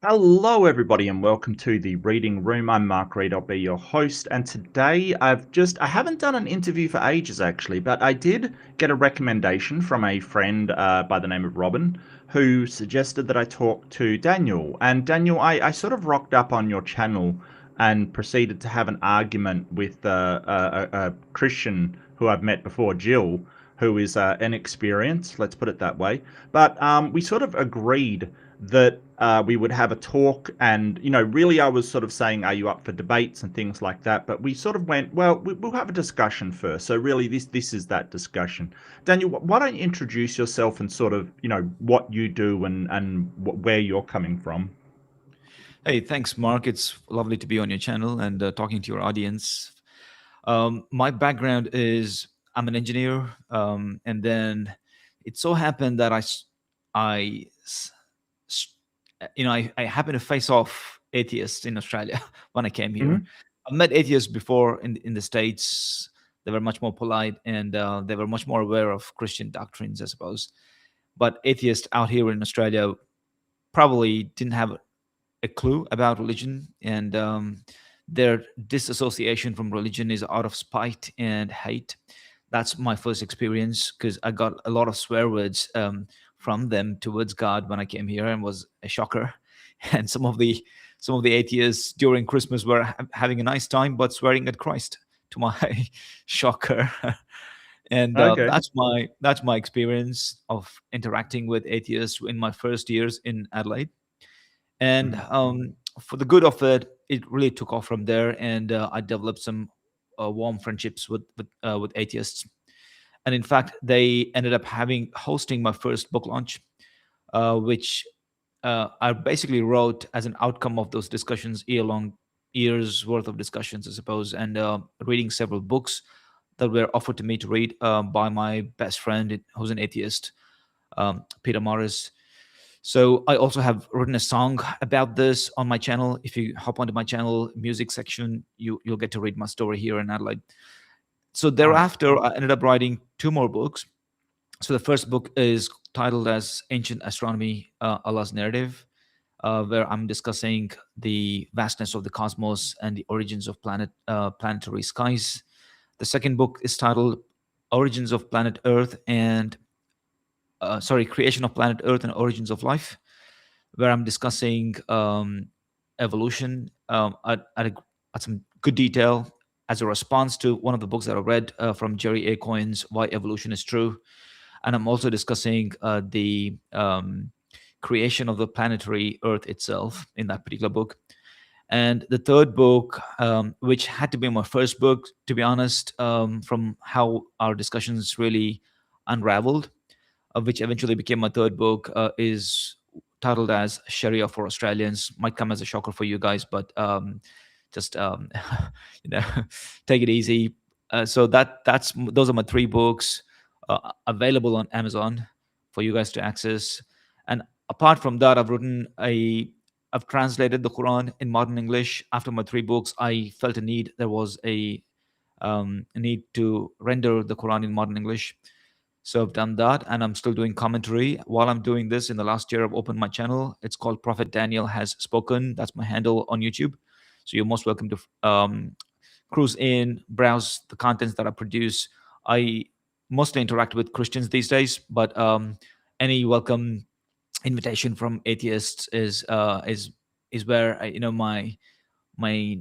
Hello, everybody, and welcome to the Reading Room. I'm Mark Reid. I'll be your host. And today I haven't done an interview for ages actually, but I did get a recommendation from a friend by the name of Robin who suggested that I talk to Daniel. And Daniel, I sort of rocked up on your channel and proceeded to have an argument with a Christian who I've met before, Jill, who is inexperienced, let's put it that way. But we sort of agreed that we would have a talk, and really I was sort of saying, are you up for debates and things like that, but we sort of went, well, we'll have a discussion first. So really this is that discussion. Daniel, why don't you introduce yourself and sort of what you do and where you're coming from? Hey, thanks, Mark. It's lovely to be on your channel and talking to your audience. My background is I'm an engineer, and then it so happened that I, s- s- I happened to face off atheists in Australia when I came here. Hmm. I've met atheists before in the States. They were much more polite and they were much more aware of Christian doctrines, I suppose. But atheists out here in Australia probably didn't have a clue about religion, and their disassociation from religion is out of spite and hate. That's my first experience because I got a lot of swear words from them towards God when I came here, and was a shocker. And some of the atheists during Christmas were having a nice time, but swearing at Christ to my shocker. And Okay. that's my experience of interacting with atheists in my first years in Adelaide. And Mhm. for the good of it, it really took off from there, and I developed some warm friendships with atheists. And in fact, they ended up having hosting my first book launch, which I basically wrote as an outcome of those discussions, years worth of discussions, I suppose, and reading several books that were offered to me to read by my best friend, who's an atheist, Peter Morris. So I also have written a song about this on my channel. If you hop onto my channel music section, you'll get to read my story here in Adelaide. So Nice. thereafter, I ended up writing two more books. So the first book is titled as Ancient Astronomy, Allah's Narrative, where I'm discussing the vastness of the cosmos and the origins of planetary skies. The second book is titled Origins of Planet Earth and Creation of Planet Earth and Origins of Life, where I'm discussing evolution at some good detail as a response to one of the books that I read from Jerry A. Cohen's Why Evolution is True. And I'm also discussing the creation of the planetary Earth itself in that particular book. And the third book, which had to be my first book, to be honest, from how our discussions really unraveled, which eventually became my third book, is titled as Sharia for Australians. Might come as a shocker for you guys, but just you know, take it easy. So that's those are my three books available on Amazon for you guys to access. And apart from that, I've translated the Quran in modern English. After my three books, I felt a need. There was a need to render the Quran in modern English. So I've done that, and I'm still doing commentary. While I'm doing this, in the last year, I've opened my channel. It's called Prophet Daniel Has Spoken. That's my handle on YouTube. So you're most welcome to cruise in, browse the contents that I produce. I mostly interact with Christians these days, but any welcome invitation from atheists is where my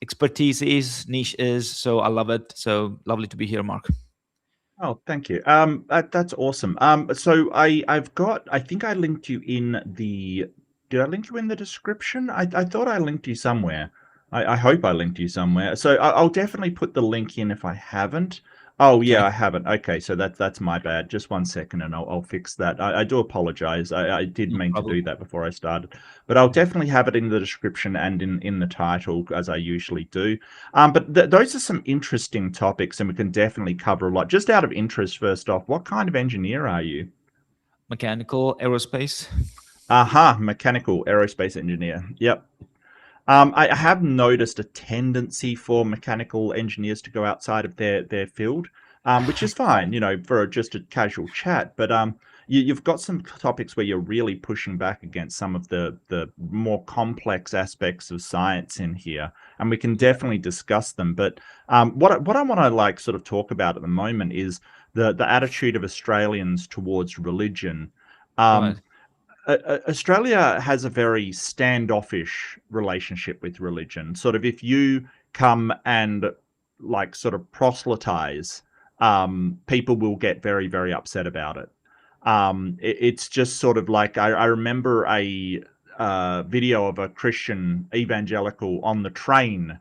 expertise is, niche is. So I love it. So lovely to be here, Mark. Oh, thank you. That's awesome. So I think I linked you in the, did I link you in the description? I thought I linked you somewhere. I hope I linked you somewhere. So I'll definitely put the link in if I haven't. Oh yeah, Okay. I haven't. Okay, so that's my bad. Just one second, and I'll fix that. I do apologize. I did No mean to problem. do that before I started, but I'll definitely have it in the description and in the title as I usually do. But those are some interesting topics, and we can definitely cover a lot. Just out of interest, first off, what kind of engineer are you? Mechanical aerospace. Aha, mechanical aerospace engineer. Yep. I have noticed a tendency for mechanical engineers to go outside of their field, which is fine, for just a casual chat. But you've got some topics where you're really pushing back against some of the more complex aspects of science in here, and we can Yeah. definitely discuss them. But what I want to like sort of talk about at the moment is the attitude of Australians towards religion. Right. Um, Australia has a very standoffish relationship with religion. Sort of, if you come and like sort of proselytize, people will get very, very upset about it. It's just sort of like I remember a video of a Christian evangelical on the train,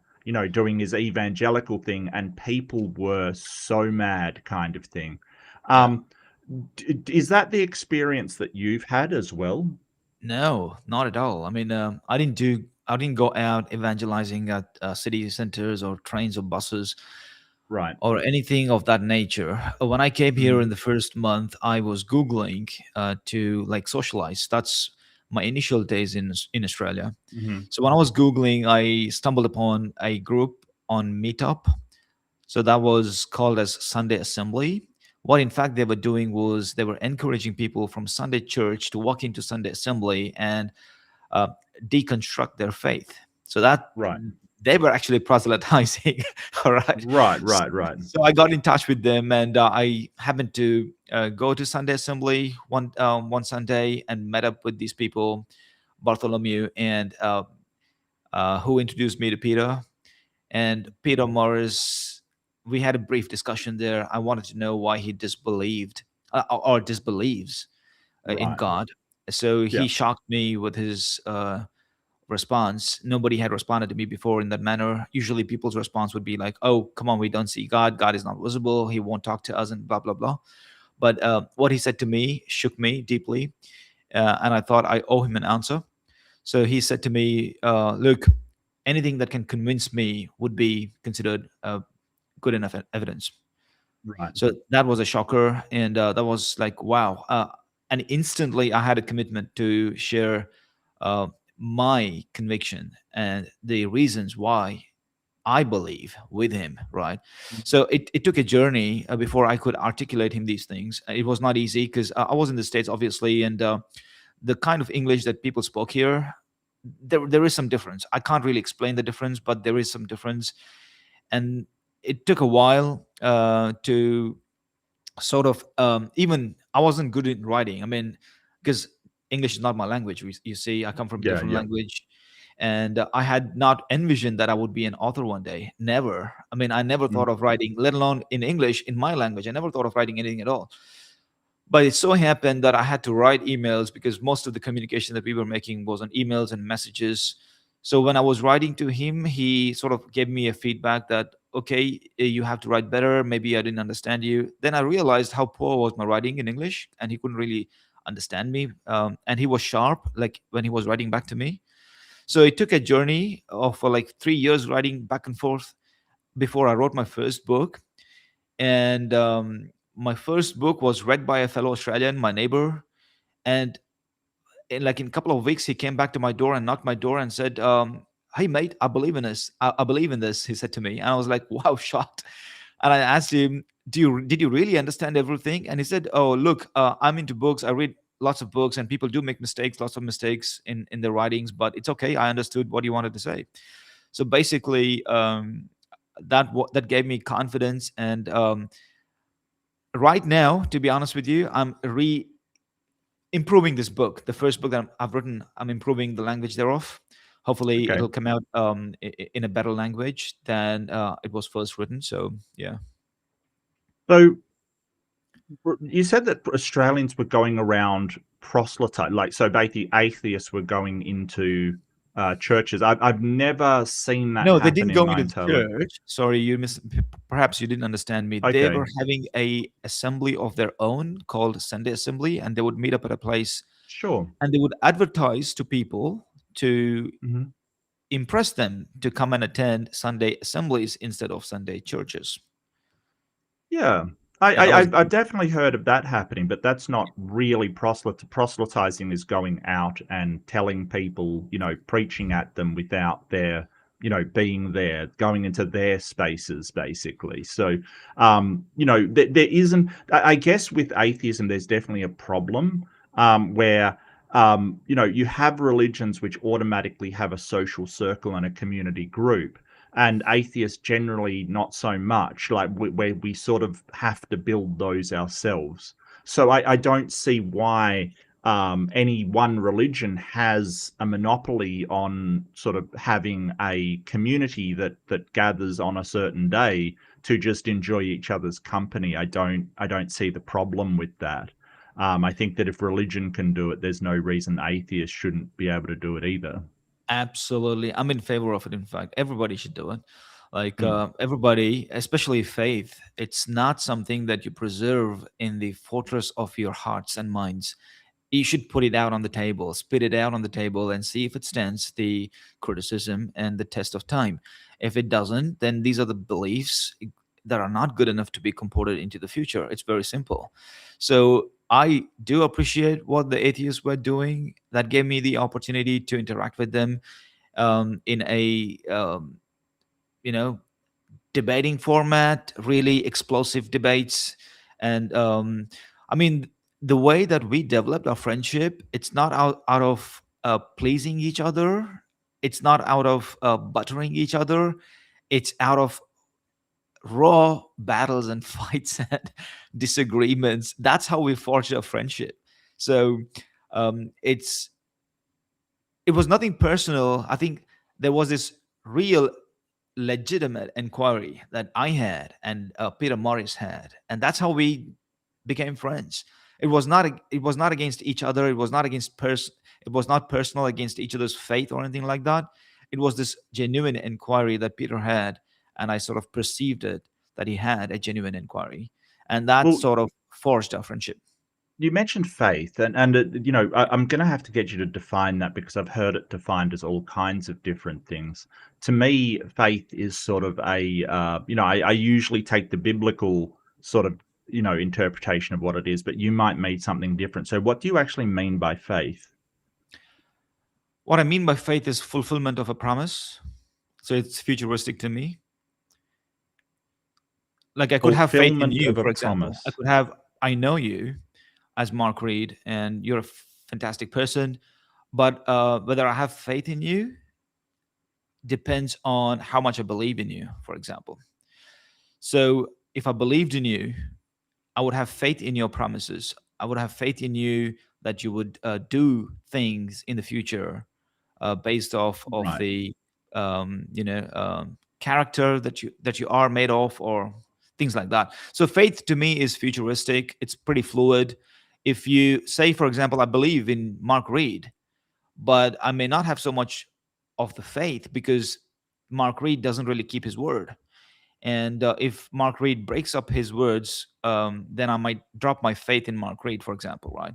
doing his evangelical thing, and people were so mad, kind of thing. Yeah. Um, is that the experience that you've had as well? No, not at all. I mean, I didn't go out evangelizing at city centers or trains or buses Right. or anything of that nature. When I came here Mhm. in the first month, I was Googling to like socialize. That's my initial days in Australia. Mhm. So when I was Googling, I stumbled upon a group on Meetup. So that was called as Sunday Assembly. What in fact they were doing was they were encouraging people from Sunday church to walk into Sunday Assembly and uh, deconstruct their faith. So that Right. they were actually proselytizing. All right. Right, So, right, right. so I got in touch with them, and I happened to go to Sunday Assembly one Sunday and met up with these people, Bartholomew, and who introduced me to Peter. And Peter Morris, we had a brief discussion there. I wanted to know why he disbelieved or disbelieves in Right. God. So Yeah. he shocked me with his response. Nobody had responded to me before in that manner. Usually people's response would be like, oh, come on, we don't see God. God is not visible. He won't talk to us and blah, blah, blah. But what he said to me shook me deeply. And I thought I owe him an answer. So he said to me, look, anything that can convince me would be considered good enough evidence. Right. So that was a shocker. And that was like, wow. And instantly I had a commitment to share uh, my conviction and the reasons why I believe with him, right? So it took a journey before I could articulate him these things. It was not easy because I was in the States, obviously, and the kind of English that people spoke here, there is some difference. I can't really explain the difference, but there is some difference, and it took a while to sort of even I wasn't good in writing. I mean, because English is not my language. You see, I come from a Yeah, different yeah. language, and I had not envisioned that I would be an author one day. Never. I mean, I never Mm. thought of writing, let alone in English, in my language. I never thought of writing anything at all. But it so happened that I had to write emails because most of the communication that we were making was on emails and messages. So when I was writing to him, he sort of gave me a feedback that, okay, you have to write better. Maybe I didn't understand you. Then I realized how poor was my writing in English, and he couldn't really understand me. And he was sharp, like when he was writing back to me. So it took a journey of like 3 years writing back and forth before I wrote my first book. And my first book was read by a fellow Australian, my neighbor, and in a couple of weeks he came back to my door and knocked my door and said, hey mate, I believe in this. I believe in this, he said to me. And I was like, wow, shocked. And I asked him, did you really understand everything? And he said, oh look, I'm into books. I read lots of books, and people do make mistakes, lots of mistakes in their writings, but it's okay. I understood what you wanted to say. So basically, that gave me confidence. And right now, to be honest with you, I'm improving this book. The first book that I've written, I'm improving the language thereof. Hopefully, Okay. it'll come out in a better language than it was first written. So yeah. So you said that Australians were going around proselyte, like, so basically atheists were going into churches. I've never seen that No, they happen didn't in go my into the entire life. church. Sorry, perhaps you didn't understand me. They Okay. were having a assembly of their own called Sunday Assembly, and they would meet up at a place, Sure. and they would advertise to people to Hmm. impress them to come and attend Sunday assemblies instead of Sunday churches. Yeah. I, Yeah, I that was I've definitely heard of that happening, but that's not really proselytizing. Is going out and telling people, preaching at them without their being there, going into their spaces, basically. So, there isn't. I guess with atheism, there's definitely a problem where you have religions which automatically have a social circle and a community group, and atheists generally not so much, like where we sort of have to build those ourselves. So I don't see why any one religion has a monopoly on sort of having a community that gathers on a certain day to just enjoy each other's company. I don't see the problem with that. I think that if religion can do it, there's no reason atheists shouldn't be able to do it either. Absolutely. I'm in favor of it. In fact, everybody should do it. Like Mm. everybody, especially faith, it's not something that you preserve in the fortress of your hearts and minds. You should put it out on the table, spit it out on the table, and see if it stands the criticism and the test of time. If it doesn't, then these are the beliefs that are not good enough to be comported into the future. It's very simple. So I do appreciate what the atheists were doing. That gave me the opportunity to interact with them in a you know debating format, really explosive debates. And I mean, the way that we developed our friendship, it's not out of pleasing each other. It's not out of buttering each other. It's out of raw battles and fights and disagreements. That's how we forged a friendship. So it's it was nothing personal. I think there was this real legitimate inquiry that I had and Peter Morris had, and that's how we became friends. It was not against each other. It was not It was not personal against each other's faith or anything like that. It was this genuine inquiry that Peter had, and I sort of perceived it that he had a genuine inquiry, and that Well, sort of forged our friendship. you mentioned faith, and I'm going to have to get you to define that because I've heard it defined as all kinds of different things. To me, faith is sort of I usually take the biblical sort of interpretation of what it is, but you might mean something different. So, what do you actually mean by faith? What I mean by faith is fulfillment of a promise. So it's futuristic to me. Like I could have faith in Fulfillment you, of a for example. promise. I know you as Mark Reid, and you're a fantastic person. But whether I have faith in you depends on how much I believe in you, for example. So if I believed in you, I would have faith in your promises. I would have faith in you that you would do things in the future based off Right. the character that you are made of, or things like that. So faith to me is futuristic. It's pretty fluid. If you say, for example, I believe in Mark Reid, but I may not have so much of the faith because Mark Reid doesn't really keep his word. And if Mark Reid breaks up his words, then I might drop my faith in Mark Reid, for example, right?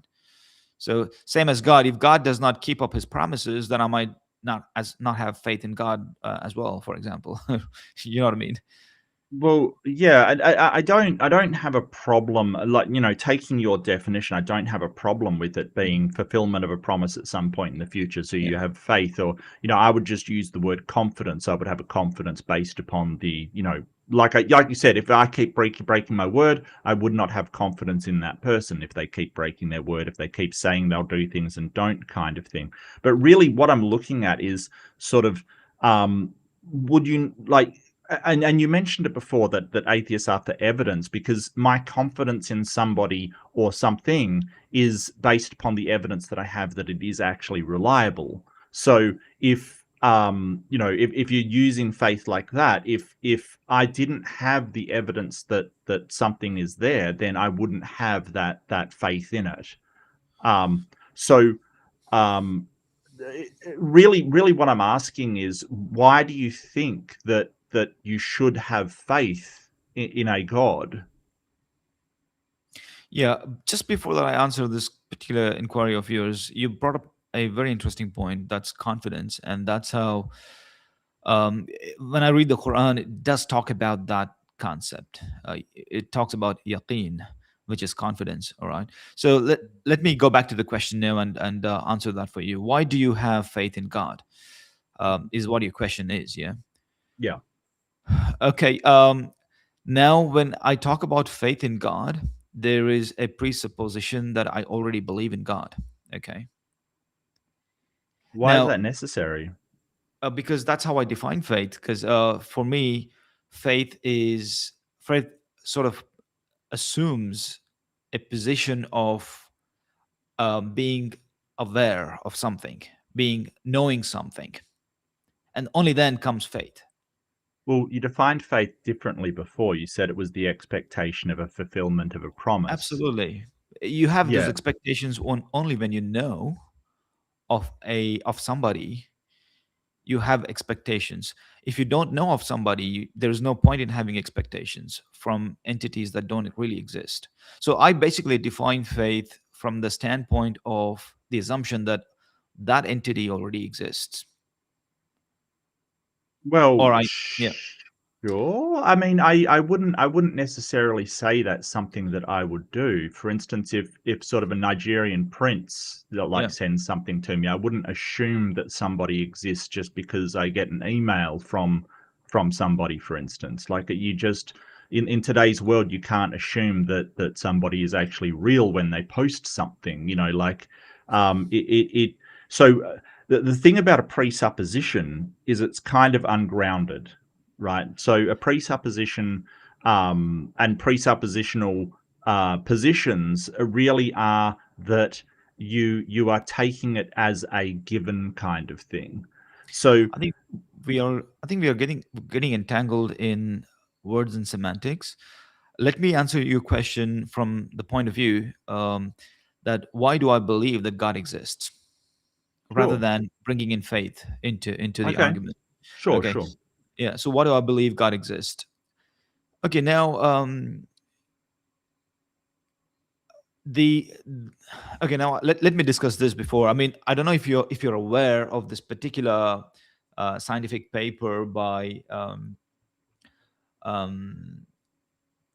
So same as God, if God does not keep up His promises, then I might not have faith in God as well, for example. You know what I mean? Well, yeah, I don't have a problem, like, taking your definition. I don't have a problem with it being fulfillment of a promise at some point in the future. So Yeah. you have faith, or I would just use the word confidence. I would have a confidence based upon like you said, if I keep breaking my word, I would not have confidence in that person if they keep breaking their word, if they keep saying they'll do things and don't, kind of thing. But really, what I'm looking at is sort of, would you like? And you mentioned it before that atheists are after evidence, because my confidence in somebody or something is based upon the evidence that I have that it is actually reliable. So if you're using faith like that, if I didn't have the evidence that something is there, then I wouldn't have that faith in it. So um, really what I'm asking is, why do you think that you should have faith in a god? Yeah. Just before that, I answer this particular inquiry of yours, you brought up a very interesting point. That's confidence, and that's how when I read the Quran, it does talk about that concept. It talks about yaqeen, which is confidence. All right. So let me go back to the question now and answer that for you. Why do you have faith in God? is what your question is. Yeah. Yeah. Okay. Now, when I talk about faith in God, there is a presupposition that I already believe in God. Okay. Why is Now, that necessary? because that's how I define faith. Because for me, faith is faith sort of assumes a position of being aware of something, being knowing something, and only then comes faith. Well, you defined faith differently before. You said it was the expectation of a fulfillment of a promise. Absolutely, you have those Yeah. expectations only when you know of somebody. You have expectations. If you don't know of somebody, there's no point in having expectations from entities that don't really exist. So I basically define faith from the standpoint of the assumption that that entity already exists. Well, Or I Yeah. sure. I mean, I wouldn't necessarily say that's something that I would do. For instance, if sort of a Nigerian prince that like Yeah. sends something to me, I wouldn't assume that somebody exists just because I get an email from somebody, for instance. Like you just in today's world, you can't assume that somebody is actually real when they post something, like it so the thing about a presupposition is it's kind of ungrounded, right? So a presupposition and presuppositional positions really are that you are taking it as a given kind of thing. So I think we are getting entangled in words and semantics. Let me answer your question from the point of view that why do I believe that God exists, rather sure, than bringing in faith into the okay, argument. sure, Okay. sure. Yeah. So why do I believe God exists? Okay. Now, the okay. Now let me discuss this before. I mean, I don't know if you're aware of this particular scientific paper by um,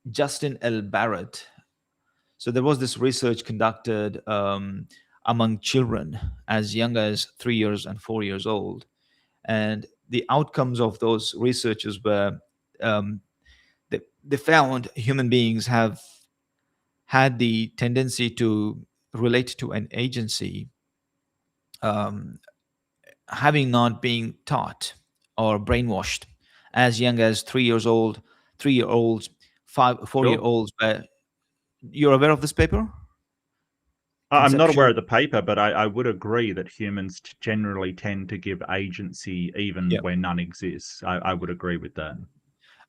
Justin L. Barrett. So there was this research conducted among children as young as 3 years and 4 years old, and the outcomes of those researches were um, they found human beings have had the tendency to relate to an agency, um, having not been taught or brainwashed as young as 3 years old, 3 year olds, 4 year Sure. olds. You're aware of this paper? I'm not aware Conceptual. of the paper, but I would agree that humans generally tend to give agency even Yeah. where none exists. I would agree with that.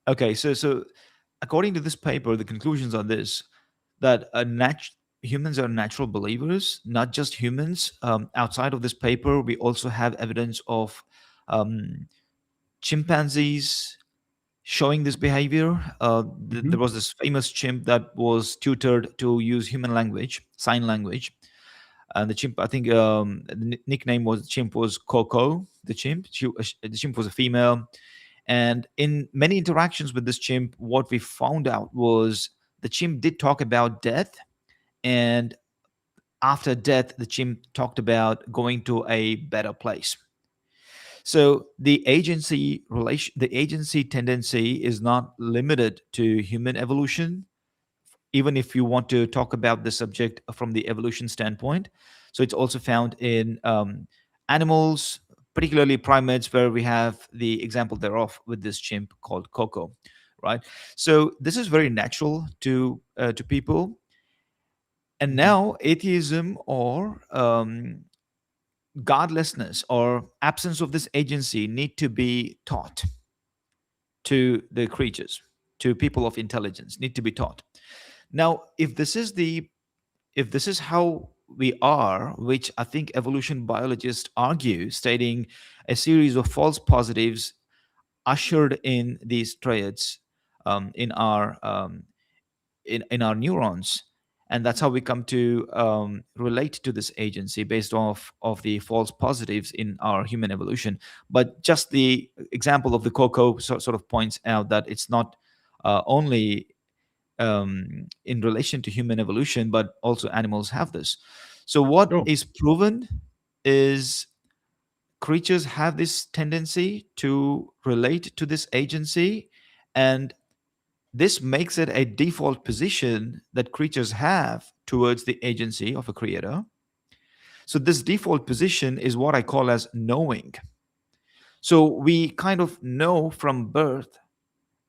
Okay. So according to this paper, the conclusions are this: that humans are natural believers. Not just humans. Outside of this paper, we also have evidence of um, chimpanzees showing this behavior. There Hmm. was this famous chimp that was tutored to use human language, sign language, and the chimp, I think, the nickname was chimp was Coco. The chimp, the chimp was a female, and in many interactions with this chimp, what we found out was the chimp did talk about death, and after death, the chimp talked about going to a better place. So the agency tendency is not limited to human evolution, even if you want to talk about the subject from the evolution standpoint. So it's also found in animals, particularly primates, where we have the example thereof with this chimp called Coco, right? So this is very natural to people. And Hmm. now atheism or godlessness or absence of this agency need to be taught to the creatures, to people of intelligence, need to be taught. Now, if this is how we are, which I think evolution biologists argue, stating a series of false positives ushered in these traits in our neurons, and that's how we come to relate to this agency based off of the false positives in our human evolution. But just the example of the cocoa sort of points out that it's not only in relation to human evolution, but also animals have this. So what Sure. is proven is creatures have this tendency to relate to this agency, and this makes it a default position that creatures have towards the agency of a creator. So this default position is what I call as knowing. So we kind of know from birth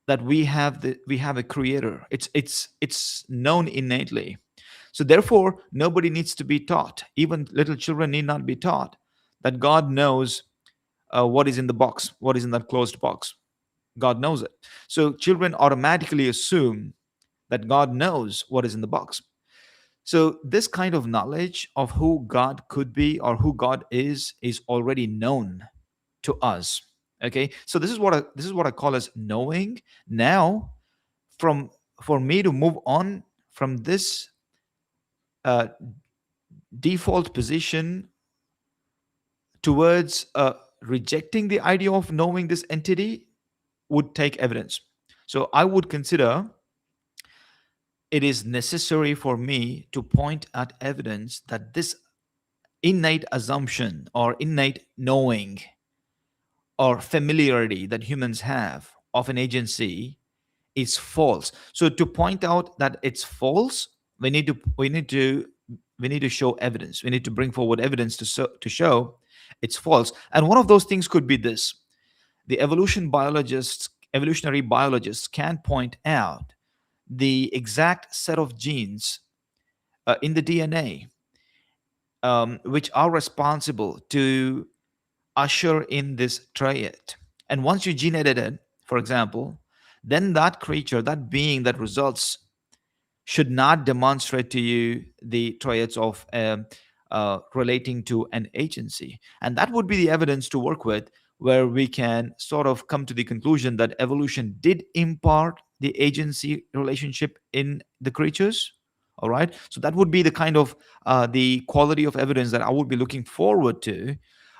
that we have a creator. It's known innately. So therefore, nobody needs to be taught. Even little children need not be taught that God knows what is in the box, what is in that closed box. God knows it. So children automatically assume that God knows what is in the box. So this kind of knowledge of who God could be or who God is already known to us. Okay, so this is what I call as knowing. Now, from for me to move on from this uh, default position towards rejecting the idea of knowing this entity would take evidence. So I would consider it is necessary for me to point at evidence that this innate assumption or innate knowing or familiarity that humans have of an agency is false. So to point out that it's false, we need to show evidence. We need to bring forward evidence to show it's false. And one of those things could be this: the evolutionary biologists can point out the exact set of genes in the DNA which are responsible to usher in this triad. And once you gene edit it, for example, then that creature, that being that results, should not demonstrate to you the triads of relating to an agency. And that would be the evidence to work with, where we can sort of come to the conclusion that evolution did impart the agency relationship in the creatures. All right. So that would be the kind of the quality of evidence that I would be looking forward to.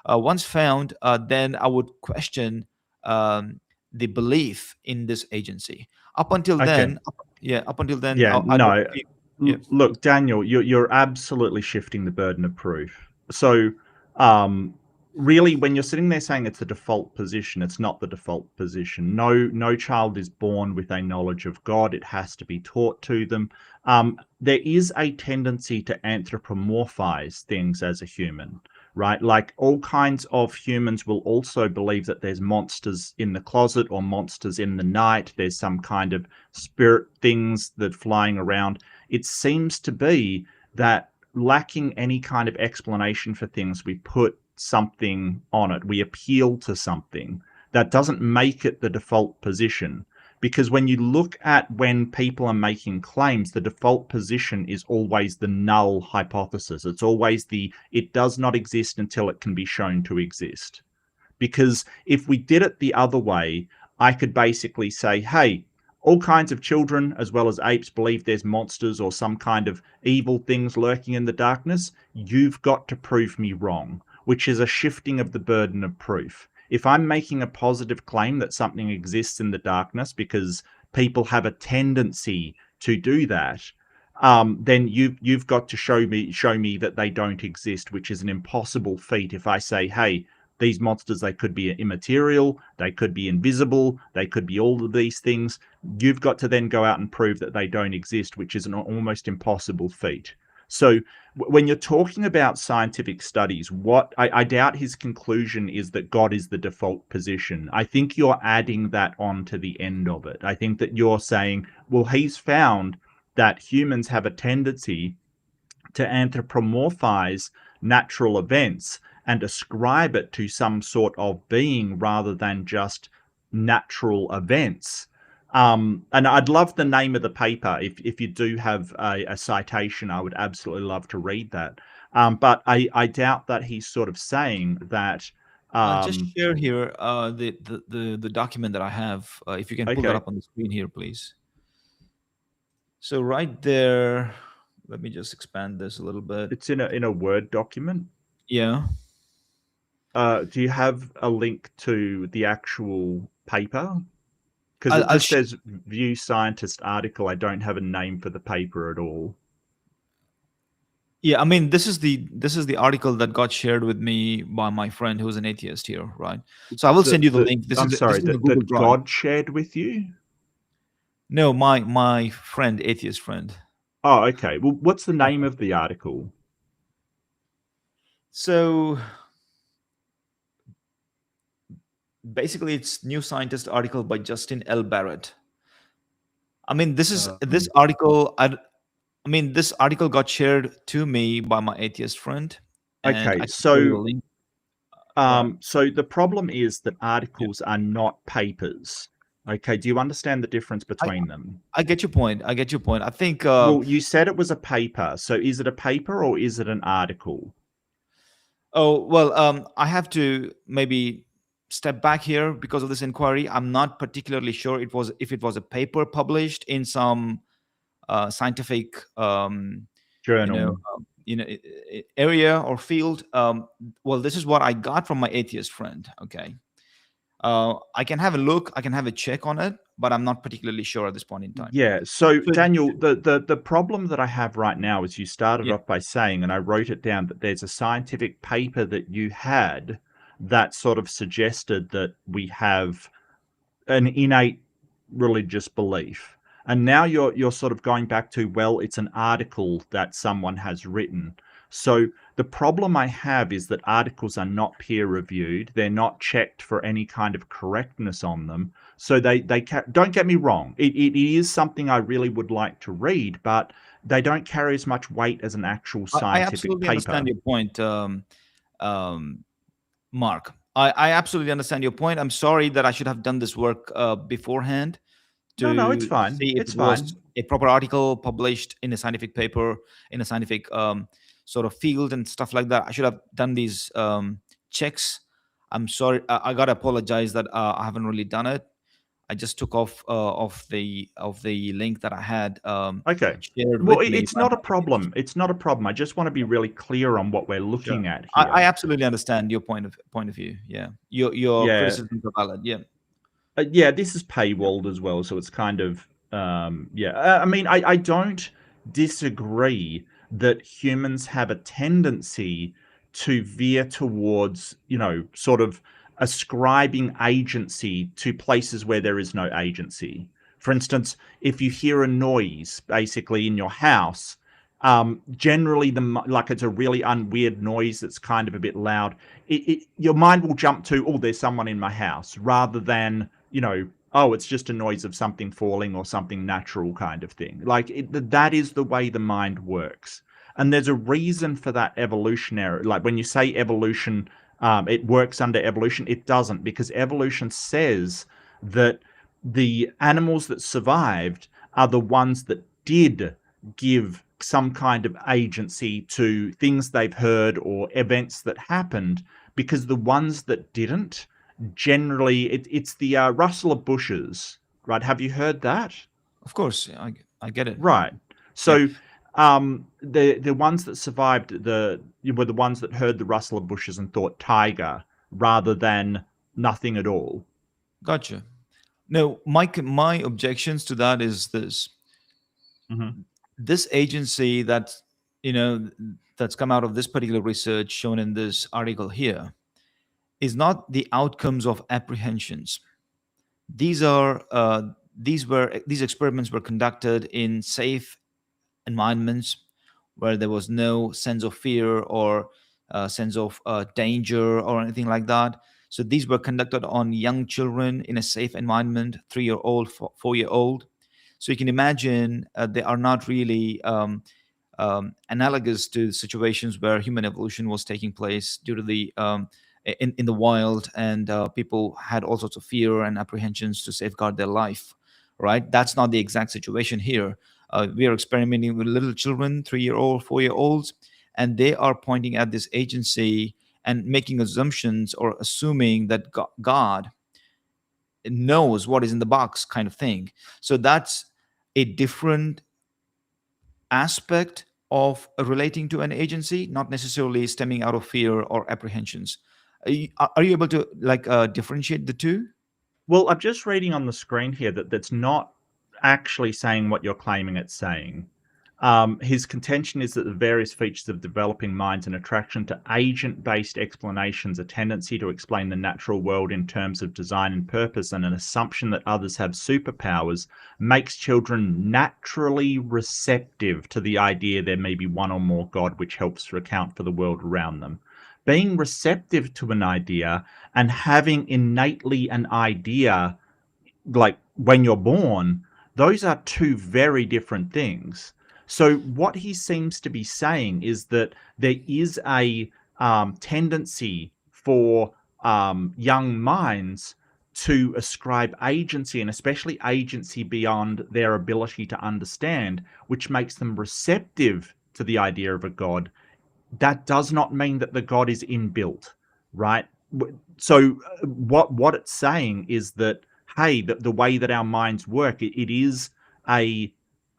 Once found, then I would question the belief in this agency. Up until Okay. then, yeah, up until then, Yeah, I don't no. feel, yeah. Look, Daniel, you're absolutely shifting the burden of proof. So, um, really, when you're sitting there saying it's the default position, it's not the default position. No child is born with a knowledge of God. It has to be taught to them. There is a tendency to anthropomorphize things as a human, right? Like all kinds of humans will also believe that there's monsters in the closet or monsters in the night. There's some kind of spirit things that flying around. It seems to be that lacking any kind of explanation for things, we put something on it. We appeal to something that doesn't make it the default position. Because when you look at when people are making claims, the default position is always the null hypothesis. It's always the it does not exist until it can be shown to exist. Because if we did it the other way, I could basically say, hey, all kinds of children as well as apes believe there's monsters or some kind of evil things lurking in the darkness. You've got to prove me wrong, which is a shifting of the burden of proof. If I'm making a positive claim that something exists in the darkness because people have a tendency to do that, then you've got to show me that they don't exist, which is an impossible feat. If I say, hey, these monsters, they could be immaterial, they could be invisible, they could be all of these things. You've got to then go out and prove that they don't exist, which is an almost impossible feat. So when you're talking about scientific studies, what I doubt his conclusion is that God is the default position. I think you're adding that on to the end of it. I think that you're saying, well, he's found that humans have a tendency to anthropomorphize natural events and ascribe it to some sort of being rather than just natural events. And I'd love the name of the paper. If you do have a citation, I would absolutely love to read that. But I doubt that he's sort of saying that. I'll just Um, share here the document that I have. If you can pull that okay, up on the screen here, please. So right there, let me just expand this a little bit. it's in a Word document. Yeah. Do you have a link to the actual paper? Because I'll, it I'll just says View Scientist article. I don't have a name for the paper at all. Yeah, I mean, this is the article that got shared with me by my friend who's an atheist here, right? So I will send you the link. This is I'm this sorry, is in the Google that Drive. God shared with you? No, my friend, atheist friend. Oh, okay. Well, what's the name Okay. of the article? So basically, it's New Scientist article by Justin L. Barrett. I mean, this Um, article. I mean, this article got shared to me by my atheist friend, and okay, I can show you the link. Go ahead. so the problem is that Yeah. articles are not papers. Okay, do you understand the difference I between them? I get your point. I get your point. I think. Well, you said it was a paper, so is it a paper or is it an article? Oh, well, I have to maybe step back here because of this inquiry. I'm not particularly sure it was if it was a paper published in some scientific, Journal. area or field. Well, this is what I got from my atheist friend. Okay, I can have a look. I can have a check on it, but I'm not particularly sure at this point in time. Yeah. So, So, Daniel, the problem that I have right now is you started yeah, off by saying, and I wrote it down, that there's a scientific paper that you had that sort of suggested that we have an innate religious belief. And now you're sort of going back to, well, it's an article that someone has written. So the problem I have is that articles are not peer reviewed. They're not checked for any kind of correctness on them. So don't get me wrong. It is something I really would like to read, but they don't carry as much weight as an actual I scientific absolutely understand paper. your point, um, Mark. I absolutely understand your point. I'm sorry that I should have done this work beforehand No, no, it's to fine. see if It's it was fine. a proper article published in a scientific paper in a scientific sort of field and stuff like that. I should have done these checks. I'm sorry. I gotta apologize that I haven't really done it. I just took off of the link that I had Okay. shared Well, with me it's by not a my atheist. problem. It's not a problem. I just want to be really clear on what we're Sure. looking at I here. absolutely understand your point of view. Yeah, your Yeah. criticisms are valid. Yeah, Yeah, this is yeah, paywalled as well, so it's kind of yeah. I mean, I don't disagree that humans have a tendency to veer towards, sort of ascribing agency to places where there is no agency. For instance, if you hear a noise basically in your house, generally like it's a really unweird noise that's kind of a bit loud. Your mind will jump to, oh, there's someone in my house, rather than oh, it's just a noise of something falling or something natural kind of thing. Like that is the way the mind works. And there's a reason for that evolutionary. Like when you say evolution, it works under evolution. It doesn't, because evolution says that the animals that survived are the ones that did give some kind of agency to things they've heard or events that happened, because the ones that didn't, generally it's the rustle of bushes, right? Have you heard that? of course. Yeah, I get it. Right. Yeah, So the ones that survived were the ones that heard the rustle of bushes and thought tiger rather than nothing at all. gotcha. No, my objections to that is this: Hmm. this agency you know that's come out of this particular research shown in this article here is not the outcomes of apprehensions. These are these experiments were conducted in safe environments where there was no sense of fear or sense of danger or anything like that. So these were conducted on young children in a safe environment, 3-year old, 4-year old. So you can imagine they are not really analogous to situations where human evolution was taking place due to the in the wild, and people had all sorts of fear and apprehensions to safeguard their life. Right? That's not the exact situation here. We are experimenting with little children, 3-year old, 4-year olds, and they are pointing at this agency and making assumptions or assuming that God knows what is in the box, kind of thing. So that's a different aspect of relating to an agency, not necessarily stemming out of fear or apprehensions. Are you able to like differentiate the two? Well, I'm just reading on the screen here that that's not actually saying what you're claiming it's saying. His contention is that the various features of developing minds and attraction to agent-based explanations, a tendency to explain the natural world in terms of design and purpose, and an assumption that others have superpowers, makes children naturally receptive to the idea there may be one or more God, which helps to account for the world around them. Being receptive to an idea and having innately an idea, like when you're born, those are two very different things. So what he seems to be saying is that there is a tendency for young minds to ascribe agency, and especially agency beyond their ability to understand, which makes them receptive to the idea of a God. That does not mean that the God is inbuilt, right? So what it's saying is that, hey, the way that our minds work, it is a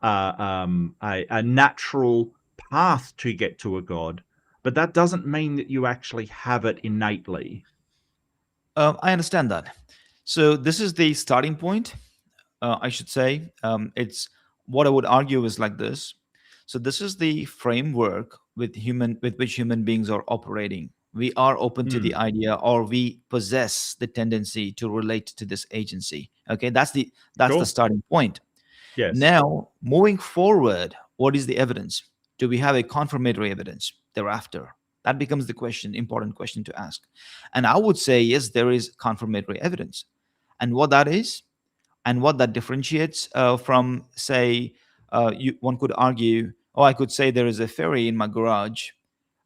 a natural path to get to a God, but that doesn't mean that you actually have it innately. I understand that. So this is the starting point. I should say it's what I would argue is like this. So this is the framework with which human beings are operating. We are open to the Mm, idea, or we possess the tendency to relate to this agency. Okay, that's the sure. starting point. Yes. Now, moving forward, what is the evidence? Do we have a confirmatory evidence thereafter? That becomes the question, important question to ask. And I would say, yes, there is confirmatory evidence. And what that is, and what that differentiates from, say, one could argue, oh, I could say there is a fairy in my garage.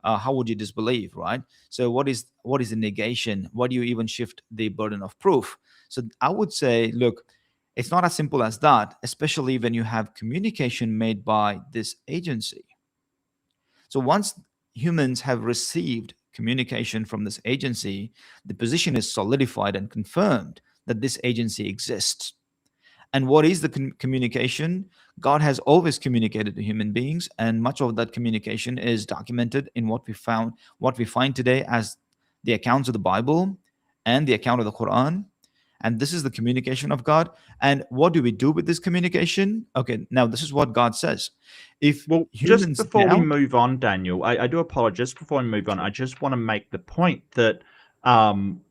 How would you disbelieve, right? So what is the negation? Why do you even shift the burden of proof? So I would say, look, it's not as simple as that, especially when you have communication made by this agency. So once humans have received communication from this agency, the position is solidified and confirmed that this agency exists. And what is the communication? God has always communicated to human beings, and much of that communication is documented in what we find today as the accounts of the Bible and the account of the Quran. And this is the communication of God. And what do we do with this communication? Okay, now this is what God says. If Well, just humans before we doubt, move on, Daniel, I do apologize. Just before we move on, I just want to make the point that um,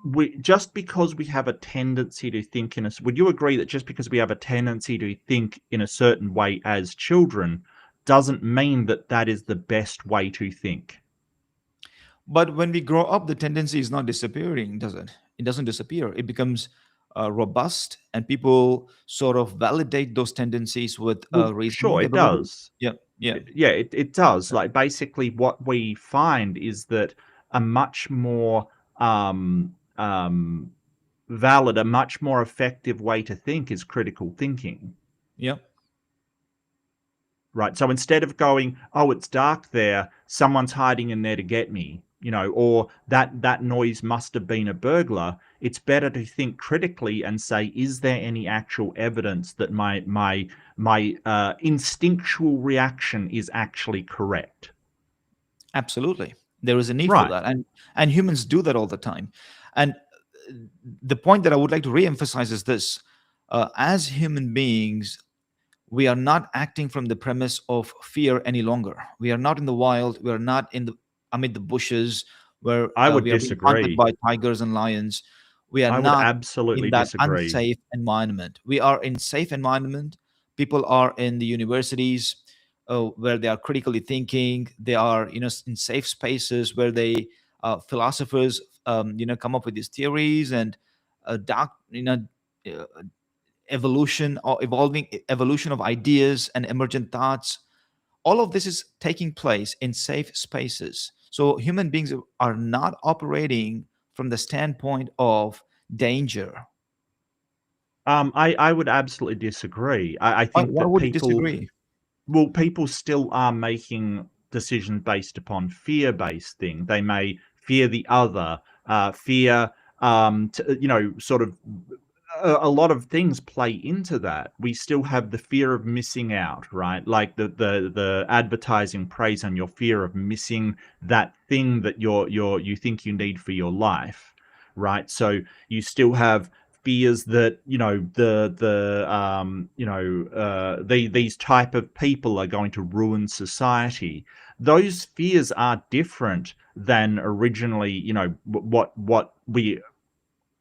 we just because we have a tendency to think in a would you agree that just because we have a tendency to think in a certain way as children doesn't mean that that is the best way to think? but when we grow up, the tendency is not disappearing, does it? It doesn't disappear. It becomes robust, and people sort of validate those tendencies with Well, sure, reasoning it ability. does. Yeah, yeah, Yeah, it does. Like basically what we find is that a much more valid, a much more effective way to think is critical thinking. yeah. Right. So instead of going, oh, it's dark there, someone's hiding in there to get me, or that noise must have been a burglar, it's better to think critically and say, is there any actual evidence that my instinctual reaction is actually correct? Absolutely, there is a need for Right. that, and humans do that all the time. And the point that I would like to reemphasize is this: as human beings, we are not acting from the premise of fear any longer. We are not in the wild. We are not in the amid the bushes where I would we are being hunted disagree. by tigers and lions. We are I would not in absolutely that disagree. unsafe environment. We are in safe environment. People are in the universities where they are critically thinking. They are, in safe spaces where they philosophers, come up with these theories and dark, uh, evolution or evolving evolution of ideas and emergent thoughts. All of this is taking place in safe spaces, so human beings are not operating from the standpoint of danger. I would absolutely disagree. I think Why that would you people disagree? well, people still are making decisions based upon fear-based thing. They may fear the other, fear, sort of a lot of things play into that. We still have the fear of missing out, right? Like the advertising preys on your fear of missing that thing that you think you need for your life, right? So you still have fears that these type of people are going to ruin society. Those fears are different than originally, what we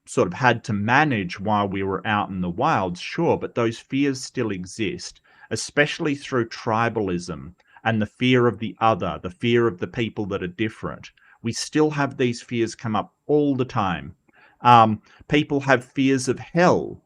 sort of had to manage while we were out in the wilds, sure, but those fears still exist, especially through tribalism and the fear of the other, the fear of the people that are different. We still have these fears come up all the time. People have fears of hell.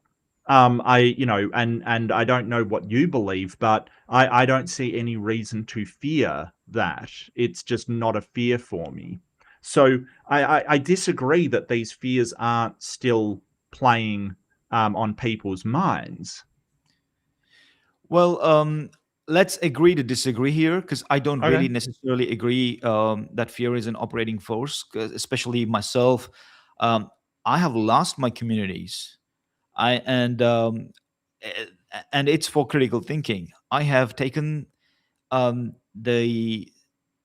And I don't know what you believe, but I don't see any reason to fear that. It's just not a fear for me. So I disagree that these fears aren't still playing on people's minds. Well, let's agree to disagree here, because I don't Okay. really necessarily agree that fear is an operating force, 'cause especially myself. Um, I have lost my communities. I eh, and it's for critical thinking. I have taken um, the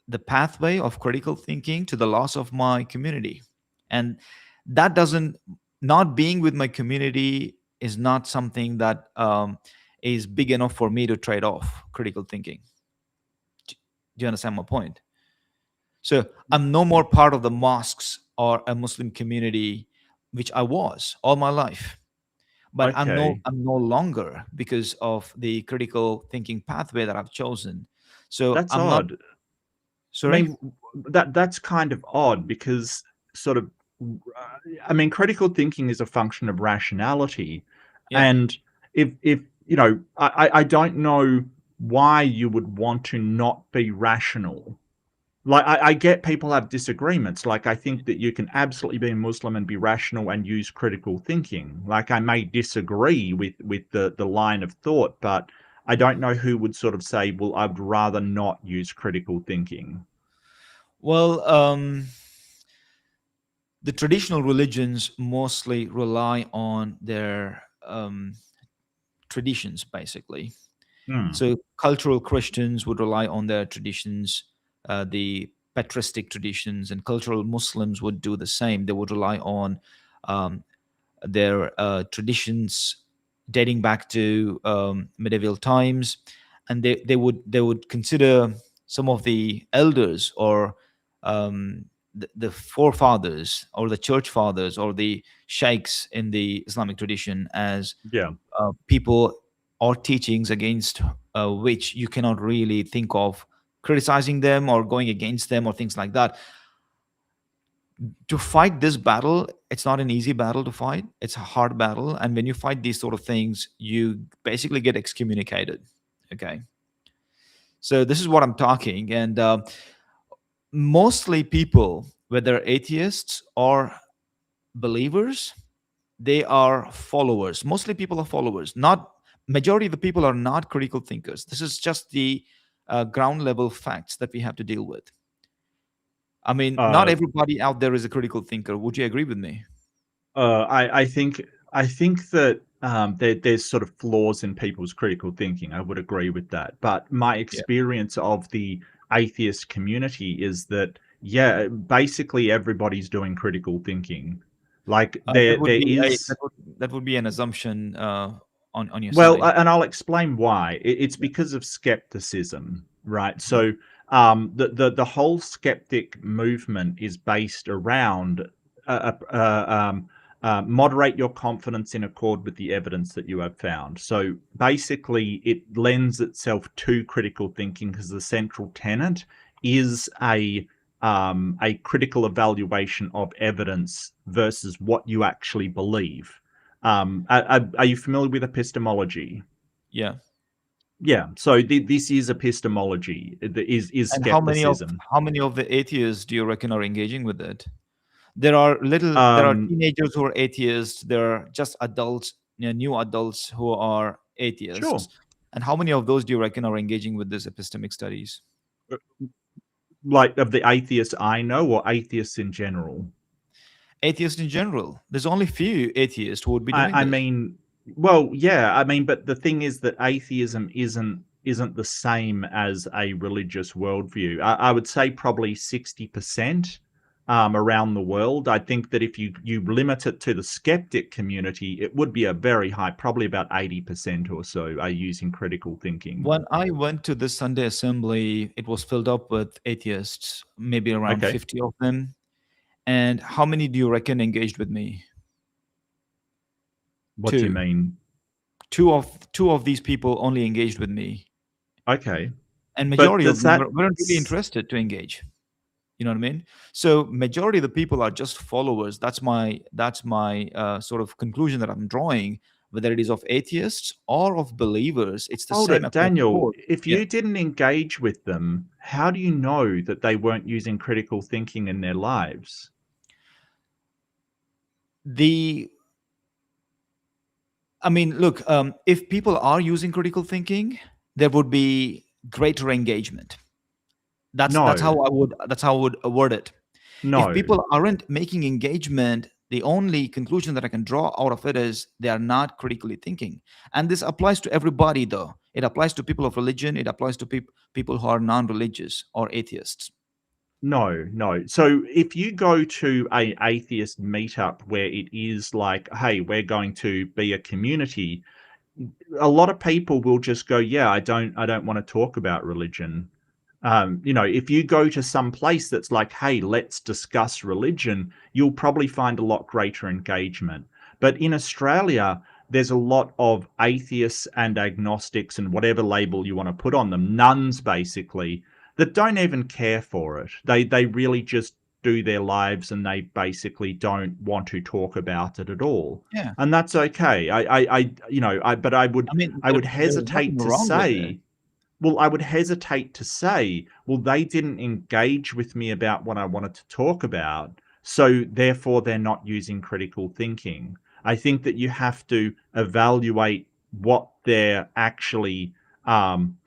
the pathway of critical thinking to the loss of my community, and that doesn't, not being with my community is not something that is big enough for me to trade off critical thinking. Do you understand my point? So I'm no more part of the mosques or a Muslim community, which I was all my life. But Okay. I'm no longer, because of the critical thinking pathway that I've chosen. So That's I'm not. odd. I Sorry. mean, that's kind of odd because sort of, I mean, critical thinking is a function of rationality, Yeah. and if I don't know why you would want to not be rational. Like, I get people have disagreements. Like, I think that you can absolutely be a Muslim and be rational and use critical thinking. Like, I may disagree with the line of thought, but I don't know who would sort of say, well, I'd rather not use critical thinking. Well, the traditional religions mostly rely on their traditions, basically. Hmm. So cultural Christians would rely on their traditions, the patristic traditions, and cultural Muslims would do the same. They would rely on um, their traditions dating back to medieval times, and they would consider some of the elders, or the forefathers, or the church fathers, or the sheikhs in the Islamic tradition, as Yeah. people or teachings against which you cannot really think of criticizing them or going against them or things like that. To fight this battle, it's not an easy battle to fight. It's a hard battle, and when you fight these sort of things, you basically get excommunicated. Okay, so this is what I'm talking, and mostly people, whether atheists or believers, they are followers. Mostly people are followers. Not majority of the people are not critical thinkers. This is just the ground level facts that we have to deal with. I mean, not Uh, everybody out there is a critical thinker. Would you agree with me? I think that there's sort of flaws in people's critical thinking. I would agree with that. But my Yeah. experience of the atheist community is that, yeah, basically everybody's doing critical thinking. Like, That would there be a is. that would be an assumption on your Well, side. and I'll explain why. It's because of skepticism, right? Yeah. So, the whole skeptic movement is based around moderate your confidence in accord with the evidence that you have found. So basically, it lends itself to critical thinking because the central tenet is a critical evaluation of evidence versus what you actually believe. Are you familiar with epistemology? Yeah. Yeah. So this is epistemology. Is And skepticism. how many of the atheists do you reckon are engaging with it? There are Um, teenagers who are atheists. There are just adults, new adults who are sure. atheists. And how many of those do you reckon are engaging with this epistemic studies? Like, of the atheists I know, or atheists in general? Atheists in general. There's only few atheists who would be doing I this. mean, well, yeah. I mean, but the thing is that atheism isn't the same as a religious worldview. I would say probably 60%. around the world. I think that if you limit it to the skeptic community, it would be a very high, probably about 80% or so are using critical thinking. When I went to this Sunday assembly, it was filled up with atheists, maybe around Okay. 50 of them. And how many do you reckon engaged with me? What do you Two. mean? Two of these people only engaged with me, Okay. and But majority of does them that weren't really interested to engage. You know what I mean? So majority of the people are just followers. That's my sort of conclusion that I'm drawing. Whether it is of atheists or of believers, it's the hold same it, across the Daniel? board. If Yeah. you didn't engage with them, how do you know that they weren't using critical thinking in their lives? The I mean, look, if people are using critical thinking, there would be greater engagement. That's No, how I would word it. If no, people aren't making engagement, the only conclusion that I can draw out of it is they are not critically thinking. And this applies to everybody, though. It applies to people of religion. It applies to people who are non-religious or atheists. no. So if you go to a atheist meetup where it is like, hey, we're going to be a community, a lot of people will just go, yeah, I don't want to talk about religion. If you go to some place that's like, hey, let's discuss religion, you'll probably find a lot greater engagement. But in Australia, there's a lot of atheists and agnostics and whatever label you want to put on them, nuns basically, that don't even care for it. They really just do their lives and they basically don't want to talk about it at all. Yeah, And that's okay. But I would I mean, I would there's nothing hesitate to wrong with it. say well, I would hesitate to say, well, they didn't engage with me about what I wanted to talk about, so therefore they're not using critical thinking. I think that you have to evaluate what they're actually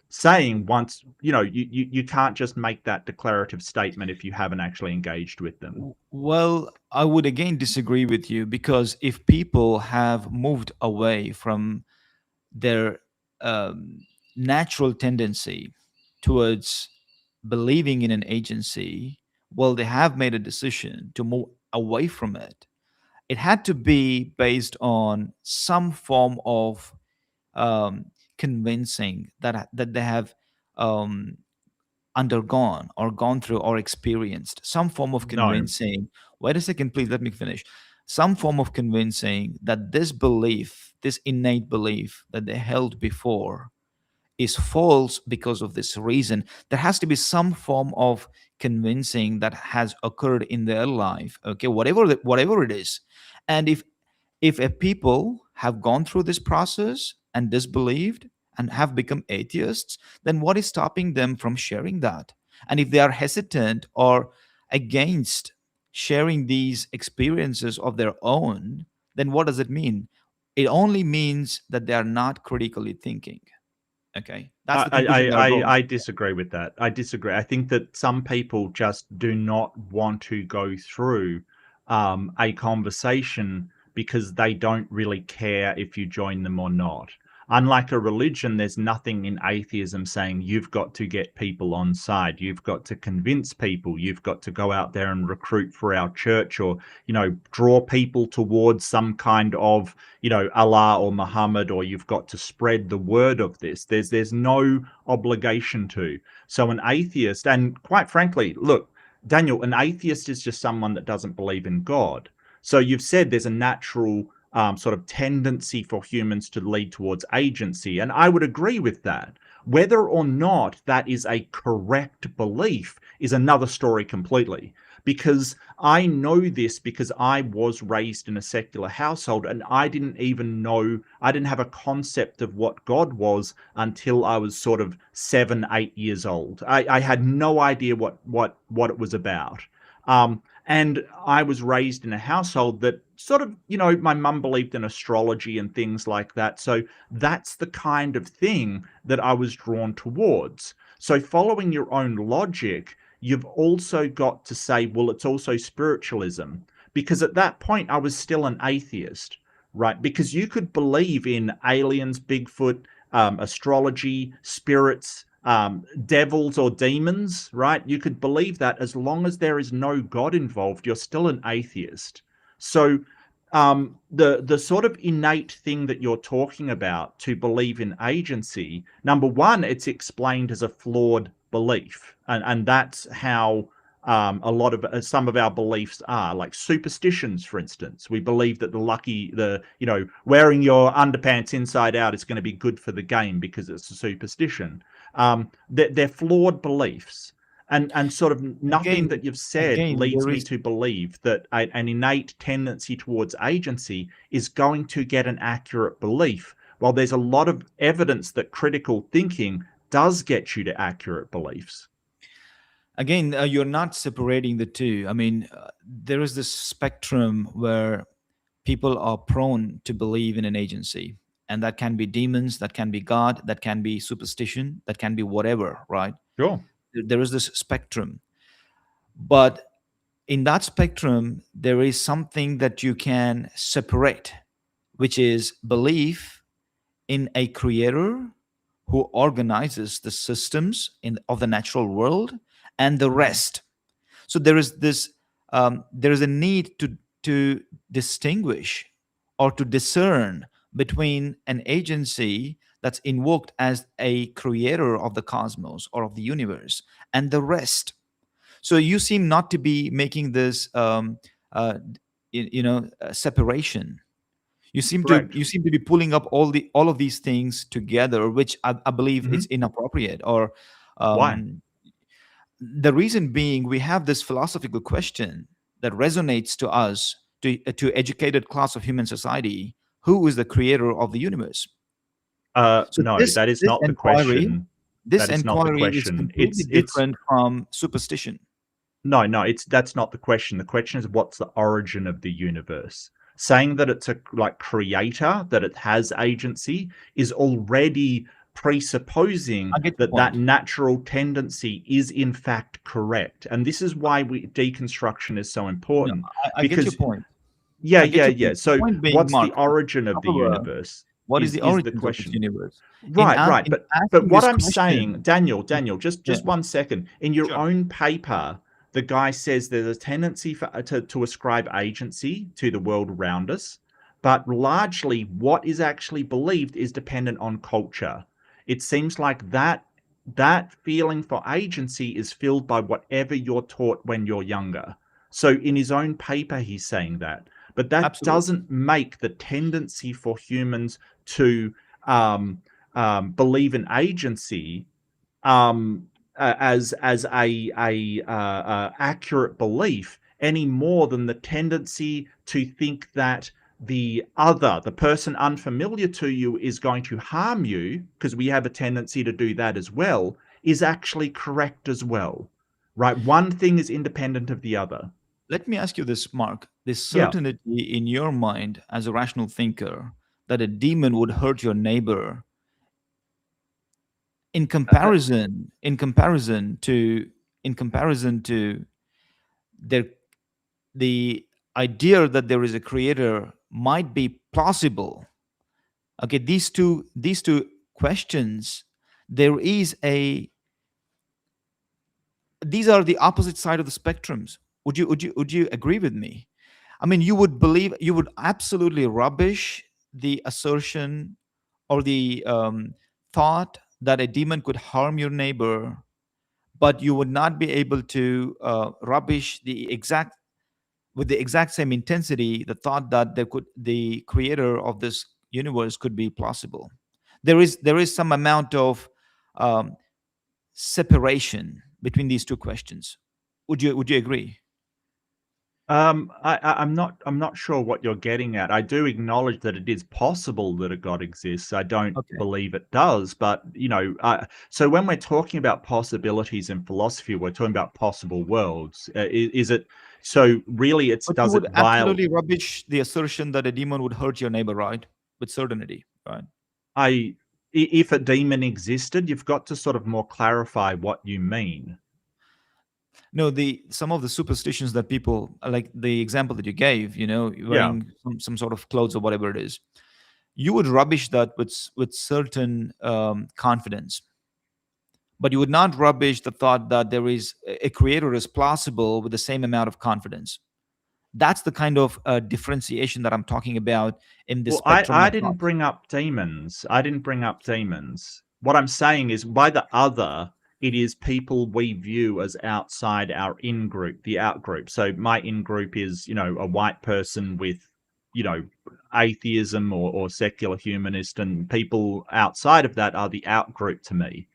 saying once, you can't just make that declarative statement if you haven't actually engaged with them. Well, I would again disagree with you because if people have moved away from their um, natural tendency towards believing in an agency, well, they have made a decision to move away from it. It had to be based on some form of um, convincing that they have um, undergone or gone through or experienced some form of No, convincing. Wait a second, please let me finish. Some form of convincing that this belief, this innate belief that they held before, is false because of this reason. There has to be some form of convincing that has occurred in their life, okay, whatever it is. And if a people have gone through this process and disbelieved and have become atheists, then what is stopping them from sharing that? And if they are hesitant or against sharing these experiences of their own, then what does it mean? It only means that they are not critically thinking. Okay, that's I, the I, conclusion that I'm drawing. I disagree with that. I disagree. I think that some people just do not want to go through a conversation because they don't really care if you join them or not. Unlike a religion, there's nothing in atheism saying you've got to get people on side. You've got to convince people. You've got to go out there and recruit for our church or, draw people towards some kind of Allah or Muhammad, or you've got to spread the word of this. There's no obligation to. So an atheist, and quite frankly, look, Daniel, an atheist is just someone that doesn't believe in God. So you've said there's a natural sort of tendency for humans to lead towards agency, and I would agree with that. Whether or not that is a correct belief is another story completely, because I know this because I was raised in a secular household and I didn't even know, I didn't have a concept of what God was until I was sort of 7, 8 years old. I had no idea what it was about. And I was raised in a household that sort of, my mum believed in astrology and things like that. So that's the kind of thing that I was drawn towards. So following your own logic, you've also got to say, well, it's also spiritualism. Because at that point, I was still an atheist, right? Because you could believe in aliens, Bigfoot, astrology, spirits, devils or demons, right? You could believe that as long as there is no God involved, you're still an atheist. So the sort of innate thing that you're talking about to believe in agency, number one, it's explained as a flawed belief, and that's how a lot of some of our beliefs are, like superstitions, for instance. We believe that wearing your underpants inside out is going to be good for the game because it's a superstition. They're flawed beliefs, and sort of nothing Again, that you've said again, leads there me is to believe that an innate tendency towards agency is going to get an accurate belief, while there's a lot of evidence that critical thinking does get you to accurate beliefs. again you're not separating the two. I mean, there is this spectrum where people are prone to believe in an agency, and that can be demons, that can be God, that can be superstition, that can be whatever, right? Sure. There is this spectrum, but in that spectrum there is something that you can separate, which is belief in a creator who organizes the systems of the natural world and the rest. So there is this there is a need to distinguish or to discern between an agency that's invoked as a creator of the cosmos or of the universe and the rest. So you seem not to be making this uh, separation. Correct. You seem to be pulling up all of these things together, which I believe Hmm. it's inappropriate. Or Why? um, the reason being, we have this philosophical question that resonates to us, to educated class of human society: who is the creator of the universe? So No, that is not the question. this That is not the inquiry is question. completely It's different from superstition. No, no, it's that's not the question. The question is what's the origin of the universe? Saying that it's a like creator, that it has agency, is already presupposing I get your that that point. natural tendency is in fact correct. And this is why deconstruction is so No, important. I get your Because point. yeah, I get yeah, your yeah. point. The So point being, what's the Mark, origin of the however, universe what is the is the origins of this question. universe? Right, right. In But asking what this I'm saying, question, Daniel, yeah, just 1 second. In your sure. own paper, the guy says there's a tendency to ascribe agency to the world around us, but largely what is actually believed is dependent on culture. It seems like that feeling for agency is filled by whatever you're taught when you're younger. So in his own paper, he's saying that. But that Absolutely. doesn't make the tendency for humans to um, believe in agency as a accurate belief any more than the tendency to think that the person unfamiliar to you, is going to harm you, because we have a tendency to do that as well, is actually correct as well. Right? One thing is independent of the other. Let me ask you this, Mark. This Yeah. certainty in your mind as a rational thinker that a demon would hurt your neighbor, in comparison to, in comparison to their, the idea that there is a creator might be plausible. Okay, these two questions, there is a, these are the opposite side of the spectrums. Would you agree with me? I mean, you would believe, you would absolutely rubbish the assertion or the thought that a demon could harm your neighbor, but you would not be able to rubbish the exact, with the exact same intensity, the thought that there could, the creator of this universe could be plausible. There is some amount of um, separation between these two questions. Would you agree? I'm not sure what you're getting at. I do acknowledge that it is possible that a God exists. I don't Okay. believe it does, but so when we're talking about possibilities in philosophy, we're talking about possible worlds. Is it so? Really, it's But you does it would viol? absolutely rubbish the assertion that a demon would hurt your neighbor, right? With certainty, right? I If a demon existed, you've got to sort of more clarify what you mean. No, the some of the superstitions that people, like the example that you gave, Yeah. wearing some sort of clothes or whatever it is, you would rubbish that with certain confidence. but you would not rubbish the thought that there is a creator is plausible with the same amount of confidence. That's the kind of differentiation that I'm talking about in this Well, spectrum I of didn't thought. bring up demons. I didn't bring up demons. What I'm saying is, by the other, it is people we view as outside our in group, the out group. So my in group is, a white person with, you know, atheism or secular humanist, and people outside of that are the out group to me.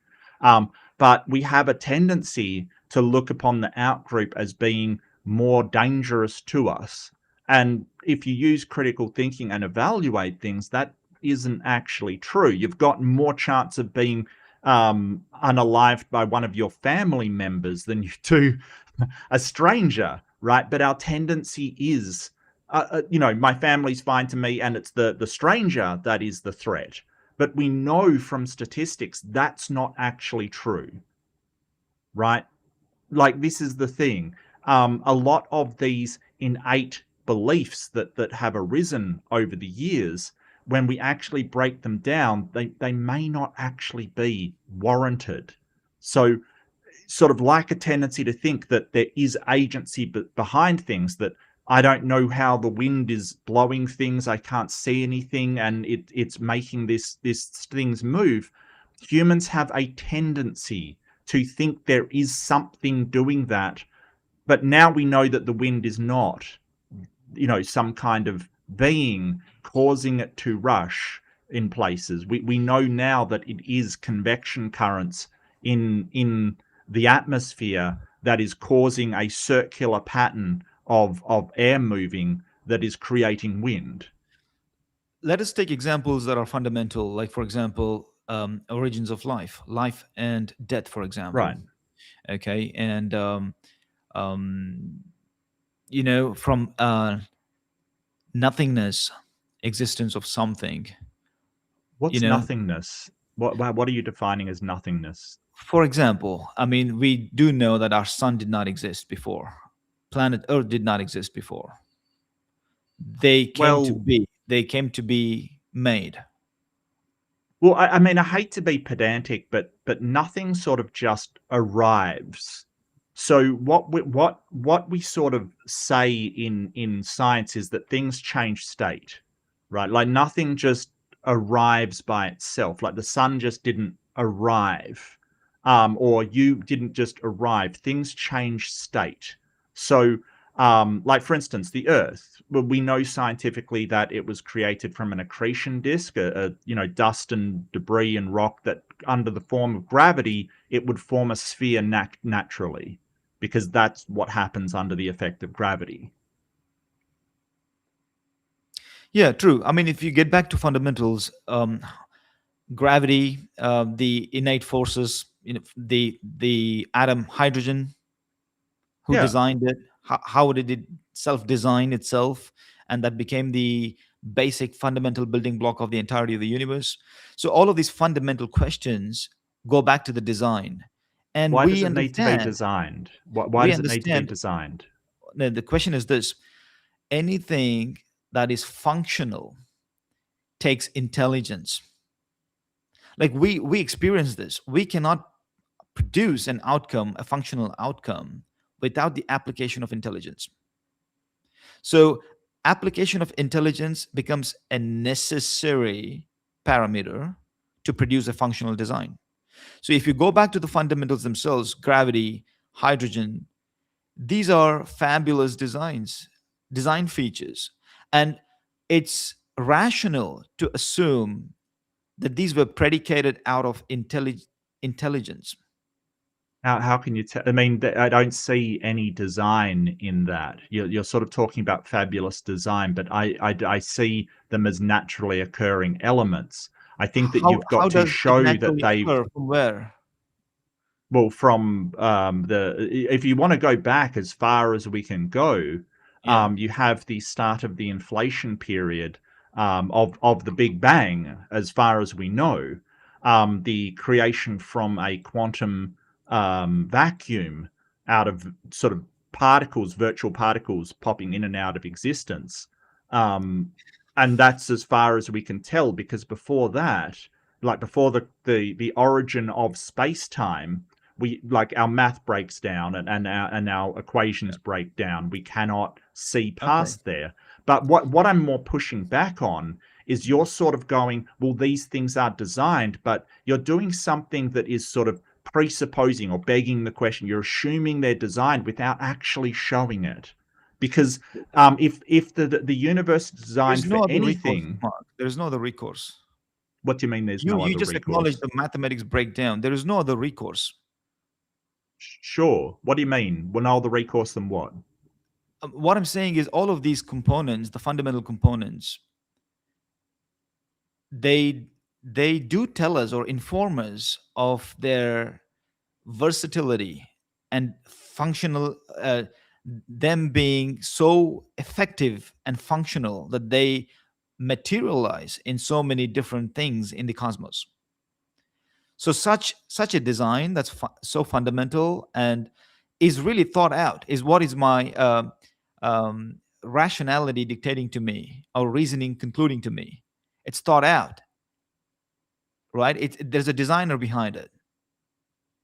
But we have a tendency to look upon the out group as being more dangerous to us, and if you use critical thinking and evaluate things, that isn't actually true. You've got more chance of being unalived by one of your family members than you do a stranger, right? But our tendency is, my family's fine to me, and it's the stranger that is the threat. But we know from statistics that's not actually true, right? Like, this is the thing. A lot of these innate beliefs that have arisen over the years, when we actually break them down, they may not actually be warranted. So, sort of like a tendency to think that there is agency behind things, that I don't know how the wind is blowing things, I can't see anything, and it's making this things move. Humans have a tendency to think there is something doing that, but now we know that the wind is not, some kind of being causing it to rush in places. We know now that it is convection currents in the atmosphere that is causing a circular pattern of air moving that is creating wind. Let us take examples that are fundamental, like, for example, origins of life and death, for example. Right. Okay. And, um, from nothingness, existence of something, you What's know, nothingness? What are you defining as nothingness? for example, I mean, we do know that our sun did not exist before, planet Earth did not exist before. Well, They came to be made. I mean, I hate to be pedantic, but nothing sort of just arrives. So what we sort of say in science is that things change state, right? Like, nothing just arrives by itself. Like, the sun just didn't arrive, or you didn't just arrive. Things change state. So, like, for instance, the Earth. Well, we know scientifically that it was created from an accretion disk, dust and debris and rock, that under the form of gravity, it would form a sphere naturally, because that's what happens under the effect of gravity. Yeah, true. I mean, if you get back to fundamentals, gravity, the innate forces, the atom hydrogen, who Yeah. designed it, how did it self-design itself, and that became the basic fundamental building block of the entirety of the universe. So all of these fundamental questions go back to the design, and Why does it need to be designed? Why we does it need to be understand. designed? The question is this: anything that is functional takes intelligence. Like, we experience this. We cannot produce an outcome, a functional outcome, without the application of intelligence. So application of intelligence becomes a necessary parameter to produce a functional design. So if you go back to the fundamentals themselves, gravity, hydrogen, these are fabulous design features. And it's rational to assume that these were predicated out of intelligence. How can you tell? I mean, I don't see any design in that. You're sort of talking about fabulous design, but I see them as naturally occurring elements. I think that you've How got to does it show that naturally they've, occur? From where? well, from if you want to go back as far as we can go, Yeah. you have the start of the inflation period, of the Big Bang, as far as we know, the creation from a quantum vacuum, out of sort of particles, virtual particles popping in and out of existence. Um, and that's as far as we can tell, because before that, like before the origin of space time, we like our math breaks down and our equations break down. We cannot see Okay. past there. But what I'm more pushing back on is you're sort of going, well, these things are designed, but you're doing something that is sort of presupposing or begging the question. You're assuming they're designed without actually showing it. Because if the universe is There's designed for no other recourse, anything, Mark. There's no other recourse. what do you mean there's You no you other just acknowledge recourse? the mathematics breakdown. There is no other recourse. Sure. What do you mean? Well, no other recourse than what? What I'm saying is all of these components, the fundamental components, they they do tell us or inform us of their versatility and functional, them being so effective and functional that they materialize in so many different things in the cosmos. So such a design that's so fundamental and is really thought out is what is my rationality dictating to me or reasoning concluding to me. It's thought out, right? There's a designer behind it.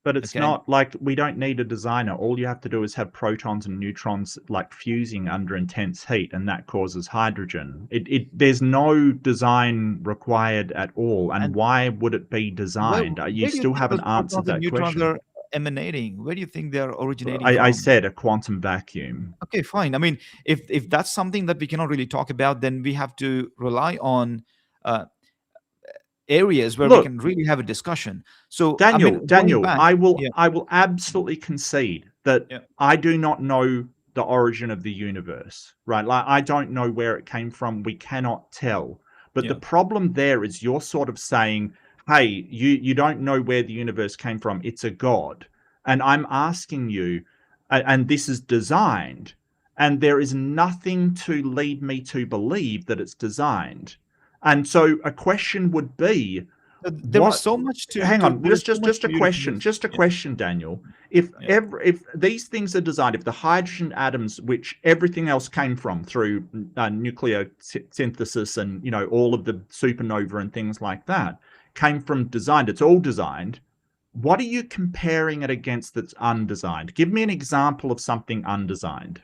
But it's Okay. not like we don't need a designer. All you have to do is have protons and neutrons like fusing under intense heat, and that causes hydrogen. There's no design required at all. And And why would it be designed? You where do you still think haven't those answered protons and that neutrons question. are emanating? Where do you think they're originating I from? said a quantum vacuum. Okay, fine. I mean, if that's something that we cannot really talk about, then we have to rely on uh, areas where we Look, can really have a discussion. So, I Daniel, mean, going Daniel, back, yeah, I will absolutely concede that yeah, I do not know the origin of the universe, right? Like I don't know where it came from. We cannot tell. But the yeah. problem there is you're sort of saying, "Hey, you don't know where the universe came from. It's a god." And I'm asking you, and this is designed, and there is nothing to lead me to believe that it's designed. And so a question would be, There is what so much hang on, there is so much just a for you to question, convince. Yeah, Daniel. yeah, If these things are designed, if the hydrogen atoms, which everything else came from through nuclear synthesis and all of the supernova and things like that, came from designed, it's all designed. What are you comparing it against that's undesigned? Give me an example of something undesigned.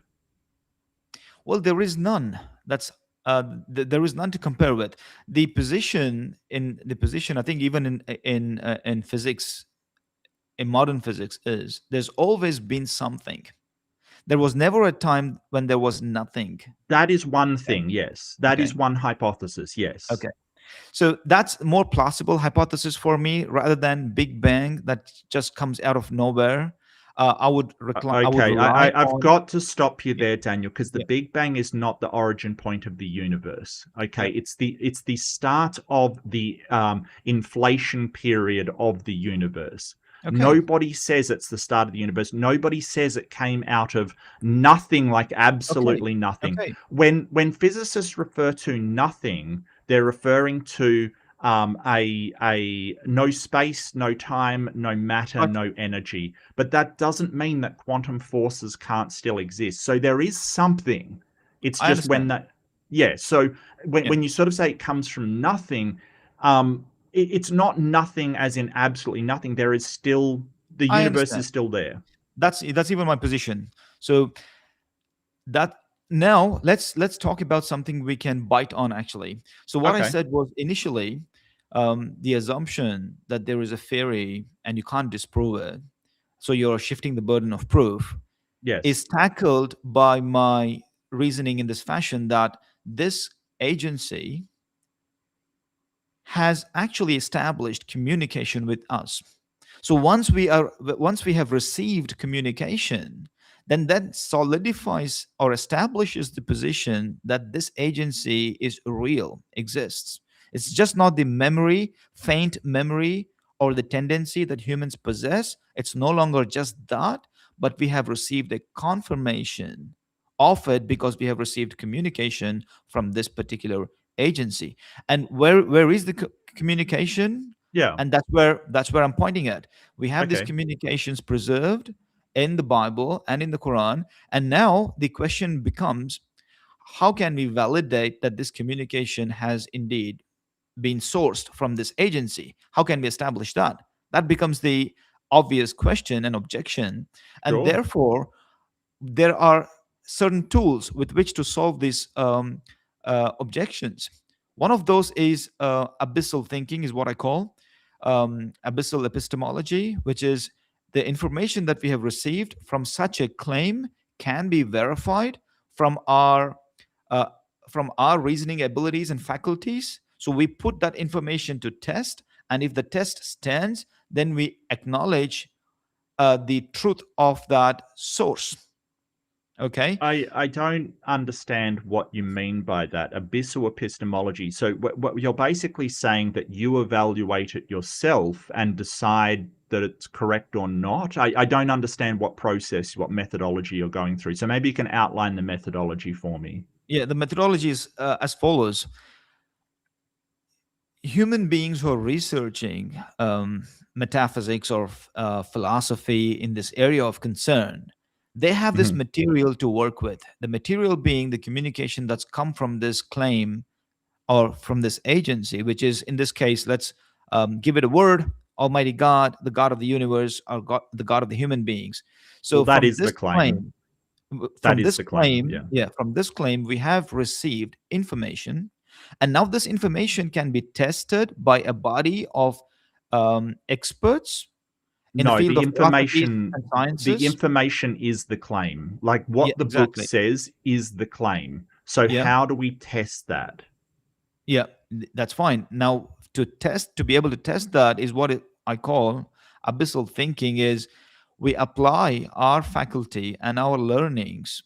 well, there is none. That's there is none to compare with. The position, I think, even in physics, in modern physics, is there's always been something. There was never a time when there was nothing. That is one Okay. thing, yes. That Okay. is one hypothesis, yes. Okay. So that's more plausible hypothesis for me rather than Big Bang that just comes out of nowhere. I would Okay, rely I've on. got to stop you Yeah, there, Daniel, because the yeah, Big Bang is not the origin point of the universe. yeah. Okay, it's the start of the inflation period of the universe. Okay. Nobody says it's the start of the universe. Nobody says it came out of nothing, like Okay. absolutely nothing. Okay. When physicists refer to nothing, they're referring to a no space, no time, no matter, But no energy. But that doesn't mean that quantum forces can't still exist. So there is something. It's I just when understand. that, yeah. So Yeah, when you sort of say it comes from nothing, it's not nothing as in absolutely nothing. There is still, the I universe understand. is still there. That's even my position. So that now let's talk about something we can bite on actually. So what I Okay. said was initially the assumption that there is a theory and you can't disprove it, so you're shifting the burden of proof, Yes. is tackled by my reasoning in this fashion that this agency has actually established communication with us. So once we have received communication, then that solidifies or establishes the position that this agency is real, exists. It's just not the memory, faint memory, or the tendency that humans possess. It's no longer just that, but we have received a confirmation of it because we have received communication from this particular agency. And where is the communication? Yeah. And that's where I'm pointing at. We have these Okay. communications preserved in the Bible and in the Quran, and now the question becomes, how can we validate that this communication has indeed been sourced from this agency. How can we establish that? That becomes the obvious question and objection. And Sure. therefore, there are certain tools with which to solve these objections. One of those is abyssal thinking, is what I call abyssal epistemology, which is the information that we have received from such a claim can be verified from our uh, reasoning abilities and faculties. So we put that information to test, and if the test stands, then we acknowledge the truth of that source. Okay. I don't understand what you mean by that abyssal epistemology. So what you're basically saying that you evaluate it yourself and decide that it's correct or not. I don't understand what process, what methodology you're going through. So maybe you can outline the methodology for me. Yeah, the methodology is as follows. Human beings who are researching metaphysics or philosophy in this area of concern, they have this Mhm. material to work with. The material being the communication that's come from this claim or from this agency, which is, in this case, let's give it a word: Almighty God, the God of the universe, or God, the God of the human beings. Well, So that is the claim. That is the claim. Yeah. from this claim, we have received information, and now this information can be tested by a body of experts in the No, field of philosophy and the sciences. information is the claim. Like Yeah, what the book exactly. says is the claim. So Yeah, how do we test that? yeah, that's fine. Now, to be able to test that is what I call abyssal thinking. Is we apply our faculty and our learnings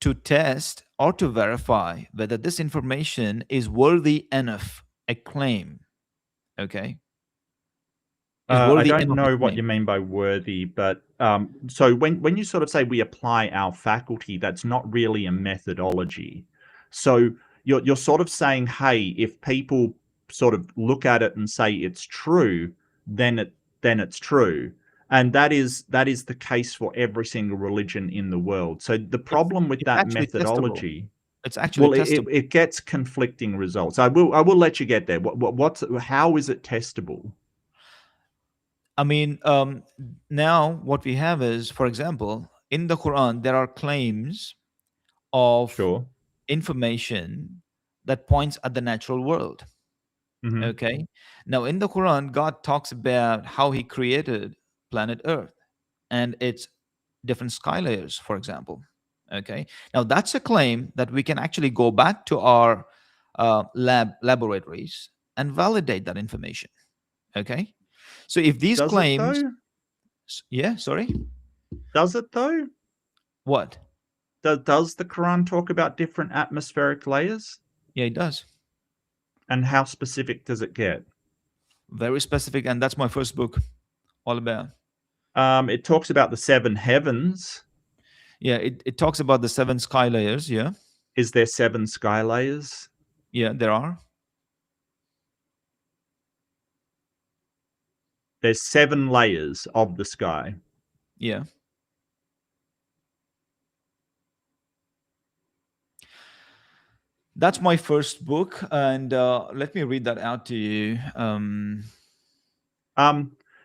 to test or to verify whether this information is worthy enough a claim. Okay, is I worthy don't enough a know what you claim. mean by worthy, but so when you sort of say we apply our faculty, that's not really a methodology. So you're sort of saying, hey, if people sort of look at it and say it's true, then it's true, and that is the case for every single religion in the world. So the problem with It's that actually testable. methodology, It's actually well, it, testable. it gets conflicting results. I will let you get there. What's how is it testable? I mean, now what we have is, for example, in the Quran, there are claims of Sure. information that points at the natural world. Hmm. Okay. Now, in the Quran, God talks about how He created planet Earth and its different sky layers, for example. Okay. Now, that's a claim that we can actually go back to our laboratories and validate that information. Okay. So, if these Does it claims, though? yeah, sorry, Does it though? what? Does the Quran talk about different atmospheric layers? Yeah, it does. And how specific does it get? Very specific. And that's my first book all about. It talks about the seven heavens. Yeah, it talks about the seven sky layers. Yeah. Is there seven sky layers? Yeah, there are. There's seven layers of the sky. Yeah. That's my first book. And let me read that out to you. Um,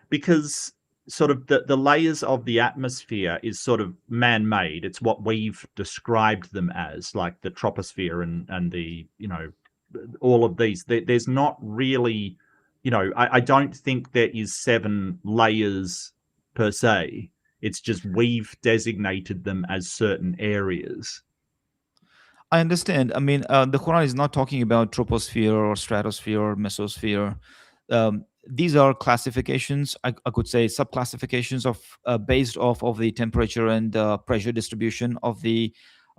because sort of the layers of the atmosphere is sort of man-made. It's what we've described them as, like the troposphere and the, all of these. There's not really, I don't think there is seven layers per se. It's just we've designated them as certain areas. I understand. I mean, the Quran is not talking about troposphere or stratosphere or mesosphere. These are classifications. I could say subclassifications of based off of the temperature and pressure distribution of the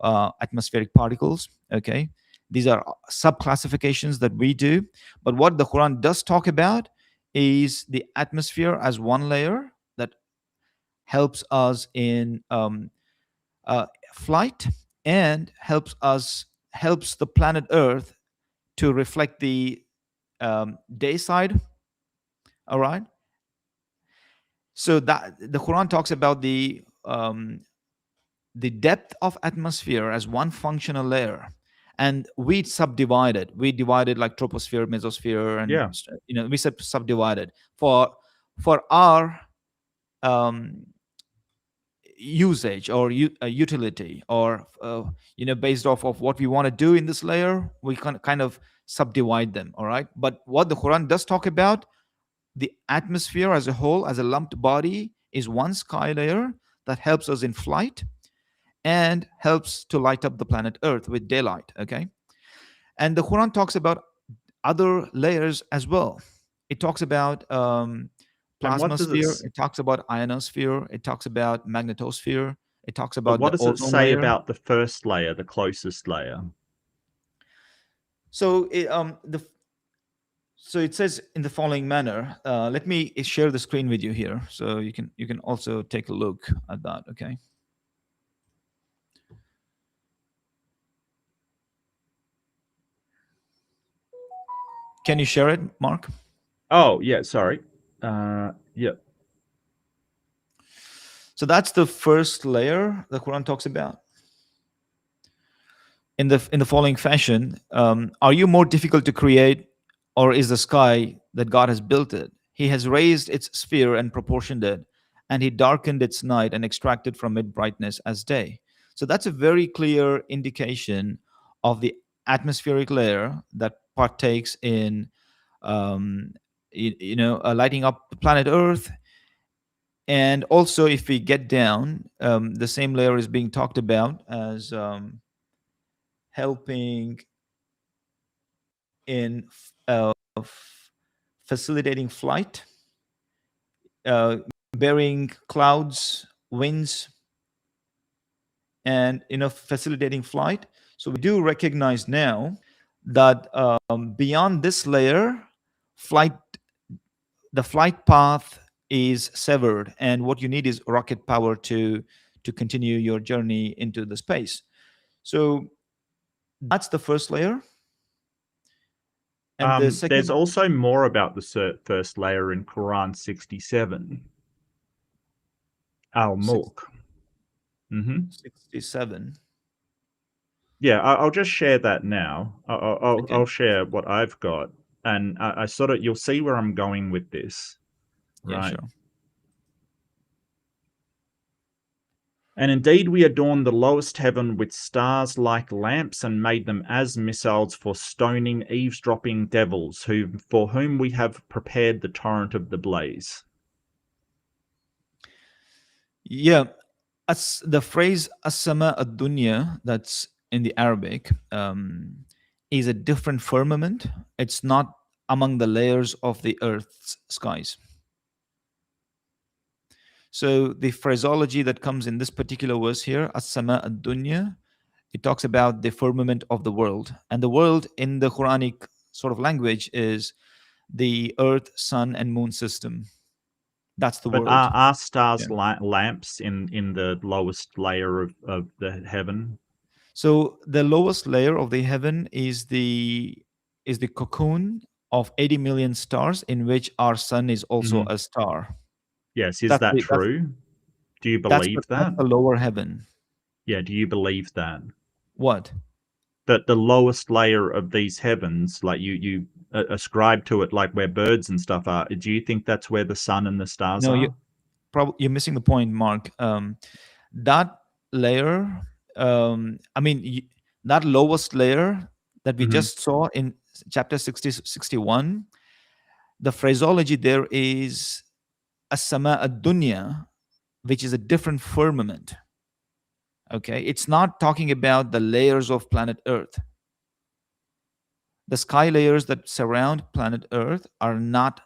atmospheric particles. Okay, these are subclassifications that we do. But what the Quran does talk about is the atmosphere as one layer that helps us in flight and helps the planet Earth to reflect the day side. All right. So that the Quran talks about the depth of atmosphere as one functional layer, and we subdivided. We divided like troposphere, mesosphere, and Yeah. we subdivided for our um, usage or utility, or based off of what we want to do in this layer, we can kind of subdivide them. All right, but what the Quran does talk about, the atmosphere as a whole, as a lumped body, is one sky layer that helps us in flight and helps to light up the planet Earth with daylight. Okay, and the Quran talks about other layers as well. It talks about And what does plasmasphere, it talks about ionosphere, it talks about magnetosphere, it talks but about what the does it ozone say layer. about the first layer, the closest layer? So it says in the following manner. Let me share the screen with you here, so you can also take a look at that. Okay. Can you share it, Mark? Oh, yeah, sorry. Yeah. So that's the first layer the Quran talks about. In the following fashion, are you more difficult to create, or is the sky that God has built it? He has raised its sphere and proportioned it, and he darkened its night and extracted from it brightness as day. So that's a very clear indication of the atmospheric layer that partakes in lighting up the planet Earth. And also, if we get down, the same layer is being talked about as helping in facilitating flight, bearing clouds, winds, and facilitating flight. So we do recognize now that beyond this layer, flight the flight path is severed, and what you need is rocket power to continue your journey into the space. So that's the first layer. And the There's second, also more about the first layer in Quran 67. Al-Mulk. 67. Yeah, I'll just share that now. Okay. I'll share what I've got, and I sort of, you'll see where I'm going with this, Yeah, right? sure. And indeed, we adorned the lowest heaven with stars like lamps, and made them as missiles for stoning eavesdropping devils, for whom we have prepared the torrent of the blaze. Yeah, as the phrase "asama ad-dunya" that's in the Arabic is a different firmament. It's not among the layers of the Earth's skies. So the phraseology that comes in this particular verse here, "asama ad-dunya," it talks about the firmament of the world, and the world in the Quranic sort of language is the Earth, Sun, and Moon system. That's the But world. are stars Yeah. lamps in the lowest layer of the heaven? So the lowest layer of the heaven is the cocoon of 80 million stars, in which our sun is also Mhm. a star. Yes, is That's that the that's true? Do you that's the, believe that's that? the lower heaven. Yeah, do you believe that? What? That the lowest layer of these heavens, like you ascribe to it, like where birds and stuff are. Do you think that's where the sun and the stars No, are? you're missing the point, Mark. That layer, I mean, that lowest layer that we Hmm. just saw in chapter 61, the phraseology there is as-sama ad-dunya, which is a different firmament. Okay, it's not talking about the layers of planet Earth. The sky layers that surround planet Earth are not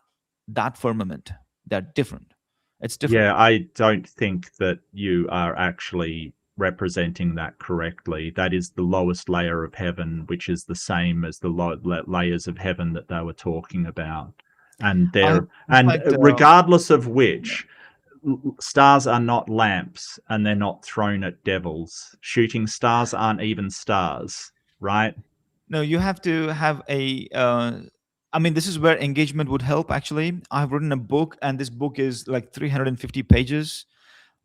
that firmament. They're different. It's different. Yeah, I don't think that you are actually representing that correctly. That is the lowest layer of heaven, which is the same as the layers of heaven that they were talking about. And I have, they're in and fact, regardless of yeah. which, stars are not lamps, and they're not thrown at devils. Shooting stars aren't even stars, right? No, you have to have a. I mean, this is where engagement would help. Actually, I've written a book, and this book is like 350 pages,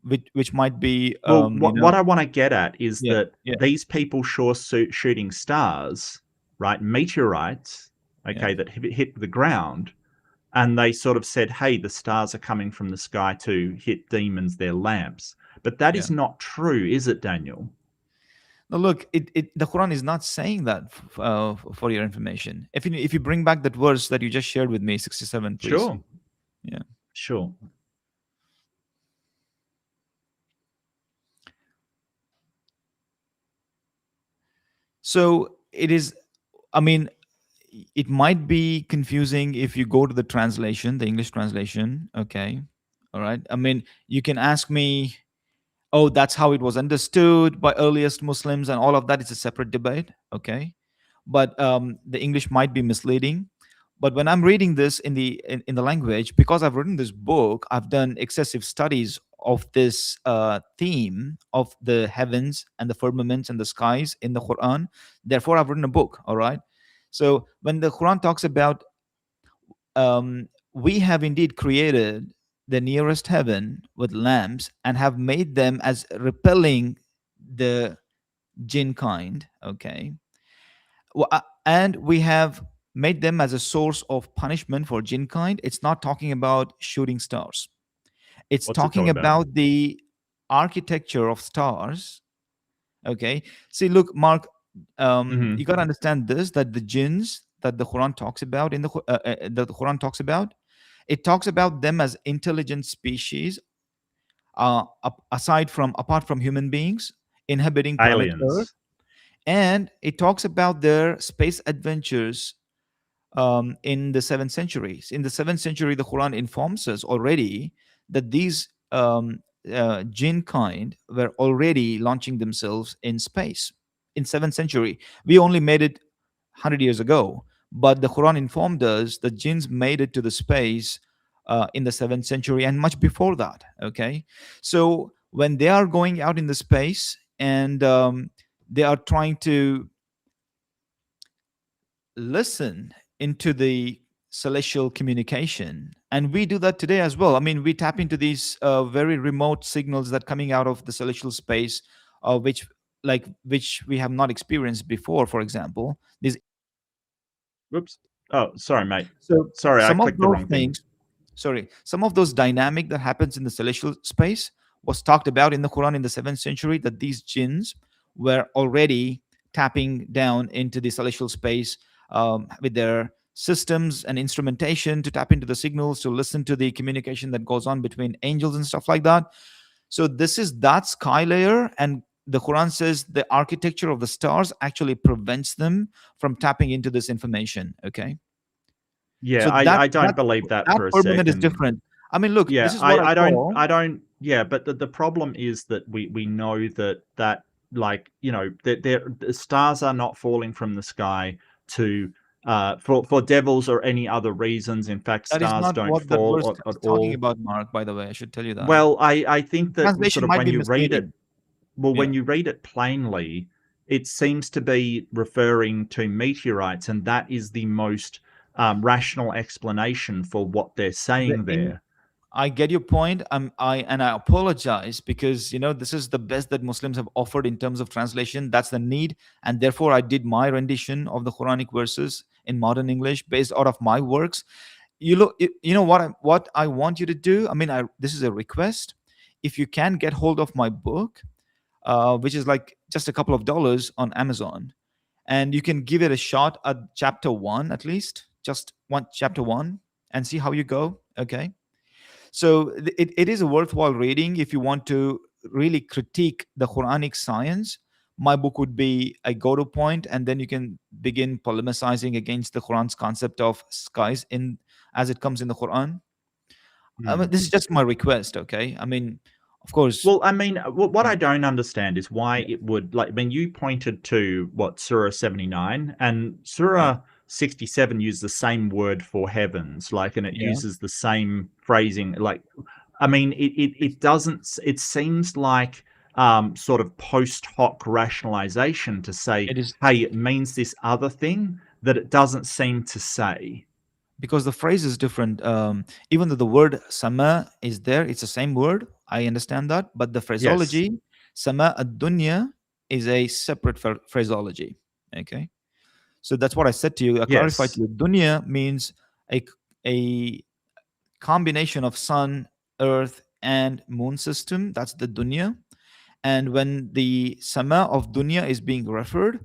which might be Well, what I want to get at is yeah, that yeah, these people shooting stars, right, meteorites, yeah, okay, that hit the ground, and they sort of said, "Hey, the stars are coming from the sky to hit demons their lamps." But that yeah. is not true, is it, Daniel? Now look, the Quran is not saying that for your information. If you bring back that verse that you just shared with me, 67, please. Sure, Yeah. sure. So it is. I mean, it might be confusing if you go to the translation, the English translation. Okay, all right. I mean, you can ask me, oh, that's how it was understood by earliest Muslims, and all of that is a separate debate. Okay, but the English might be misleading. But when I'm reading this in the language, because I've written this book, I've done excessive studies of this theme of the heavens and the firmaments and the skies in the Quran. Therefore, I've written a book. All right. So when the Quran talks about we have indeed created the nearest heaven with lamps and have made them as repelling the jinn kind. Okay, and we have made them as a source of punishment for jinn kind. It's not talking about shooting stars. It's What's it talking talking about? about the architecture of stars. Okay, see, look, Mark, Hmm. you got to understand this, that the jinns that the Quran talks about that the Quran talks about, it talks about them as intelligent species, apart from human beings, inhabiting planet Earth, Aliens. and it talks about their space adventures in the 7th centuries. In the 7th century, the Quran informs us already that these jinn kind were already launching themselves in space in 7th century. We only made it 100 years ago, but the Quran informed us that jinns made it to the space in the 7th century and much before that. Okay, so when they are going out in the space and they are trying to listen into the celestial communication, and we do that today as well. I mean, we tap into these very remote signals that coming out of the celestial space, which we have not experienced before. For example, these. Whoops. Oh, sorry, mate. So Sorry, I some of clicked the those wrong thing. things, sorry, some of those dynamic that happens in the celestial space was talked about in the Quran in the 7th century, that these jinns were already tapping down into the celestial space with their systems and instrumentation to tap into the signals, to listen to the communication that goes on between angels and stuff like that. So this is that sky layer, and the Quran says the architecture of the stars actually prevents them from tapping into this information. Okay, Yeah, so I don't believe that that for a firmament is second. different. I mean, look, Yeah, this is what I call. I don't yeah, but the problem is that we know that like, that the stars are not falling from the sky to for devils or any other reasons. In fact, That is stars not don't what that fall verse at is talking all. about, Mark. By the way, I should tell you that Well, I think that sort translation of might when be you read it, misleading. well, Yeah, when you read it plainly, it seems to be referring to meteorites, and that is the most rational explanation for what they're the saying in there. I get your point. I apologize, because this is the best that Muslims have offered in terms of translation. That's the need, and therefore I did my rendition of the Quranic verses in modern English based out of my works. You know what I want you to do. I mean, this is a request. If you can get hold of my book, which is like just a couple of dollars on Amazon, and you can give it a shot at chapter one, at least just one chapter one, and see how you go. Okay, so it is a worthwhile reading if you want to really critique the Quranic science. My book would be a go-to point, and then you can begin polemicizing against the Quran's concept of skies in as it comes in the Quran. I mean, Hmm. this is just my request. Okay, I mean, of course. Well, I mean, what Yeah, I don't understand is why yeah, it would, like, I mean, you pointed to what, Surah 79, and yeah, Surah 67 used the same word for heavens, like, and it yeah. uses the same phrasing. Like, I mean, it doesn't, it seems like sort of post hoc rationalization to say, It is hey, it means this other thing that it doesn't seem to say. because the phrase is different. Even though the word sama is there, it's the same word. I understand that, but the Yes. phraseology, sama ad-dunya, is a separate phraseology. Okay, so that's what I said to you. I clarified to Yes. you. Dunya means a a combination of sun, earth, and moon system. That's the dunya. And when the sama of dunya is being referred,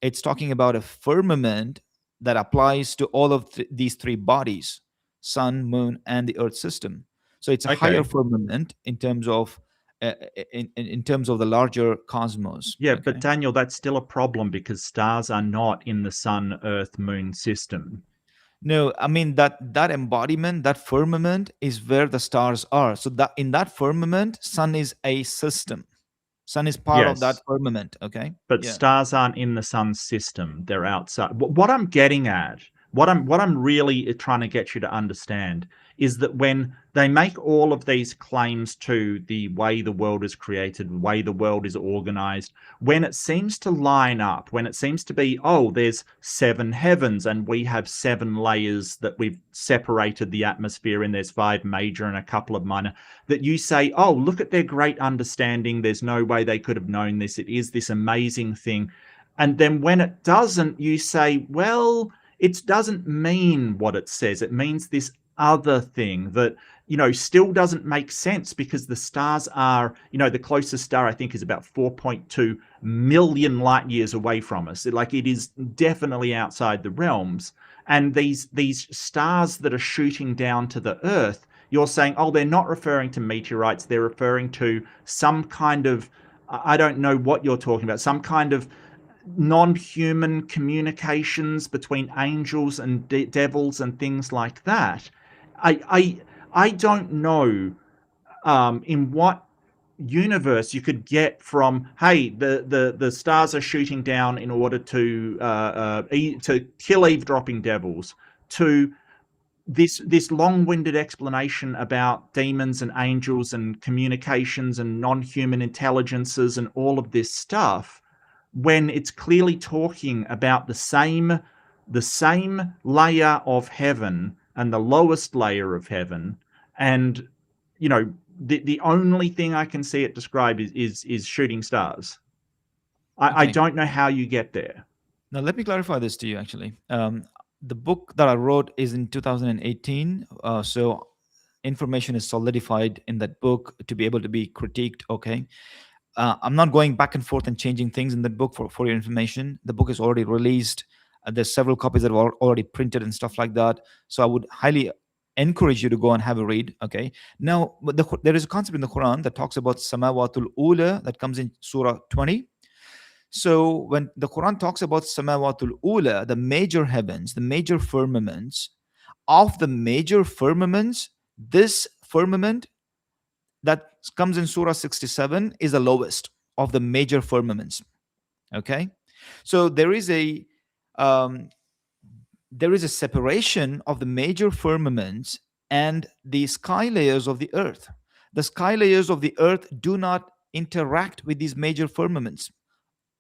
it's talking about a firmament that applies to all of these three bodies: sun, moon, and the earth system. So it's a higher Okay. firmament in terms of in terms of the larger cosmos. Yeah, but Okay. Daniel, that's still a problem because stars are not in the sun, earth, moon system. No, I mean that embodiment, that firmament is where the stars are. So that in that firmament, sun is a system. Sun is part of that Yes. firmament. Okay. But Yeah. stars aren't in the sun system. They're outside. What I'm getting at, what I'm really trying to get you to understand is that when they make all of these claims to the way the world is created, the way the world is organized, when it seems to line up, when it seems to be, oh, there's seven heavens and we have seven layers that we've separated the atmosphere in, there's five major and a couple of minor, that you say, oh, look at their great understanding. There's no way they could have known this. It is this amazing thing. And then when it doesn't, you say, well, it doesn't mean what it says. It means this other thing that, still doesn't make sense because the stars are, the closest star I think is about 4.2 million light years away from us. It is definitely outside the realms. And these stars that are shooting down to the earth, you're saying, oh, they're not referring to meteorites. They're referring to some kind of, I don't know what you're talking about, some kind of non-human communications between angels and devils and things like that. I don't know in what universe you could get from, hey, the stars are shooting down in order to kill eavesdropping devils, to this long-winded explanation about demons and angels and communications and non-human intelligences and all of this stuff, when it's clearly talking about the same layer of heaven and the lowest layer of heaven. And the only thing I can see it described is shooting stars. I Okay. don't know how you get there. Now, let me clarify this to you actually. The book that I wrote is in 2018. So information is solidified in that book to be able to be critiqued. Okay. I'm not going back and forth and changing things in that book for your information. The book is already released. There's several copies that are already printed and stuff like that. So I would highly encourage you to go and have a read. Okay. Now, there is a concept in the Quran that talks about samawatul ula that comes in Surah 20. So when the Quran talks about samawatul ula, the major heavens, the major firmaments, of the major firmaments, this firmament that comes in Surah 67 is the lowest of the major firmaments. Okay, so um, there is a separation of the major firmaments and the sky layers of the earth. The sky layers of the earth do not interact with these major firmaments,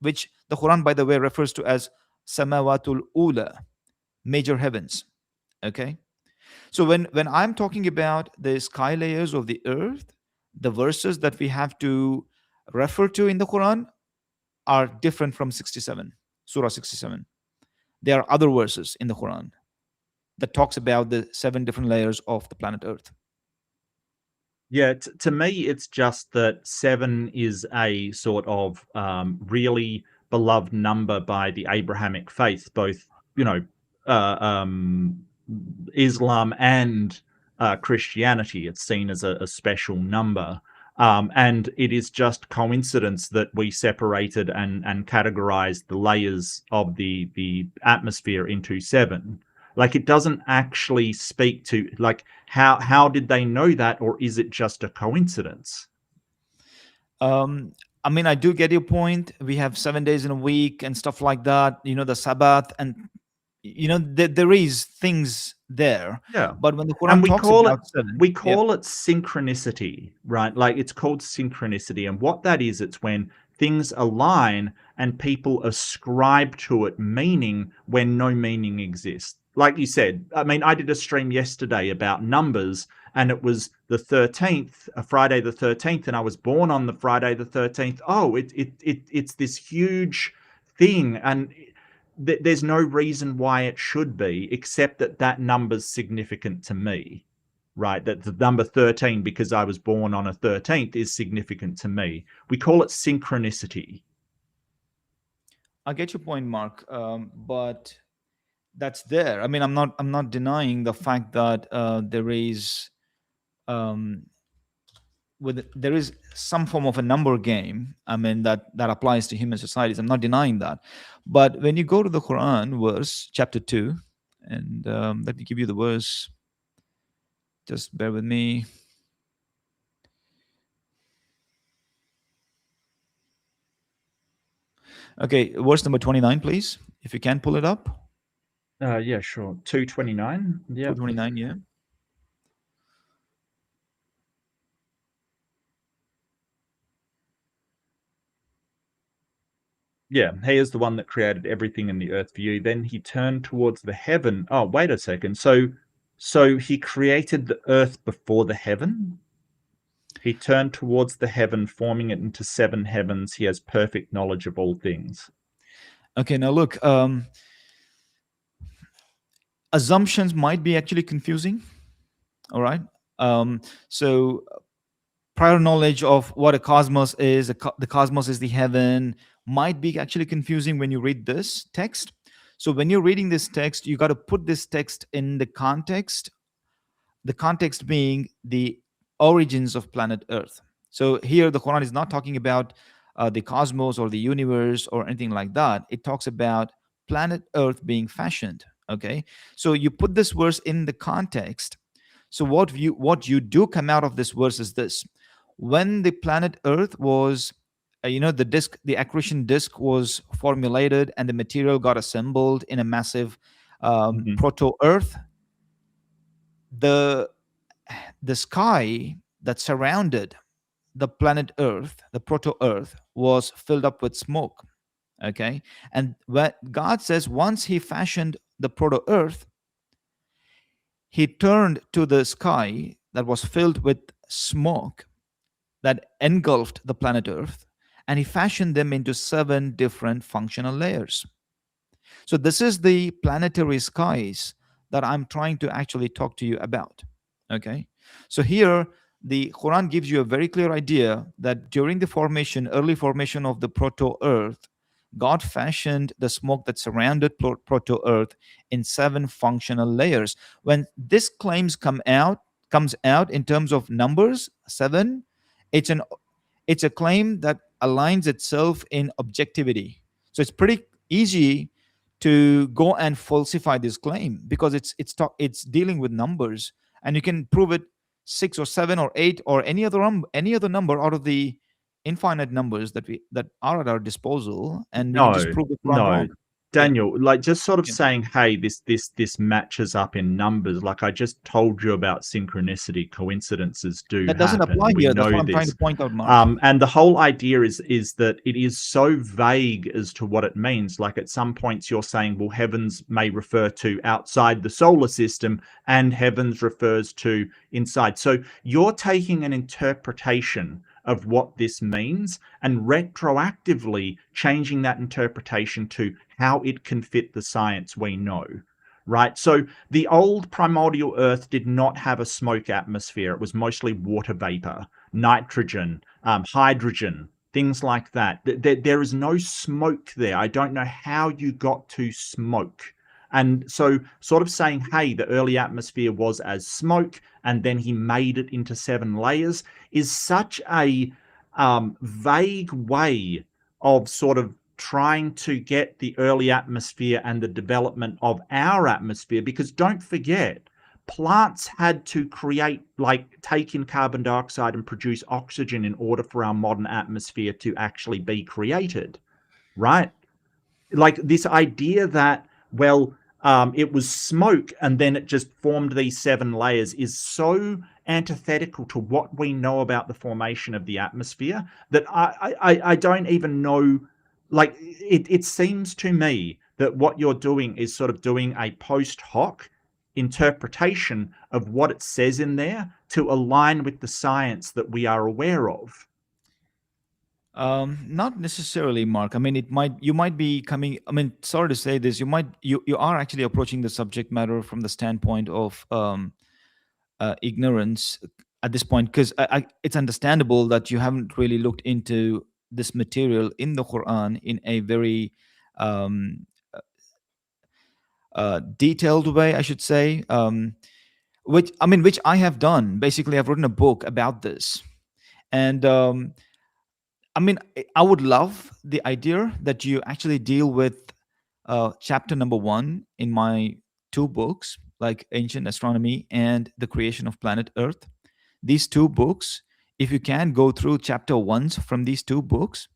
which the Quran, by the way, refers to as samawatul ula, major heavens. Okay, so when I'm talking about the sky layers of the earth, the verses that we have to refer to in the Quran are different from 67, Surah 67. There are other verses in the Quran that talks about the seven different layers of the planet Earth. Yeah, to me, it's just that seven is a sort of really beloved number by the Abrahamic faith, both, you know, Islam and Christianity. It's seen as a special number. And it is just coincidence that we separated and categorized the layers of the atmosphere into seven. Like, it doesn't actually speak to, like, how did they know that, or is it just a coincidence? Um, I mean, I do get your point. We have 7 days in a week and stuff like that. You know, the Sabbath, and there is things there. Yeah. But when the And Quran we talks call it about seven, we yeah. call it synchronicity, right? Like, it's called synchronicity. And what that is, it's when things align and people ascribe to it meaning when no meaning exists. Like you said, I mean, I did a stream yesterday about numbers, and it was the 13th, Friday the 13th, and I was born on the Friday the 13th. Oh, it's this huge thing, and there's no reason why it should be, except that that number's significant to me, right? That the number 13, because I was born on a 13th, is significant to me. We call it synchronicity. I get your point, Mark, but that's there. I mean, I'm not denying the fact that there is um, there is some form of a number game. I mean, that applies to human societies. I'm not denying that. But when you go to the Quran, verse chapter 2, and let me give you the verse. Just bear with me. Okay, verse number 29, please, if you can pull it up. Yeah, sure. 229. Yeah. 229, yeah. Yeah, he is the one that created everything in the earth for you. Then he turned towards the heaven. Oh, wait a second. So he created the earth before the heaven? He turned towards the heaven, forming it into 7 heavens. He has perfect knowledge of all things. Okay, now look, assumptions might be actually confusing. All right. So prior knowledge of what a cosmos is, the cosmos is the heaven, might be actually confusing when you read this text. So when you're reading this text, you got to put this text in the context being the origins of planet Earth. So here the Quran is not talking about the cosmos or the universe or anything like that. It talks about planet Earth being fashioned. Okay, so you put this verse in the context. So what you do come out of this verse is this: when the planet Earth was, the accretion disk was formulated and the material got assembled in a massive proto Earth, the sky that surrounded the planet Earth, the proto Earth, was filled up with smoke. Okay, and what God says, once He fashioned the proto Earth, He turned to the sky that was filled with smoke that engulfed the planet Earth, and He fashioned them into 7 different functional layers. So this is the planetary skies that I'm trying to actually talk to you about. Okay, so here the Quran gives you a very clear idea that during the early formation of the proto Earth, God fashioned the smoke that surrounded proto Earth in 7 functional layers. When this comes out in terms of numbers 7, it's a claim that aligns itself in objectivity. So it's pretty easy to go and falsify this claim because it's dealing with numbers, and you can prove it 6 or 7 or 8 or any other number out of the infinite numbers that are at our disposal, and we can just No, prove the Quran no. wrong. Okay. Daniel, like just sort of Yeah. saying, hey, this matches up in numbers. Like I just told you about synchronicity, coincidences do That doesn't happen. apply We here. That's know what I'm trying to this. point out, Mark. And the whole idea is that it is so vague as to what it means. Like at some points you're saying, well, heavens may refer to outside the solar system and heavens refers to inside. So you're taking an interpretation of what this means and retroactively changing that interpretation to how it can fit the science we know, right? So the old primordial Earth did not have a smoke atmosphere. It was mostly water vapor, nitrogen, hydrogen, things like that. There is no smoke there. I don't know how you got to smoke. And so, sort of saying, hey, the early atmosphere was as smoke, and then he made it into 7 layers, is such a vague way of sort of trying to get the early atmosphere and the development of our atmosphere. Because don't forget, plants had to take in carbon dioxide and produce oxygen in order for our modern atmosphere to actually be created, right? Like this idea that, well, it was smoke and then it just formed these 7 layers is so antithetical to what we know about the formation of the atmosphere that I don't even know. Like it seems to me that what you're doing is sort of doing a post hoc interpretation of what it says in there to align with the science that we are aware of? Not necessarily, Mark. I mean, you might be coming. I mean, sorry to say this, you are actually approaching the subject matter from the standpoint of ignorance at this point, because it's understandable that you haven't really looked into this material in the Quran in a very um, detailed way, I should say. Which I have done. Basically, I've written a book about this, and I mean, I would love the idea that you actually deal with chapter number one in my two books, like Ancient Astronomy and The Creation of Planet Earth. These two books, if you can go through chapter ones from these two books,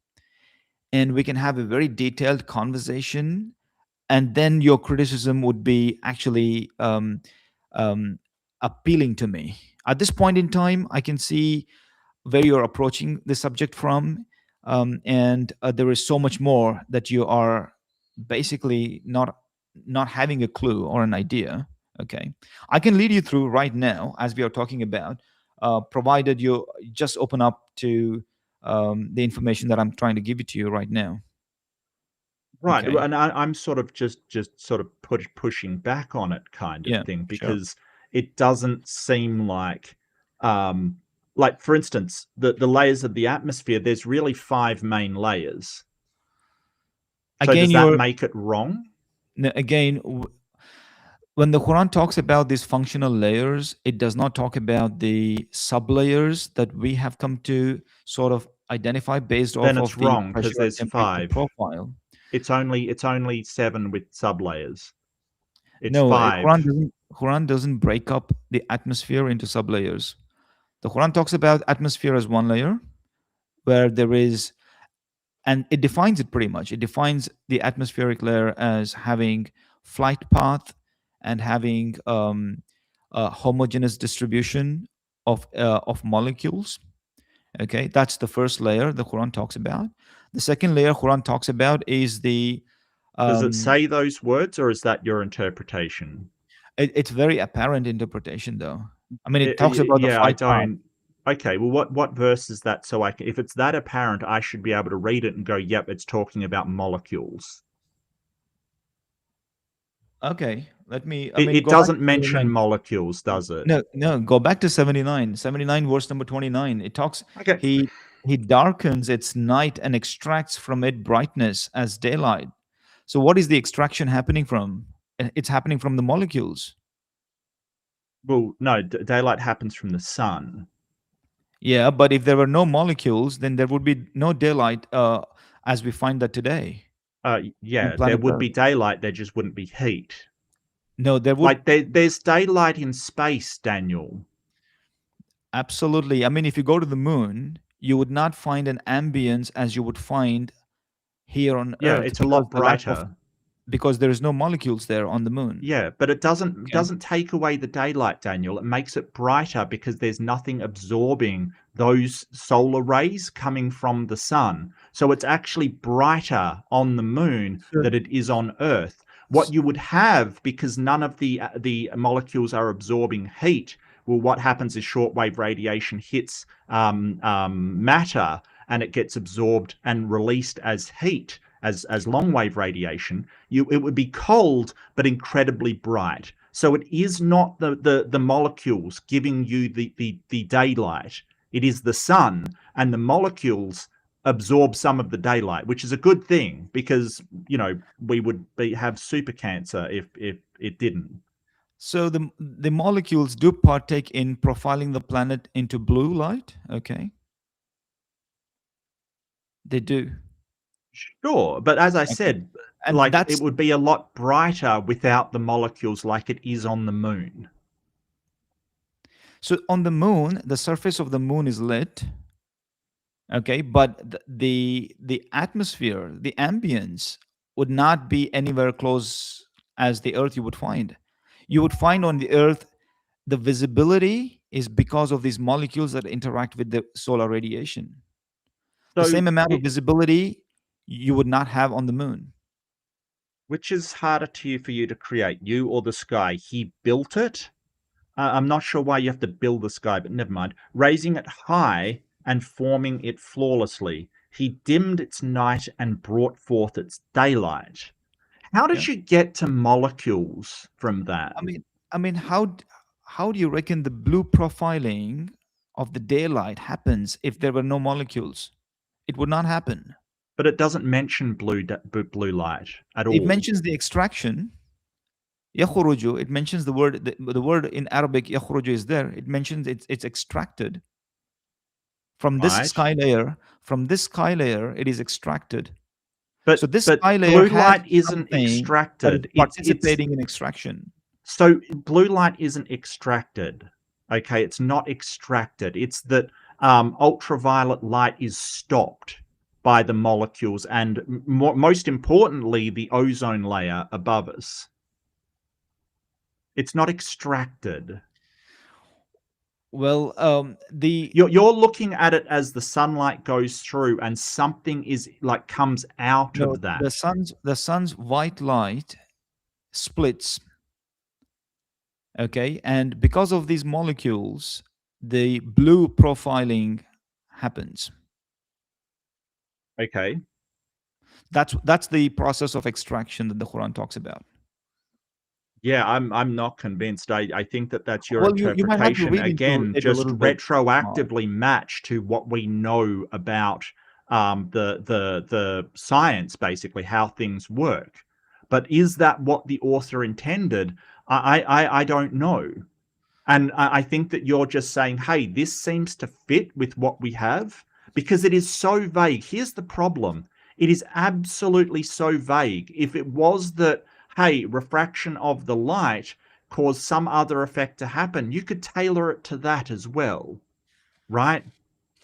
and we can have a very detailed conversation, and then your criticism would be actually um, appealing to me. At this point in time, I can see where you're approaching the subject from, and there is so much more that you are basically not having a clue or an idea. Okay, I can lead you through right now as we are talking about, provided you just open up to the information that I'm trying to give it to you right now. Right, Okay. and I'm sort of just sort of pushing back on it kind of Yeah. thing Sure. because it doesn't seem um, like for instance, the layers of the atmosphere, there's really five main layers. So Again, does that you're make it wrong? again when the Quran talks about these functional layers, it does not talk about the sub layers that we have come to sort of identify based Then off it's of the wrong because pressure and there's temperature five. profile. It's only seven with sublayers. It's No, five. Quran doesn't break up the atmosphere into sub layers. The Quran talks about atmosphere as one layer where there is, and it defines it pretty much. It defines the atmospheric layer as having flight path and having a homogeneous distribution of molecules. Okay, that's the first layer the Quran talks about. The second layer Quran talks about is the Does it um, say those words or is that your interpretation? it's very apparent interpretation, though. I mean, it talks about the Yeah, I flight path. don't. Okay, well, what verse is that? So if it's that apparent, I should be able to read it and go, "Yep, it's talking about molecules." Okay, let me. I It, mean, it go back to doesn't mention 79. molecules, does it? No, no, go back to 79. 79 verse number 29. It talks, Okay, he he darkens its night and extracts from it brightness as daylight. So what is the extraction happening from? It's happening from the molecules. well, no, daylight happens from the sun. Yeah, but if there were no molecules, then there would be no daylight as we find that today on Yeah, there planet would Earth. be daylight, there just wouldn't be heat. No, there would Like there's daylight in space, Daniel. absolutely. I mean, if you go to the moon, you would not find an ambience as you would find here on Yeah, Earth it's a because lot the lack of brighter. because there is no molecules there on the moon. Yeah, but it doesn't Okay. doesn't take away the daylight, Daniel. It makes it brighter because there's nothing absorbing those solar rays coming from the sun. So it's actually brighter on the moon So, than it is on Earth. What you would have, because none of the molecules are absorbing heat, well, what happens is shortwave radiation hits matter and it gets absorbed and released as heat, as long wave radiation. It would be cold but incredibly bright. So it is not the molecules giving you the daylight. It is the sun, and the molecules absorb some of the daylight, which is a good thing because we would have super cancer if it didn't. so the molecules do partake in profiling the planet into blue light. Okay, they do. Sure, but as I Okay, said, and like it that's would be a lot brighter without the molecules, like it is on the moon. so on the moon, the surface of the moon is lit. Okay, but the atmosphere, the ambience would not be anywhere close as the Earth. You would find on the Earth the visibility is because of these molecules that interact with the solar radiation. The So same amount of it, visibility you would not have on the moon. Which is harder for you to create, you or the sky? He built it. I'm not sure why you have to build the sky, but never mind. Raising it high and forming it flawlessly. He dimmed its night and brought forth its daylight. How Yeah. did you get to molecules from that? I mean, how do you reckon the blue profiling of the daylight happens if there were no molecules? It would not happen. But it doesn't mention blue light at It all. mentions the extraction. يخرج, it mentions the word in Arabic يخرج is there. It mentions it's extracted from this Right? sky layer. From this sky layer, it is extracted. So But this but sky layer blue has light isn't something that is extracted. It's participating in extraction. so blue light isn't extracted. Okay, it's not extracted. It's that ultraviolet light is stopped by the molecules and most importantly the ozone layer above us. It's not extracted. Well, the You're looking at it as the sunlight goes through and something is like comes out no, of that. the sun's white light splits. Okay, and because of these molecules, the blue profiling happens. Okay. That's the process of extraction that the Quran talks about. Yeah, I'm not convinced. I think that that's your Well, you might have to interpretation. read into Again, it a just little bit more. retroactively match to what we know about the science, basically how things work. But is that what the author intended? I don't know. And I think that you're just saying, hey, this seems to fit with what we have because it is so vague. Here's the problem. It is absolutely so vague. If it was that, hey, refraction of the light caused some other effect to happen, you could tailor it to that as well, right?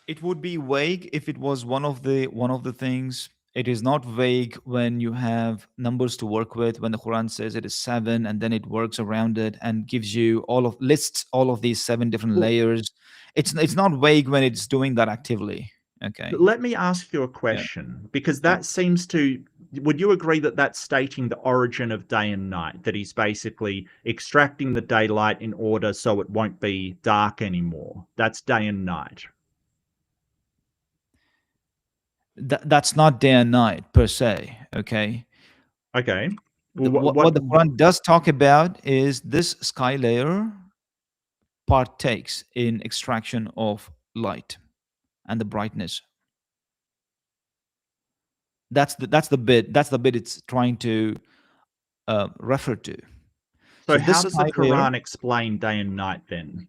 It would be vague if it was one of the things. It is not vague when you have numbers to work with. When the Quran says it is seven, and then it works around it and gives you lists all of these seven different Well, layers. It's not vague when it's doing that actively. Okay. let me ask you a Yeah. question because Yeah. that seems to. Would you agree that that's stating the origin of day and night? That he's basically extracting the daylight in order so it won't be dark anymore. That's day and night. That's not day and night per se. Okay. Okay. Well, What the Quran does talk about is this sky layer partakes in extraction of light and the brightness. That's the bit it's trying to refer to. so So how this does the sky layer, Quran explain day and night then?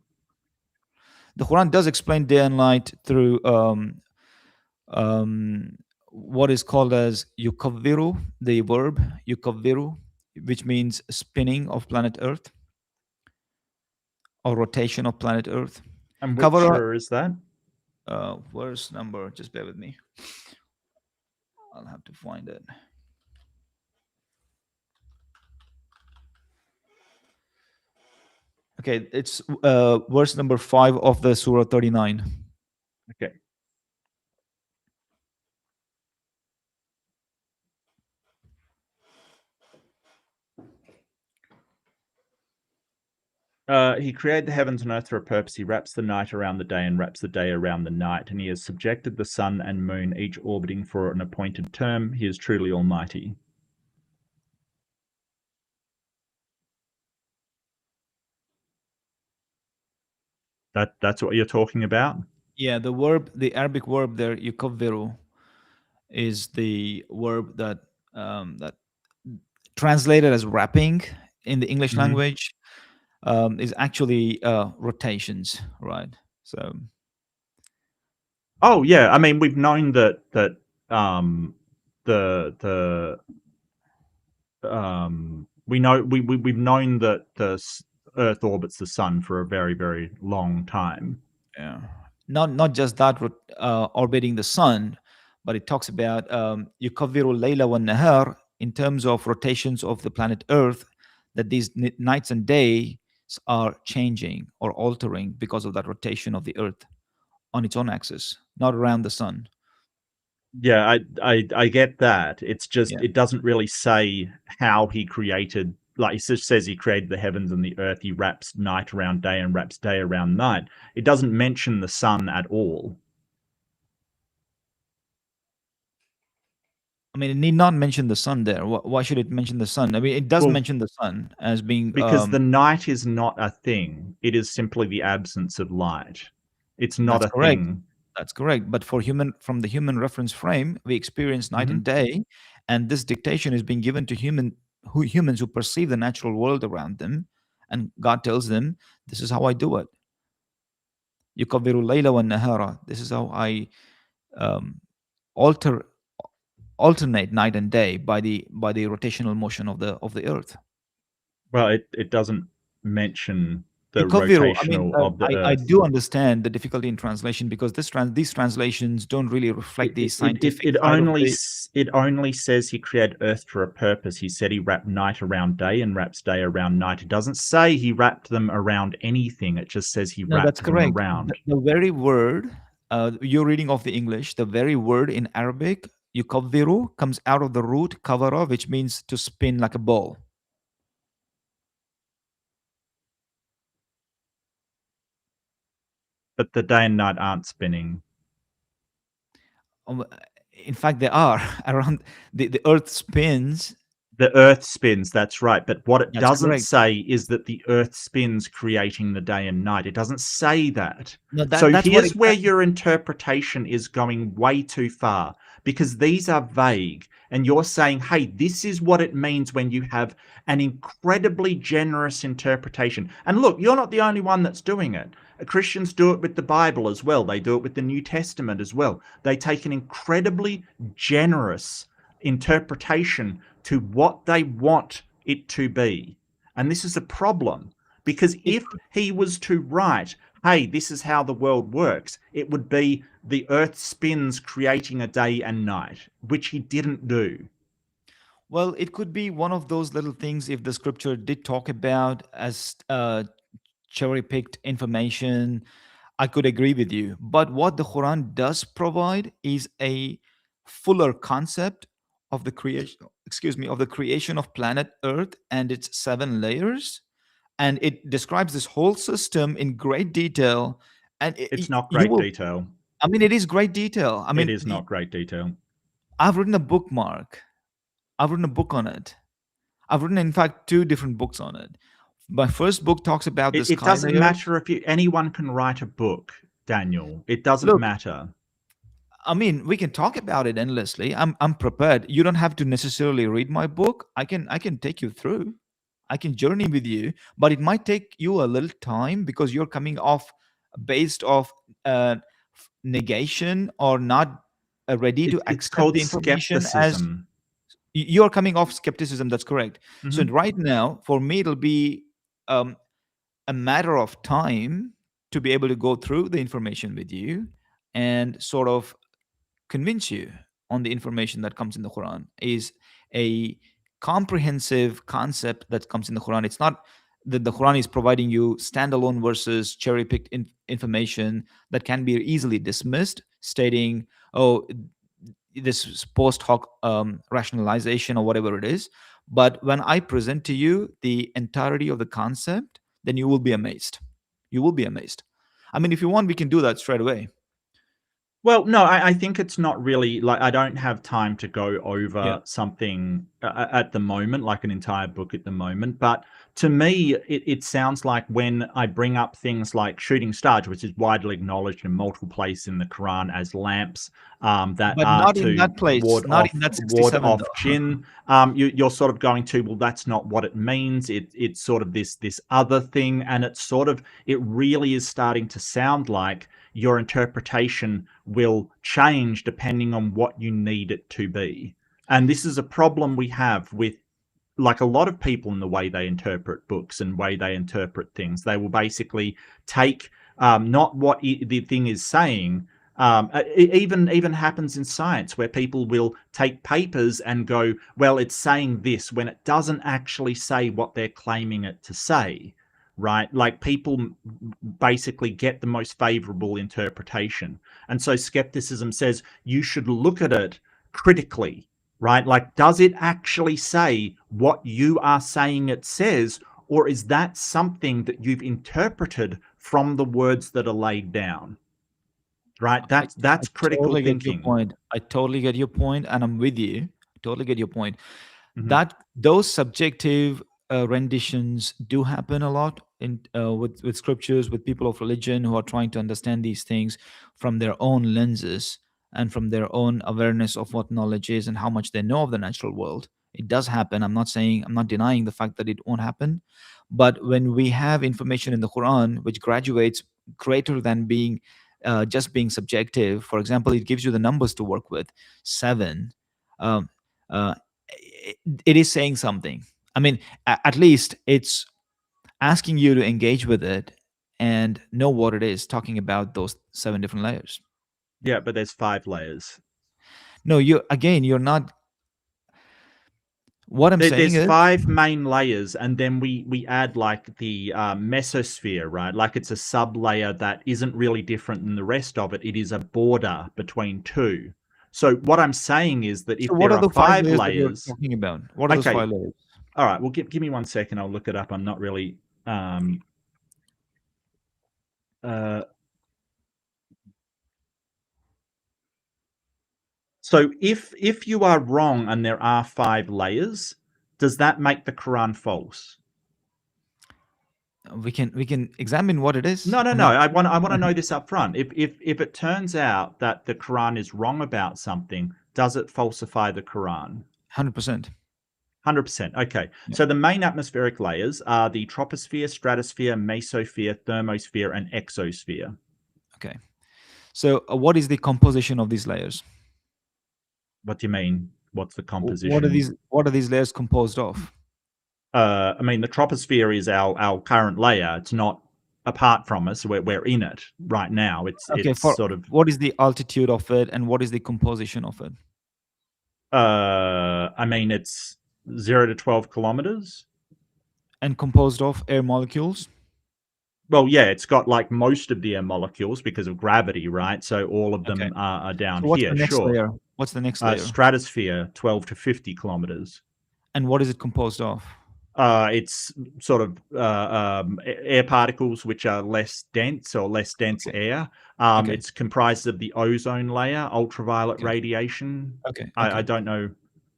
the Quran does explain day and night through what is called as yukaviru, the verb yukaviru, which means spinning of planet Earth or rotation of planet Earth. And which Cover surah is that? verse number. Just bear with me. I'll have to find it. Okay, it's verse number 5 of the Surah 39. Okay. He created the heavens and earth for a purpose. He wraps the night around the day and wraps the day around the night. And he has subjected the sun and moon, each orbiting for an appointed term. He is truly almighty. That's what you're talking about? Yeah, the Arabic verb there, yukavviru, is the verb that translated as wrapping in the English Mm-hmm. language is actually rotations, right? So Oh yeah, I mean we've known that um the we've known that Earth orbits the sun for a very very long time. yeah, not just that orbiting the sun, but it talks about yukavviru layla wa nahar in terms of rotations of the planet Earth, that these nights and days are changing or altering because of that rotation of the Earth on its own axis, not around the sun. Yeah, I get that. It's just Yeah. it doesn't really say how he created. Like, it just says he created the heavens and the earth. He wraps night around day and wraps day around night. It doesn't mention the sun at all. I mean, it need not mention the sun there. Why should it mention the sun? I mean, it does Well, mention the sun as being. because the night is not a thing. It is simply the absence of light. It's not That's a correct. thing. That's correct. But from the human reference frame, we experience night and Hmm. day, and this dictation is being given to humans who perceive the natural world around them, and God tells them, "This is how I do it. يكبر الليل والنهار." This is how I um, alter alternate night and day by the rotational motion of the earth. Well, it doesn't mention the Yukaviru, I mean, rotational of the I earth. do understand the difficulty in translation because these translations don't really reflect the scientific side of the. It only says he created Earth for a purpose. He said he wrapped night around day and wraps day around night. It doesn't say he wrapped them around anything. It just says he No, that's wrapped them correct. around. The very word, you're reading off the English, the very word in Arabic, yukaviru, comes out of the root kavara, which means to spin like a ball. But the day and night aren't spinning. Um, in fact, they are around the earth spins. The Earth spins, that's right. But what it That's doesn't correct. say is that the Earth spins, creating the day and night. It doesn't say that. No, So that's what here's where exactly. your interpretation is going way too far, because these are vague. And you're saying, hey, this is what it means when you have an incredibly generous interpretation. And look, you're not the only one that's doing it. Christians do it with the Bible as well. They do it with the New Testament as well. They take an incredibly generous interpretation to what they want it to be. And this is a problem, because It if he was to write, hey, this is how the world works, it would be the earth spins, creating a day and night, which he didn't do. Well, it could be one of those little things if the scripture did talk about as cherry picked information. I could agree with you. But what the Quran does provide is a fuller concept of the creation, excuse me, of the creation of planet Earth and its seven layers. And it describes this whole system in great detail. And It's not you great will, detail. I mean, it is great detail. I It mean, is not great detail. I've written a bookmark, I've written a book on it. I've written, in fact, two different books on it. My first book talks about the It sky doesn't layers. matter if anyone can write a book, Daniel. It doesn't Look, matter. I mean, we can talk about it endlessly. I'm prepared. You don't have to necessarily read my book. I can take you through. I can journey with you, but it might take you a little time because you're coming off based off negation or not ready to It's accept called the information as skepticism. you're coming off skepticism. That's correct. So Hmm. right now, for me, it'll be um, a matter of time to be able to go through the information with you and sort of convince you on the information that comes in the Quran is a comprehensive concept that comes in the Quran. It's not that the Quran is providing you standalone versus cherry picked information that can be easily dismissed, stating, oh, this is post hoc rationalization or whatever it is. But when I present to you the entirety of the concept, then you will be amazed. You will be amazed. I mean, if you want, we can do that straight away. Well, no, I think it's not really like I don't have time to go Yeah. over something at the moment, like an entire book at the moment. But to me, it sounds like when I bring up things like shooting stars, which is widely acknowledged in multiple places in the Quran as lamps that But are not in to that place, not in that ward 67 off though. jinn. You're sort of going to, well, that's not what it means. It's sort of this other thing, and it's sort of it really is starting to sound like your interpretation will change depending on what you need it to be. And this is a problem we have with like a lot of people in the way they interpret books and way they interpret things. They will basically take not what the thing is saying. It even happens in science where people will take papers and go, well, it's saying this when it doesn't actually say what they're claiming it to say. right? Like people basically get the most favorable interpretation. And so skepticism says you should look at it critically, right? Like, does it actually say what you are saying it says? Or is that something that you've interpreted from the words that are laid down? Right? I That's critical totally get your thinking. point. I totally get your point, and I'm with you. Totally get your point. Mhm. That those subjective renditions do happen a lot in with scriptures, with people of religion who are trying to understand these things from their own lenses and from their own awareness of what knowledge is and how much they know of the natural world. It does happen. I'm not denying the fact that it won't happen. But when we have information in the Quran which graduates greater than being just being subjective, for example, it gives you the numbers to work with, seven. Um, uh, it is saying something. I mean, at least it's asking you to engage with it and know what it is talking about those seven different layers. Yeah, but there's 5 layers. No, you're not. What I'm saying There's is, 5 main layers, and then we add like the mesosphere, right? Like it's a sub layer that isn't really different than the rest of it. It is a border between two. So what I'm saying is that so if what there are are the five 5 layers that you're layers, talking about? What are those okay, five layers? all right. Well, give me 1 second. I'll look it up. I'm not really. Uh, so if you are wrong and there are 5 layers, does that make the Quran false? We can examine what it is. No, no, I no. mean, I want to know this up front. If it turns out that the Quran is wrong about something, does it falsify the Quran? 100%. 100%. Okay. Yeah. So the main atmospheric layers are the troposphere, stratosphere, mesosphere, thermosphere, and exosphere. Okay. So what is the composition of these layers? What do you mean? What's the What are composition? these layers composed of? I mean, the troposphere is our current layer. It's not apart from us. We're in it right now. Okay, It's for sort of what is the altitude of it and what is the composition of it? I mean, it's 0 to 12 kilometers. And composed of air molecules? Well, yeah, it's got like most of the air molecules because of gravity, right? So all of Okay. them are down So what's the here, next sure. layer? What's the next layer? Stratosphere, 12 to 50 kilometers. And what is it composed of? It's sort of air particles which are less dense or less dense Okay. air. Okay. It's comprised of the ozone layer, ultraviolet Okay. radiation. Okay. I Okay. don't know.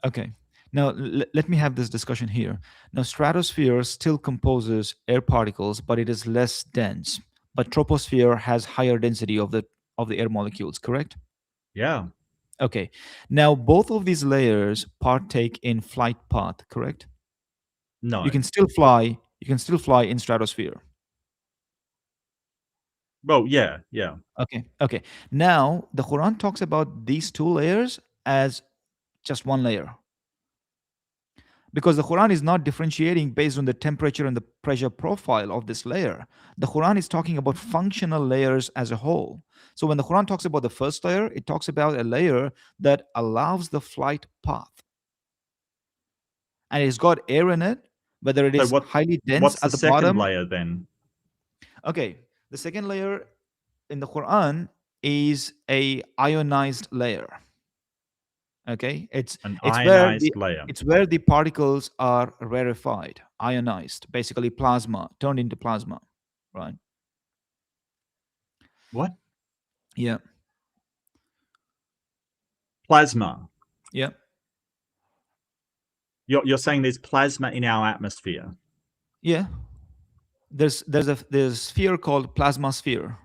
Okay. Now let me have this discussion here. Now stratosphere still composes air particles, but it is less dense. But troposphere has higher density of the air molecules, correct? Yeah, Okay. Now both of these layers partake in flight path, correct? no. You can still fly in stratosphere. Well, yeah, yeah. Okay. Okay. Now the Quran talks about these two layers as just one layer, because the Quran is not differentiating based on the temperature and the pressure profile of this layer. The Quran is talking about functional layers as a whole. So when the Quran talks about the first layer, it talks about a layer that allows the flight path, and it's got air in it, whether it So is highly dense what's the at the second bottom. layer then? Okay, the second layer in the Quran is a ionized layer. Okay, An it's where the ionized layer. it's where the particles are rarefied, ionized, basically plasma turned into plasma, right? What? Yeah. Plasma. Yeah. You're saying there's plasma in our atmosphere? Yeah. There's a sphere called plasma sphere.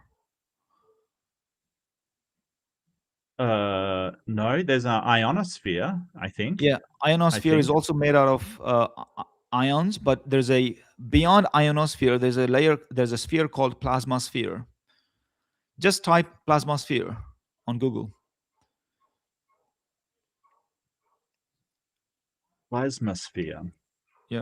No, there's an ionosphere, I think. Yeah, I ionosphere is think. also made out of ions, but there's a beyond ionosphere. There's a sphere called plasma sphere. Just type plasma sphere on Google. Plasmasphere. Yeah.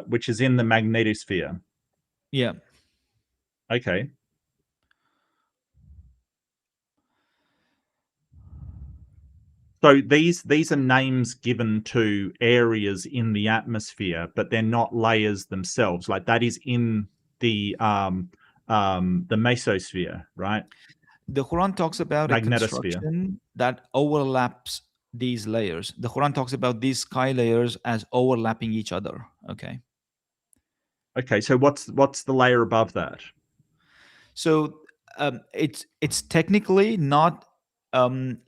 Which is in the magnetosphere. Yeah. Okay. So these are names given to areas in the atmosphere, but they're not layers themselves. Like that is in the mesosphere, right? The Quran talks about a Magnetosphere. construction that overlaps these layers. The Quran talks about these sky layers as overlapping each other. Okay. Okay, so what's the layer above that? So it's technically not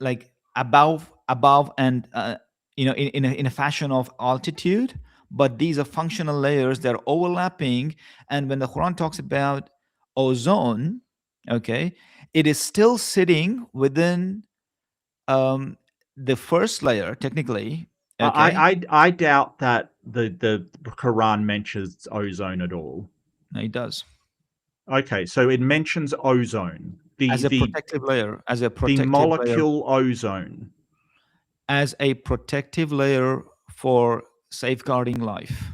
like above and in a fashion of altitude, but these are functional layers. They're overlapping, and when the Quran talks about ozone, okay, it is still sitting within um, the first layer technically. Okay, I doubt that the Quran mentions ozone at all. no, it does Okay, so it mentions ozone, as a protective layer, as a the protective layer, molecule ozone. as a protective layer for safeguarding life.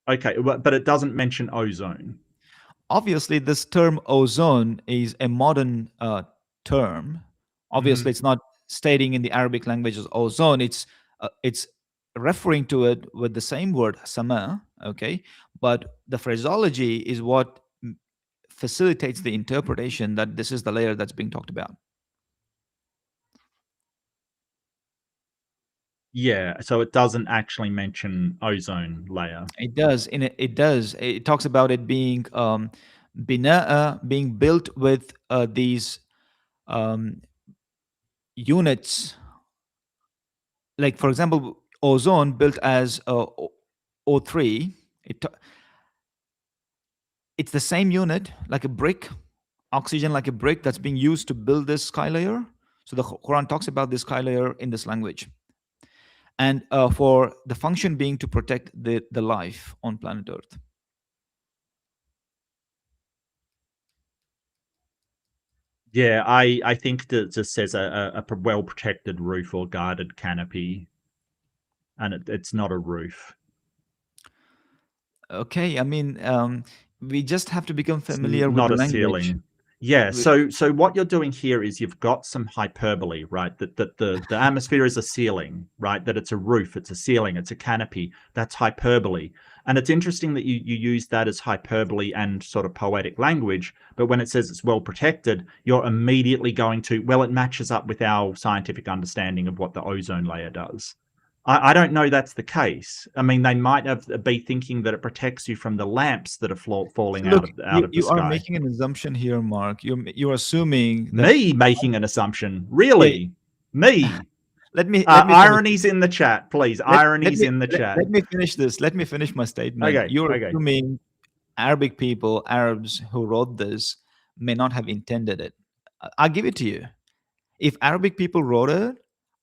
Okay, but it doesn't mention ozone. Obviously, this term ozone is a modern term. Obviously, it's not stating in the Arabic language as ozone. It's referring to it with the same word sama. Okay, but the phraseology is what facilitates the interpretation that this is the layer that's being talked about. Yeah, so it doesn't actually mention ozone layer. It does. It does. It talks about it being bina'a, being built with these um, units. Like for example, ozone built as O3. It's the same unit, like a brick, oxygen like a brick that's being used to build this sky layer. So the Quran talks about this sky layer in this language, and for the function being to protect the life on planet Earth. Yeah, I think that it just says a well protected roof or guarded canopy, and it's not a roof. Okay, I mean, we just have to become It's familiar with not the a language. ceiling. Yeah, We- so what you're doing here is you've got some hyperbole, right? That the atmosphere is a ceiling, right? That it's a roof, it's a ceiling, it's a canopy. That's hyperbole. And it's interesting that you use that as hyperbole and sort of poetic language, but when it says it's well protected, you're immediately going to, well, it matches up with our scientific understanding of what the ozone layer does. I don't know that's the case. I mean, they might be thinking that it protects you from the lamps that are falling Look, out of the you are sky. making an assumption here, Mark. You're assuming that. Me making an assumption, Yeah, really? Me? let me finish. Ironies in the chat, please. Let Ironies me in the chat. let me finish this. Let me finish my statement. Okay, You're okay. assuming Arabic people, Arabs who wrote this, may not have intended it. I'll give it to you. If Arabic people wrote it,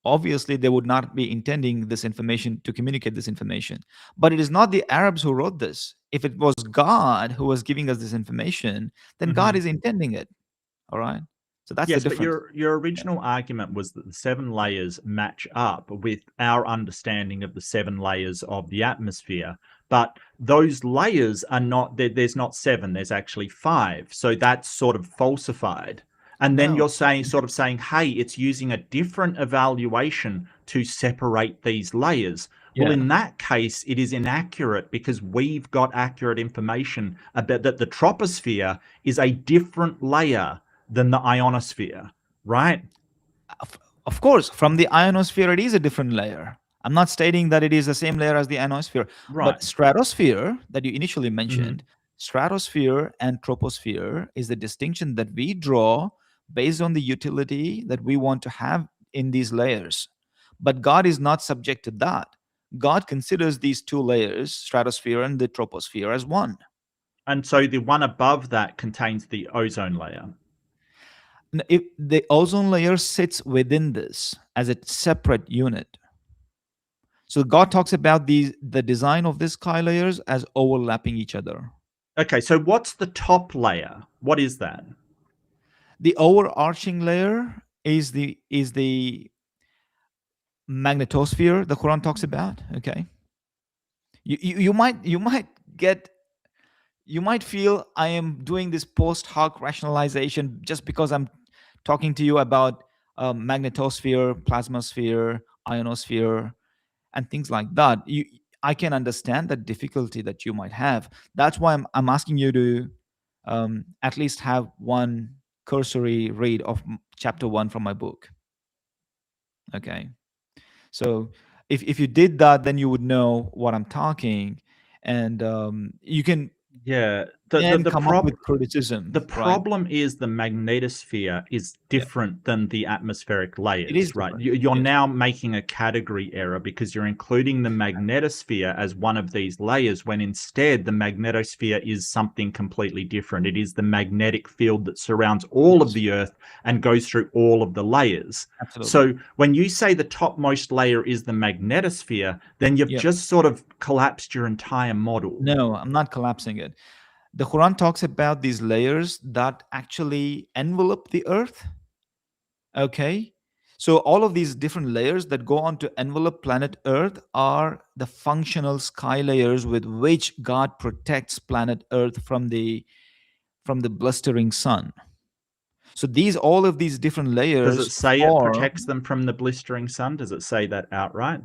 obviously they would not be intending this information to communicate this information. But it is not the Arabs who wrote this. If it was God who was giving us this information, then God Mhm. is intending it. All right. So that's the Yes, but difference. your original argument was that the seven layers match up with our understanding of the seven layers of the atmosphere. But those layers are not there's not seven, there's actually five. So that's sort of falsified. And then No. you're saying sort of saying, hey, it's using a different evaluation to separate these layers. Well, Yeah. in that case, it is inaccurate because we've got accurate information about that the troposphere is a different layer than the ionosphere, right? Of course, from the ionosphere, it is a different layer. I'm not stating that it is the same layer as the ionosphere, Right. but stratosphere that you initially Mm-hmm. mentioned, stratosphere and troposphere is the distinction that we draw based on the utility that we want to have in these layers. But God is not subject to that. God considers these two layers, stratosphere and the troposphere, as one. And so the one above that contains the ozone layer. If the ozone layer sits within this as a separate unit. So God talks about the design of these sky layers as overlapping each other. Okay, so what's the top layer? What is that? The overarching layer is the magnetosphere the Quran talks about. Okay, you might get you might feel I am doing this post hoc rationalization just because I'm talking to you about magnetosphere, plasmasphere, ionosphere, and things like that. I can understand the difficulty that you might have. That's why I'm asking you to at least have one cursory read of chapter 1 from my book. Okay. So if you did that, then you would know what I'm talking, and you can Yeah. then come up with criticism, The right? problem is the magnetosphere is Yeah, different than the atmospheric it is layers, right? different. You're Yes, now making a category error because you're including the magnetosphere as one of these layers when instead the magnetosphere is something completely different. It is the magnetic field that surrounds all of yes, the Earth and goes through all of the layers. absolutely. So when you say the topmost layer is the magnetosphere, then you've Yeah. just sort of collapsed your entire model. No, I'm not collapsing it. The Quran talks about these layers that actually envelop the earth. Okay. So all of these different layers that go on to envelop planet Earth are the functional sky layers with which God protects planet Earth from the blistering sun. So these all of these different Does it layers say it protects form them from the blistering sun? Does it say that outright?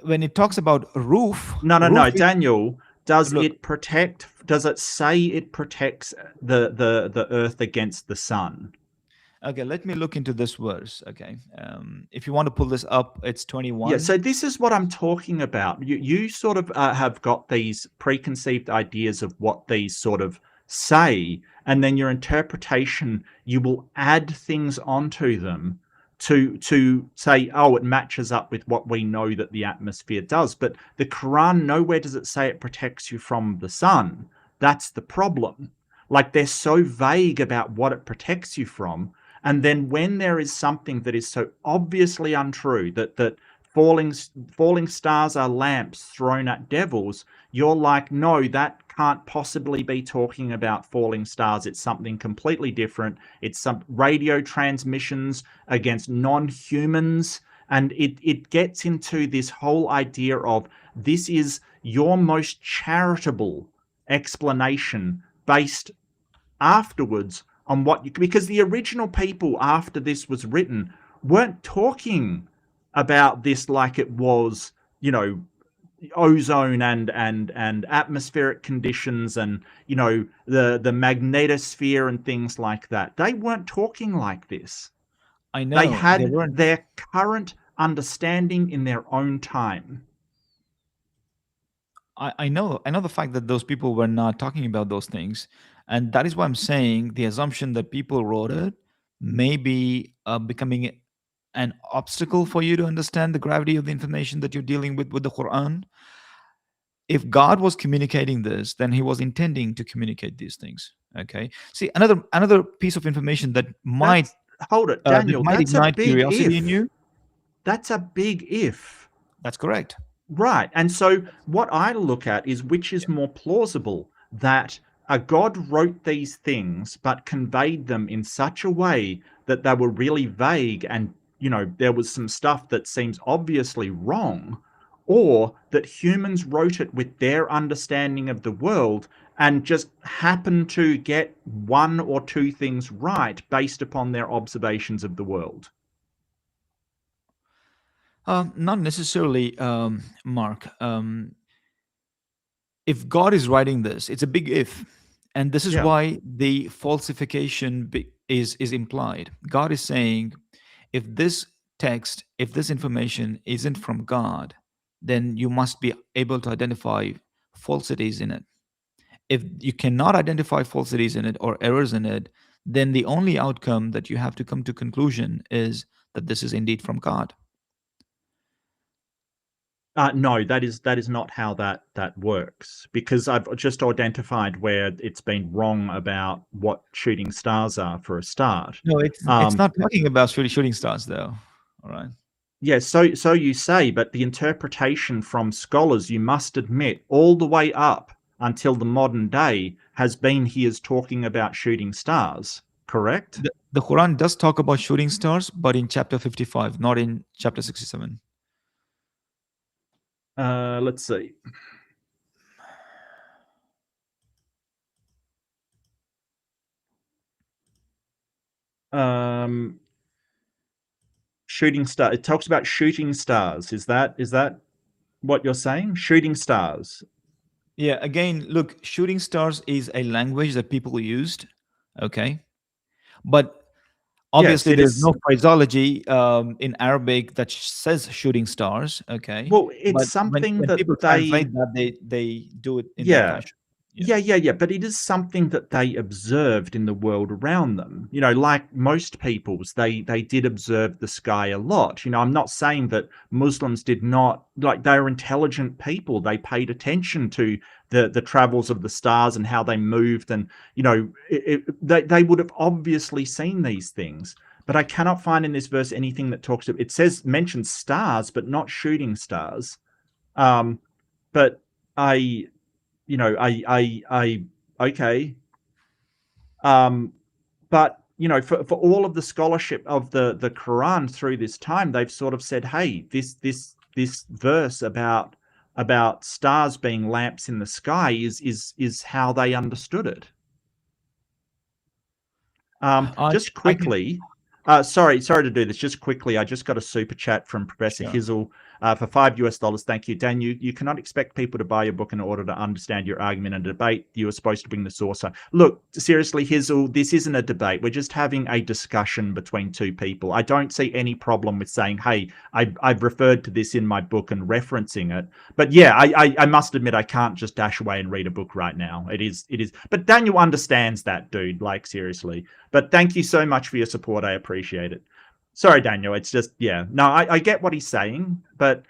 when it talks about roof, No, no, roof no, is Daniel. Does look. it protect? Does it say it protects the Earth against the sun? Okay, let me look into this verse. Okay, if you want to pull this up, it's Yeah, 21. so this is what I'm talking about. You sort of have got these preconceived ideas of what these sort of say, and then your interpretation, you will add things onto them to say, oh, it matches up with what we know that the atmosphere does. But the Quran, nowhere does it say it protects you from the sun. That's the problem. Like they're so vague about what it protects you from. And then when there is something that is so obviously untrue, that falling falling stars are lamps thrown at devils, you're like, no, that can't possibly be talking about falling stars. It's something completely different. It's some radio transmissions against non-humans. And it gets into this whole idea of this is your most charitable explanation based afterwards on what you, because the original people after this was written weren't talking about this like it was, you know, ozone and atmospheric conditions and, you know, the magnetosphere and things like that. They weren't talking like this. I They know they had weren't. their current understanding in their own time. I know the fact that those people were not talking about those things, and that is why I'm saying the assumption that people wrote it may be becoming an obstacle for you to understand the gravity of the information that you're dealing with the Quran. If God was communicating this, then He was intending to communicate these things. Okay. See, another piece of information That's, hold it, that Daniel, might that's a ignite big curiosity in if. you. That's a big if. That's correct. Right. And so what I look at is which is Yeah. more plausible, that a God wrote these things but conveyed them in such a way that they were really vague and, you know, there was some stuff that seems obviously wrong, or that humans wrote it with their understanding of the world and just happened to get one or two things right based upon their observations of the world. Not necessarily, Mark. If God is writing this, it's a big if, and this is Yeah. why the falsification is implied. God is saying, if this text, if this information isn't from God, then you must be able to identify falsities in it. If you cannot identify falsities in it or errors in it, then the only outcome that you have to come to conclusion is that this is indeed from God. No, that is not how that works, because I've just identified where it's been wrong about what shooting stars are for a start. No, it's Um, not talking about shooting stars, though. All right. yeah, so you say, but the interpretation from scholars, you must admit, all the way up until the modern day, has been he is talking about shooting stars. Correct? The Quran does talk about shooting stars, but in chapter 55, not in chapter 67. Let's see. Um, shooting star. It talks about shooting stars. Is that what you're saying? Shooting stars. Yeah, again, look, shooting stars is a language that people used, okay? But Yes, obviously it there's is. no phraseology in Arabic that says shooting stars, okay? Well, it's But something when people that they. translate that, they do it in that Yeah. fashion. Yeah. Yeah, but it is something that they observed in the world around them. Like most peoples, they did observe the sky a lot. I'm not saying that Muslims did not, like, they were intelligent people. They paid attention to the travels of the stars and how they moved, and they would have obviously seen these things. But I cannot find in this verse anything that talks of. It says mentions stars, but not shooting stars. Um, but I I okay. Um, but for all of the scholarship of the Quran through this time, they've sort of said, hey, this verse about stars being lamps in the sky is how they understood it. Just I can, quickly, sorry to do this. Just quickly, I just got a super chat from Professor sure. Hizzle for $5. Thank you, Dan. You cannot expect people to buy your book in order to understand your argument and debate. You are supposed to bring the source. Look, seriously, Hizzle, this isn't a debate. We're just having a discussion between two people. I don't see any problem with saying, hey, I've referred to this in my book and referencing it. But yeah, I must admit I can't just dash away and read a book right now. It is. But Daniel understands that, dude. Like, seriously. But thank you so much for your support. I appreciate it. Sorry, Daniel. It's just, yeah. No, I get what he's saying, but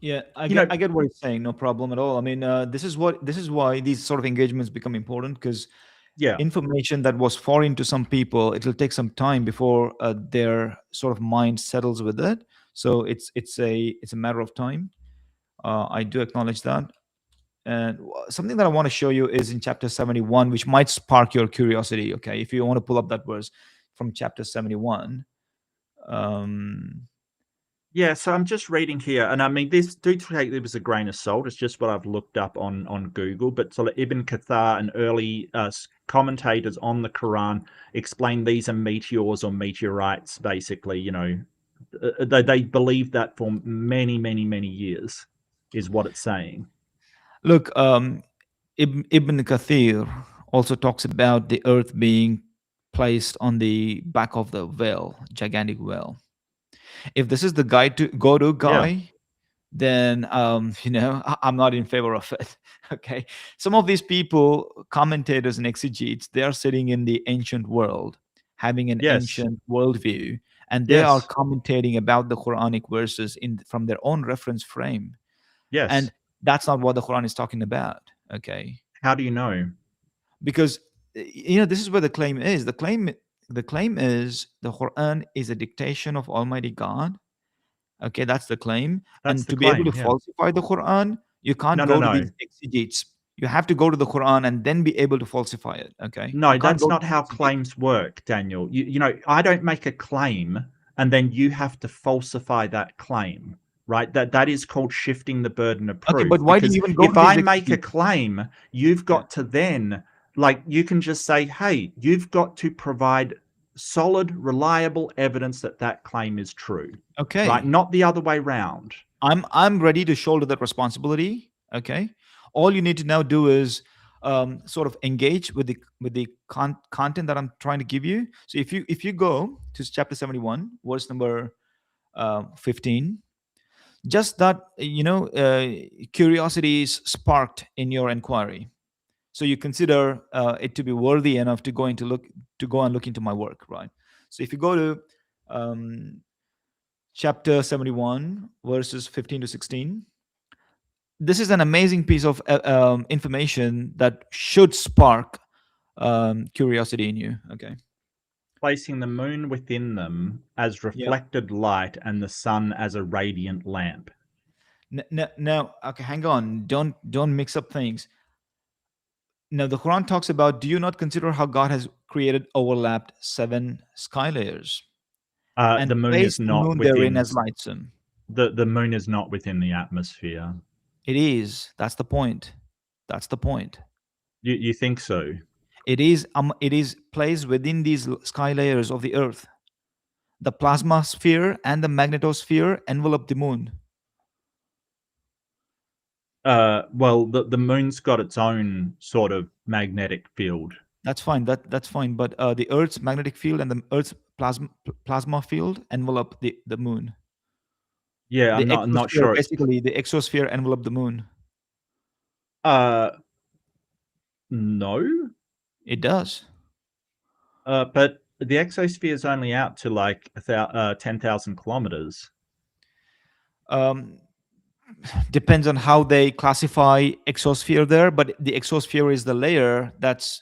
Yeah, you know, I get what you're saying. No problem at all. I mean, this is why these sort of engagements become important, because yeah, information that was foreign to some people, it'll take some time before their sort of mind settles with it. So it's a matter of time. I do acknowledge that. And something that I want to show you is in chapter 71, which might spark your curiosity. Okay, if you want to pull up that verse from chapter 71. Um, yeah. So I'm just reading here, and I mean, this do take it with a grain of salt. It's just what I've looked up on Google. But sort of Ibn Kathir and early commentators on the Quran explain these are meteors or meteorites. Basically, they believed that for many, many, many years is what it's saying. look, Ibn Kathir also talks about the earth being placed on the back of the whale, gigantic whale. If this is the guide to go to Yeah. guy, then I'm not in favor of it. Okay, some of these people, commentators and exegetes, they are sitting in the ancient world, having an Yes. ancient worldview, and they are Yes. commentating about the Quranic verses in from their own reference frame, and Yes. that's not what the Quran is talking about. Okay, How do you know? because this is where the claim is. The claim is the Quran is a dictation of Almighty God. Okay, that's the claim. That's And the to be able claim. to Yeah. falsify the Quran, you can't No, no, go to no. these exegetes. You have to go to the Quran and then be able to falsify it. Okay, you No, can't that's go to not the how exegetes. claims work, Daniel. I don't make a claim and then you have to falsify that claim, right? That is called shifting the burden of Okay, but proof. why do you Because even go if to these I make a exegetes? claim, you've Yeah. got to then, like, you can just say, hey, you've got to provide solid, reliable evidence that that claim is true, right? Okay, Not the other way round. I'm ready to shoulder that responsibility. Okay, all you need to now do is sort of engage with the content that I'm trying to give you. So if you go to chapter 71, verse number 15, just that curiosity is sparked in your inquiry, so you consider it to be worthy enough to go and look into my work, right? So if you go to um, chapter 71 verses 15 to 16, this is an amazing piece of information that should spark curiosity in you. Okay. Placing the moon within them as Yeah. reflected light and the sun as a radiant lamp. Now, okay, hang on, don't mix up things. Now, the Quran talks about, do you not consider how God has created overlapped seven sky layers The and moon is placed the not moon therein within as lightsome? the moon is not within the atmosphere. It is. That's the point. That's the point. You think so? It is placed within these sky layers of the Earth. The plasma sphere and the magnetosphere envelop the moon. Well, the moon's got its own sort of magnetic field. That's fine. That's fine. But the Earth's magnetic field and the Earth's plasma field envelop the moon. Yeah, The I'm not exosphere, sure it's. basically, the exosphere envelop the moon. Uh, no. It does. But the exosphere is only out to like 10,000 kilometers. Um, Depends on how they classify exosphere there, but the exosphere is the layer that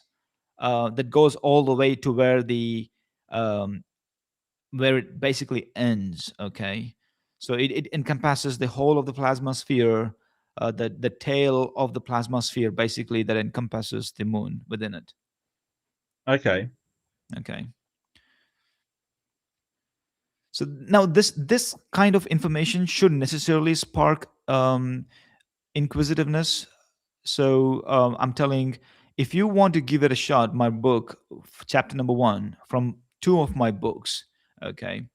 goes all the way to um, where it basically ends. Okay, so it encompasses the whole of the plasma sphere, the tail of the plasma sphere, basically, that encompasses the moon within it. Okay. Okay. So now this kind of information shouldn't necessarily spark inquisitiveness. So I'm telling, if you want to give it a shot, my book, chapter number 1 from 2 of my books, okay,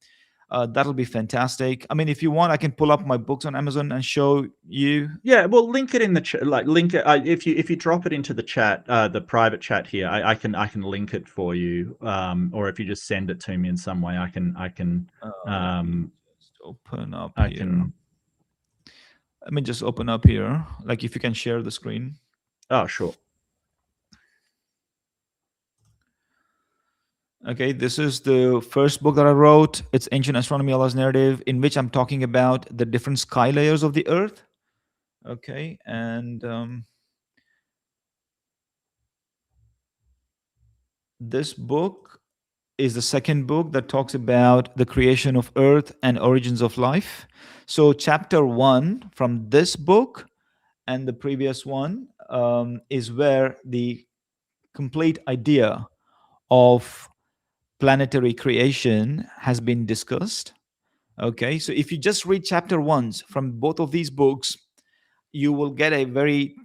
that'll be fantastic. I mean, if you want, I can pull up my books on Amazon and show you. Yeah, well, link it in the chat. Like, link it if you drop it into the chat, the private chat here. I can link it for you. Or if you just send it to me in some way, Let me um just open up I here. can. Let me just open up here. Like, if you can share the screen. Oh, sure. Okay, this is the first book that I wrote. It's Ancient Astronomy, Allah's Narrative, in which I'm talking about the different sky layers of the Earth. Okay, and this book is the second book that talks about the creation of Earth and origins of life. So, chapter 1 from this book and the previous one is where the complete idea of planetary creation has been discussed. Okay, so if you just read chapter 1 from both of these books, you will get a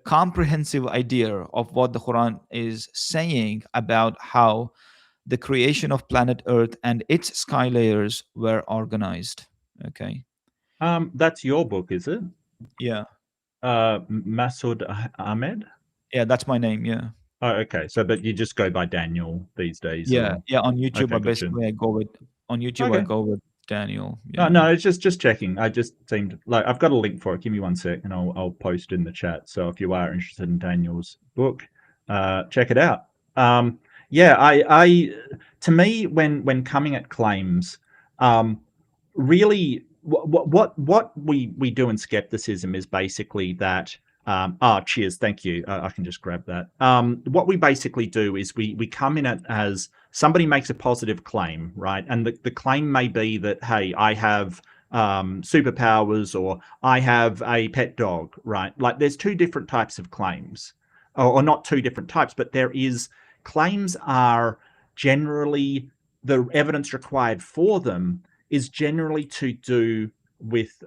comprehensive idea of what the Quran is saying about how the creation of planet Earth and its sky layers were organized. Okay. That's your book, is it? Yeah. Masood Ahmed. Yeah, that's my name. Yeah. Oh, okay. So, but you just go by Daniel these days, Yeah. or Yeah. On YouTube, okay, gotcha. I go with Okay. Daniel. No, Yeah. no, it's just checking. I just seemed like I've got a link for it. Give me 1 sec, and I'll post in the chat. So if you are interested in Daniel's book, check it out. Yeah, to me, when coming at claims, really, what we do in skepticism is basically that. Cheers, thank you. I can just grab that. What we basically do is we come in it as somebody makes a positive claim, right? And the claim may be that, hey, I have superpowers, or I have a pet dog, right? Like, there's two different types of claims, or not two different types, but there is claims are generally the evidence required for them is generally to do with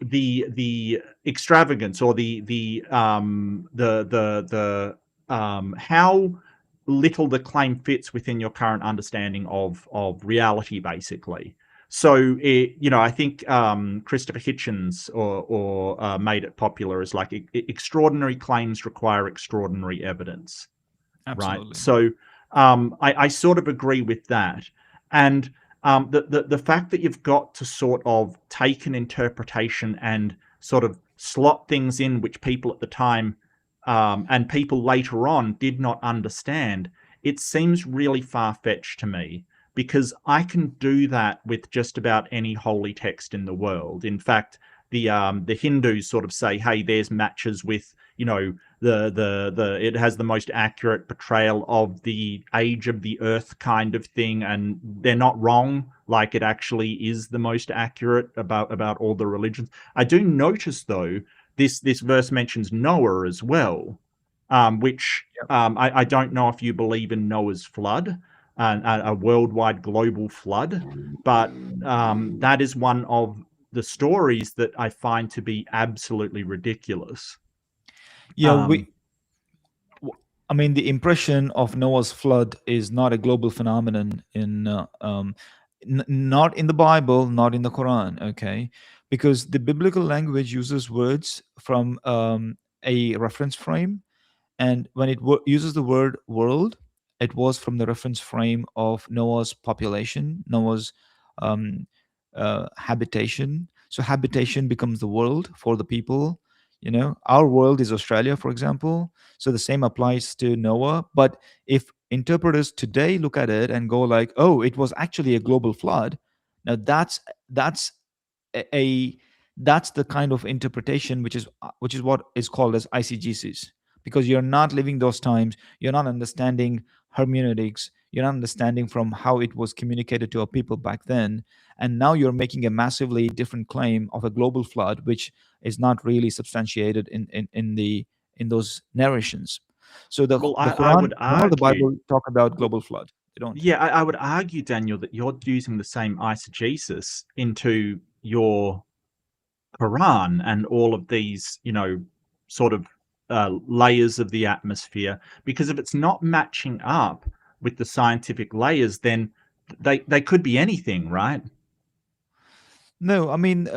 the extravagance, or how little the claim fits within your current understanding of reality, basically. So I think Christopher Hitchens or made it popular as like extraordinary claims require extraordinary evidence, right? Absolutely. So I sort of agree with that. And the fact that you've got to sort of take an interpretation and sort of slot things in which people at the time and people later on did not understand, it seems really far-fetched to me, because I can do that with just about any holy text in the world. In fact, the Hindus sort of say, hey, there's matches with, the it has the most accurate portrayal of the age of the earth kind of thing, and they're not wrong. Like, it actually is the most accurate about all the religions. I do notice, though, this verse mentions Noah as well, which I don't know if you believe in Noah's flood, a worldwide global flood, but that is one of the stories that I find to be absolutely ridiculous. Yeah, I mean, the impression of Noah's flood is not a global phenomenon not in the Bible, not in the Quran, okay? Because the biblical language uses words from a reference frame, and when it uses the word world, it was from the reference frame of Noah's population, Noah's um, habitation. So habitation becomes the world for the people. You know, our world is Australia, for example. So the same applies to Noah. But if interpreters today look at it and go like, "Oh, it was actually a global flood," now that's a that's the kind of interpretation which is what is called as ICGCs, because you're not living those times, you're not understanding hermeneutics, you're not understanding from how it was communicated to our people back then, and now you're making a massively different claim of a global flood which is not really substantiated in those narrations. So Well, the I Quran would nor the argue, Bible talk about global flood. They don't. yeah, I would argue, Daniel, that you're using the same eisegesis into your Quran and all of these, sort of layers of the atmosphere. Because if it's not matching up with the scientific layers, then they could be anything, right? No, I mean,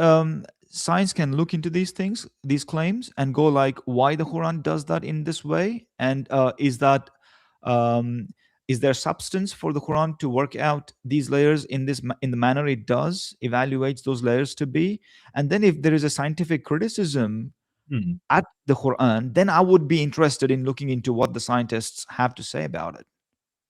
science can look into these things, these claims, and go like, why the Quran does that in this way, and um, is there substance for the Quran to work out these layers in in the manner it does, evaluates those layers to be, and then if there is a scientific criticism Hmm. at the Quran, then I would be interested in looking into what the scientists have to say about it.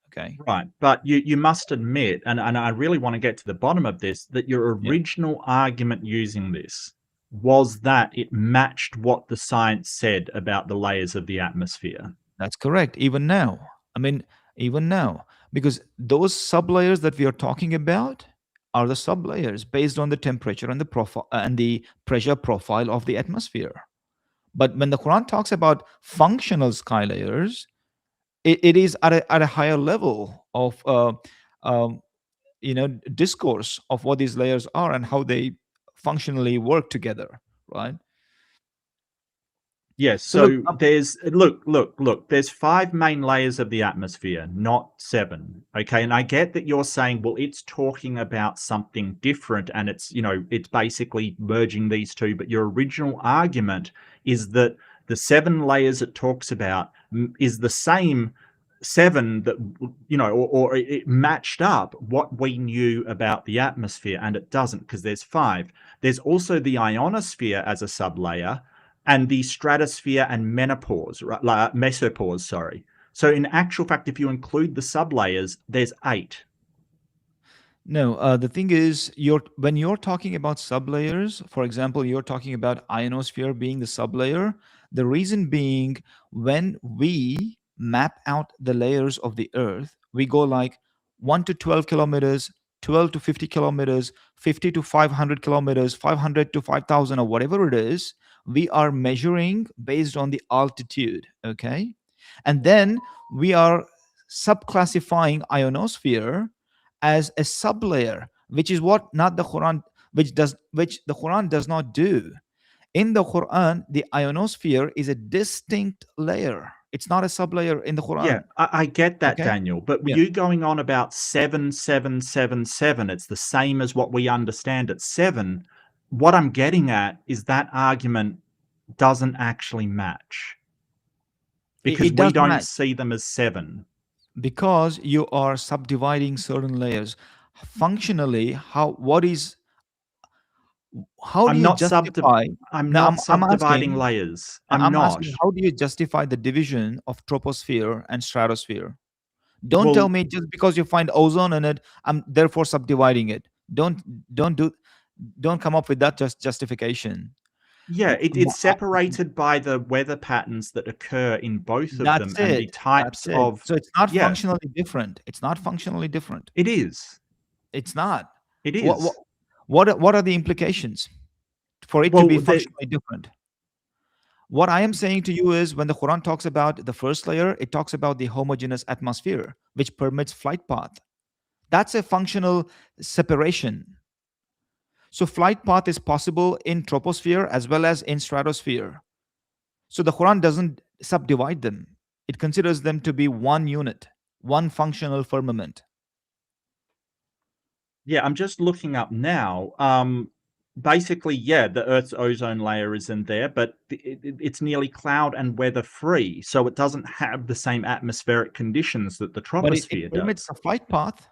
Okay. Right, but you must admit, and I really want to get to the bottom of this, that your Yeah. original argument using this was that it matched what the science said about the layers of the atmosphere. That's correct. Even now, I mean, even now, because those sublayers that we are talking about are the sublayers based on the temperature and the profile and the pressure profile of the atmosphere. But when the Quran talks about functional sky layers, it is at a higher level of um, discourse of what these layers are and how they functionally work together, right? Yes, So look, so there's look, there's five main layers of the atmosphere, not seven. Okay, and I get that you're saying, well, it's talking about something different and it's basically merging these two, but your original argument is that the seven layers it talks about is the same seven that or it matched up what we knew about the atmosphere, and it doesn't, because there's five. There's also the ionosphere as a sublayer, and the stratosphere and menopause, right, like mesopause, sorry. So in actual fact, if you include the sublayers, there's eight. no, the thing is, when you're talking about sublayers, for example, you're talking about ionosphere being the sublayer. The reason being, when we map out the layers of the Earth, we go like 1 to 12 kilometers, 12 to 50 kilometers, 50 to 500 kilometers, 500 to 5,000, or whatever it is. We are measuring based on the altitude, okay? And then we are subclassifying ionosphere as a sublayer, which is what not the Quran, which the Quran does not do. In the Quran, the ionosphere is a distinct layer. It's not a sublayer in the Yeah, Quran. I get that, Okay. Daniel. But were Yeah. you going on about 7777? It's the same as what we understand at seven. What I'm getting at is that argument doesn't actually match, because It we does don't match see them as seven. because you are subdividing certain layers. Functionally, how do I'm you not subdiv justify? I'm Now not I'm subdividing asking. layers. Now I'm I'm not. asking, how do you justify the division of troposphere and stratosphere? Don't tell Well, me just because you find ozone in it, I'm therefore subdividing it. Don't do don't come up with that justification. yeah, W- m- it's separated by the weather patterns that occur in both of them That's and it. the That's types it. of. So it's not Yeah, functionally different. It's not functionally different. it is. It's not. It What what is. what are the implications for it to Well, be functionally different? What I am saying to you is when the Quran talks about the first layer, it talks about the homogeneous atmosphere, which permits flight path. That's a functional separation. So flight path is possible in troposphere as well as in stratosphere. So the Quran doesn't subdivide them. It considers them to be one unit, one functional firmament. Yeah, I'm just looking up now. Basically, yeah, the Earth's ozone layer is in there, but it's nearly cloud and weather free, so it doesn't have the same atmospheric conditions that the But it troposphere permits does. a flight path.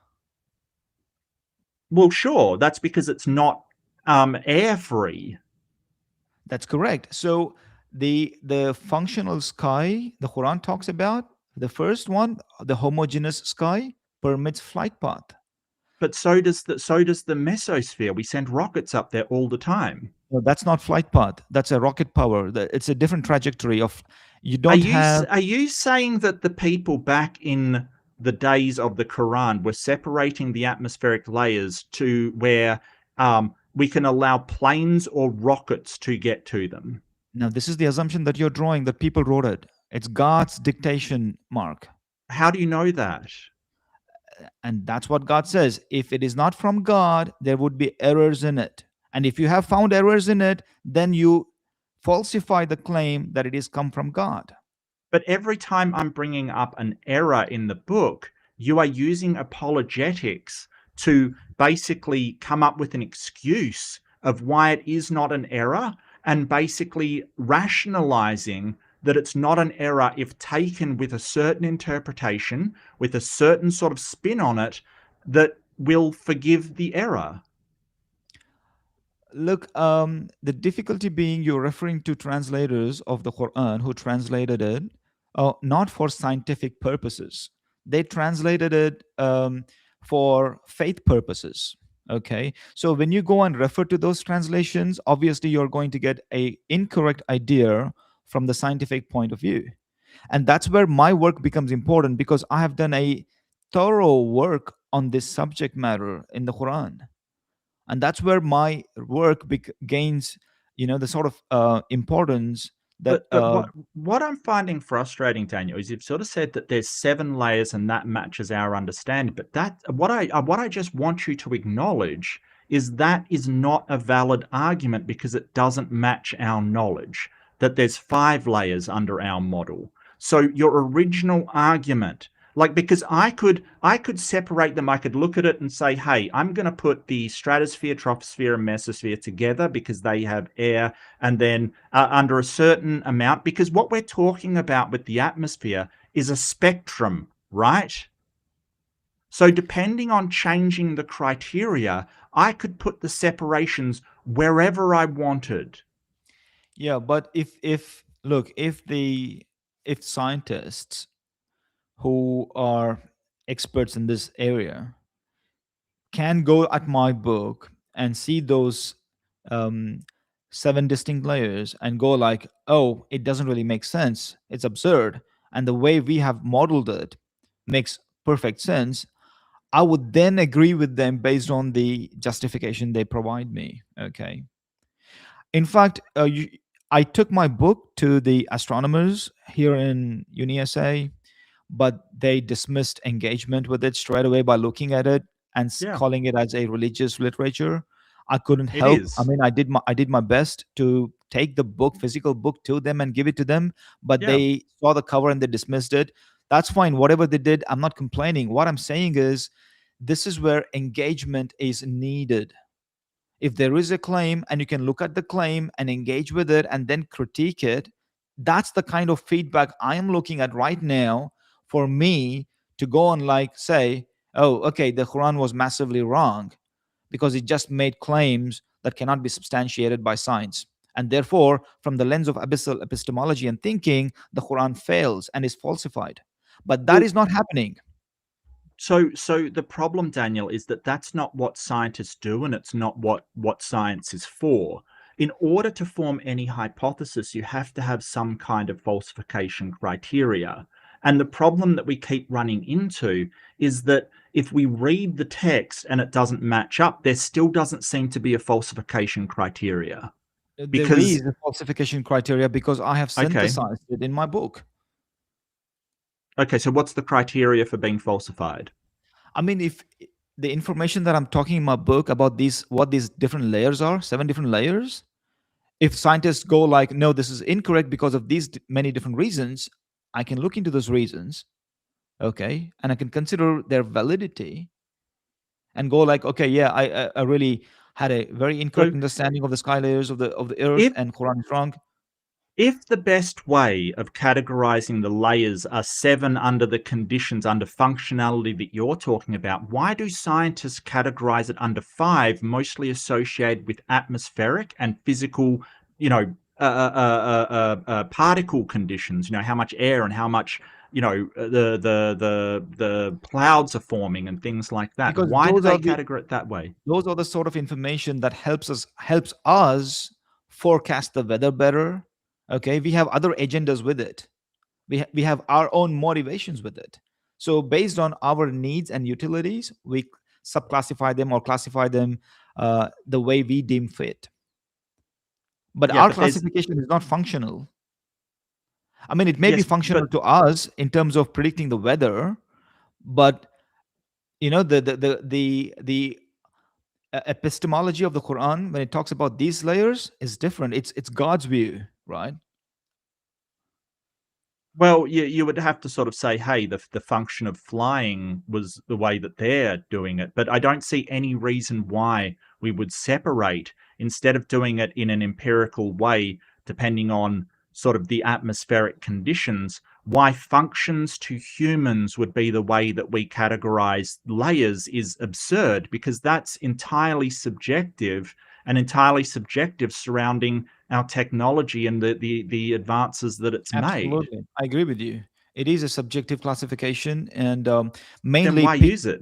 Well, sure, that's because it's not air free. That's correct. So the functional sky the Quran talks about, the first one, the homogeneous sky, permits flight path. But so does the mesosphere. We send rockets up there all the time. No, that's not flight path. That's a rocket power. It's a different trajectory of. You Are don't you have. are you saying that the people back in the days of the Quran were separating the atmospheric layers to where we can allow planes or rockets to get to them? Now, this is the assumption that you're drawing that people wrote it. It's God's dictation, Mark. How do you know that? And that's what God says. If it is not from God, there would be errors in it. And if you have found errors in it, then you falsify the claim that it is come from God. But every time I'm bringing up an error in the book, you are using apologetics to basically come up with an excuse of why it is not an error and basically rationalizing that it's not an error if taken with a certain interpretation, with a certain sort of spin on it, that will forgive the error. Look, the difficulty being you're referring to translators of the Quran who translated it not for scientific purposes. They translated it for faith purposes. Okay, so when you go and refer to those translations, obviously you're going to get a incorrect idea from the scientific point of view, and that's where my work becomes important because I have done a thorough work on this subject matter in the Quran, and that's where my work gains the sort of importance that But what I'm finding frustrating, Daniel, is you've sort of said that there's 7 layers and that matches our understanding. But that what I just want you to acknowledge is that is not a valid argument because it doesn't match our knowledge. That there's 5 layers under our model. So your original argument, like, because I could separate them. I could look at it and say, hey, I'm going to put the stratosphere, troposphere, and mesosphere together because they have air, and then under a certain amount, because what we're talking about with the atmosphere is a spectrum, right? So depending on changing the criteria, I could put the separations wherever I wanted. yeah, but if look, if scientists who are experts in this area can go at my book and see those um, 7 distinct layers and go like, oh, it doesn't really make sense, it's absurd, and the way we have modeled it makes perfect sense, I would then agree with them based on the justification they provide me. Okay. In fact, I took my book to the astronomers here in UniSA, but they dismissed engagement with it straight away by looking at it and Yeah, calling it as a religious literature. I couldn't it help. I is. mean, I did my best to take the book, physical book, to them and give it to them, but Yeah. they saw the cover and they dismissed it. That's fine. Whatever they did, I'm not complaining. What I'm saying is, this is where engagement is needed. If there is a claim and you can look at the claim and engage with it and then critique it, that's the kind of feedback I am looking at right now for me to go and like say, oh, okay, the Quran was massively wrong because it just made claims that cannot be substantiated by science. And therefore, from the lens of abyssal epistemology and thinking, the Quran fails and is falsified. But that Well, is not happening. so the problem, Daniel, is that that's not what scientists do, and it's not what science is for. In order to form any hypothesis, you have to have some kind of falsification criteria. And the problem that we keep running into is that if we read the text and it doesn't match up, there still doesn't seem to be a falsification criteria. There Because, is a falsification criteria because I have okay, synthesized it in my book. okay, so what's the criteria for being falsified? I mean, if the information that I'm talking in my book about what these different layers are, 7 different layers, if scientists go like, no, this is incorrect because of these many different reasons, I can look into those reasons, okay, and I can consider their validity and go like, okay, yeah, I really had a very incorrect So understanding of the sky layers of the earth, if and Quran is wrong. if the best way of categorizing the layers are 7 under the conditions, under functionality that you're talking about, why do scientists categorize it under 5, mostly associated with atmospheric and physical, you know, particle conditions? You know, how much air and how much, the clouds are forming and things like that. Because Why do they categorize it that way? those are the sort of information that helps us forecast the weather better. Okay, we have other agendas with it. We have our own motivations with it. So based on our needs and utilities, we subclassify them or classify them the way we deem fit. But Yeah, our but there's classification is not functional. I mean, it may be yes, functional but to us in terms of predicting the weather, but the epistemology of the Quran, when it talks about these layers, is different. It's God's view, right? well, you would have to sort of say, hey, the function of flying was the way that they're doing it. But I don't see any reason why we would separate instead of doing it in an empirical way, depending on sort of the atmospheric conditions. Why functions to humans would be the way that we categorize layers is absurd, because that's entirely subjective surrounding our technology and the advances that it's made. Absolutely, I agree with you. It is a subjective classification, and Then mainly why use it?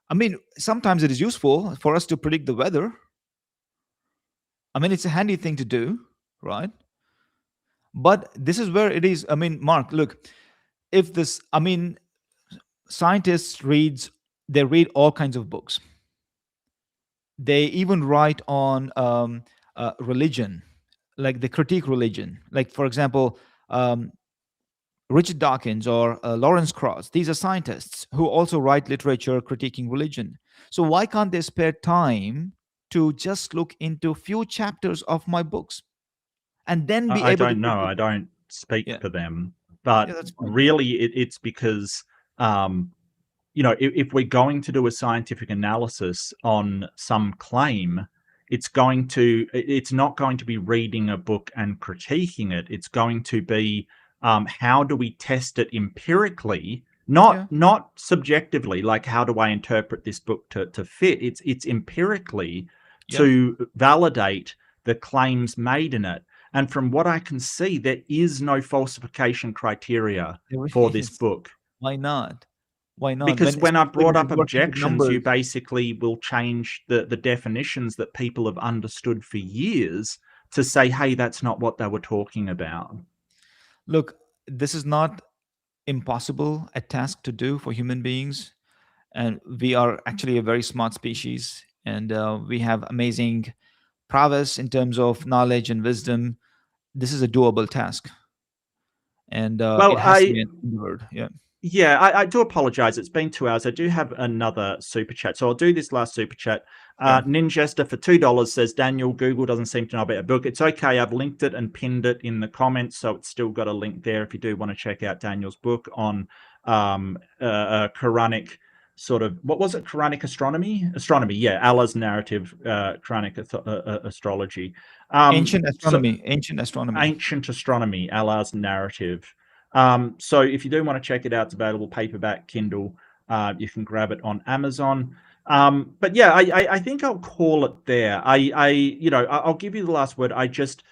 I mean, sometimes it is useful for us to predict the weather. I mean, it's a handy thing to do, right? But this is where it is. I mean, Mark, look, if this, I mean, scientists they read all kinds of books. They even write on religion, like they critique religion. Like, for example, um, Richard Dawkins or Lawrence Krauss. These are scientists who also write literature critiquing religion. So why can't they spare time to just look into few chapters of my books and then be I able to don't know. critique? I don't speak Yeah, for them, yeah, but that's fine. Yeah, really, it's because um, if we're going to do a scientific analysis on some claim, it's not going to be reading a book and critiquing it. It's going to be, how do we test it empirically, yeah, not subjectively, like how do I interpret this book to fit. It's empirically yeah. to validate the claims made in it. And from what I can see, there is no falsification criteria There for this is. book. Why not? Why not? Because When when I especially brought when up you're working with objections, you numbers. basically will change the definitions that people have understood for years to say, hey, that's not what they were talking about. Look, this is not impossible a task to do for human beings, and we are actually a very smart species, and we have amazing prowess in terms of knowledge and wisdom. This is a doable task, and Well, it has to be endured. Yeah, yeah, I do apologize. It's been 2 hours. I do have another super chat. So I'll do this last super chat. sure. Ninjester for $2 says, Daniel, Google doesn't seem to know about a book. It's okay. I've linked it and pinned it in the comments. So it's still got a link there if you do want to check out Daniel's book on Quranic sort of, what was it? Quranic astronomy? Astronomy, yeah. Allah's narrative, Quranic astrology. Ancient So astronomy. Ancient astronomy. Ancient Astronomy, Allah's Narrative. So if you do want to check it out, it's available paperback, Kindle. You can grab it on Amazon. But yeah, I think I'll call it there. I'll give you the last word. I just,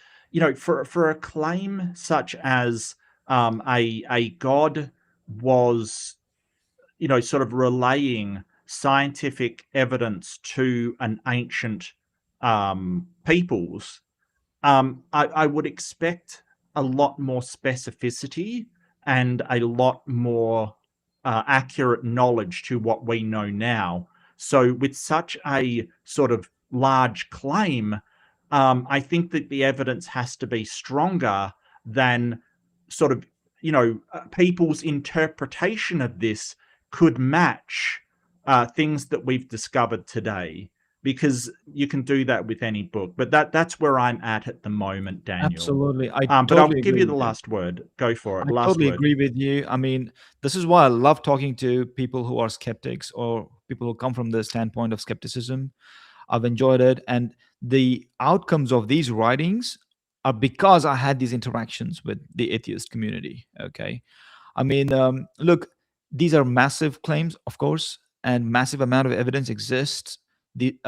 for a claim such as a god was, sort of relaying scientific evidence to an ancient peoples, I would expect a lot more specificity and a lot more accurate knowledge to what we know now. So, with such a sort of large claim, I think that the evidence has to be stronger than sort of, people's interpretation of this could match things that we've discovered today. because you can do that with any book. But that's where I'm at the moment, Daniel. Absolutely. I But I'll totally give agree you the with you. last word. Go for it. I Last totally word. agree with you. I mean, this is why I love talking to people who are skeptics or people who come from the standpoint of skepticism. I've enjoyed it. And the outcomes of these writings are because I had these interactions with the atheist community. Okay. I mean, look, these are massive claims, of course, and massive amount of evidence exists. The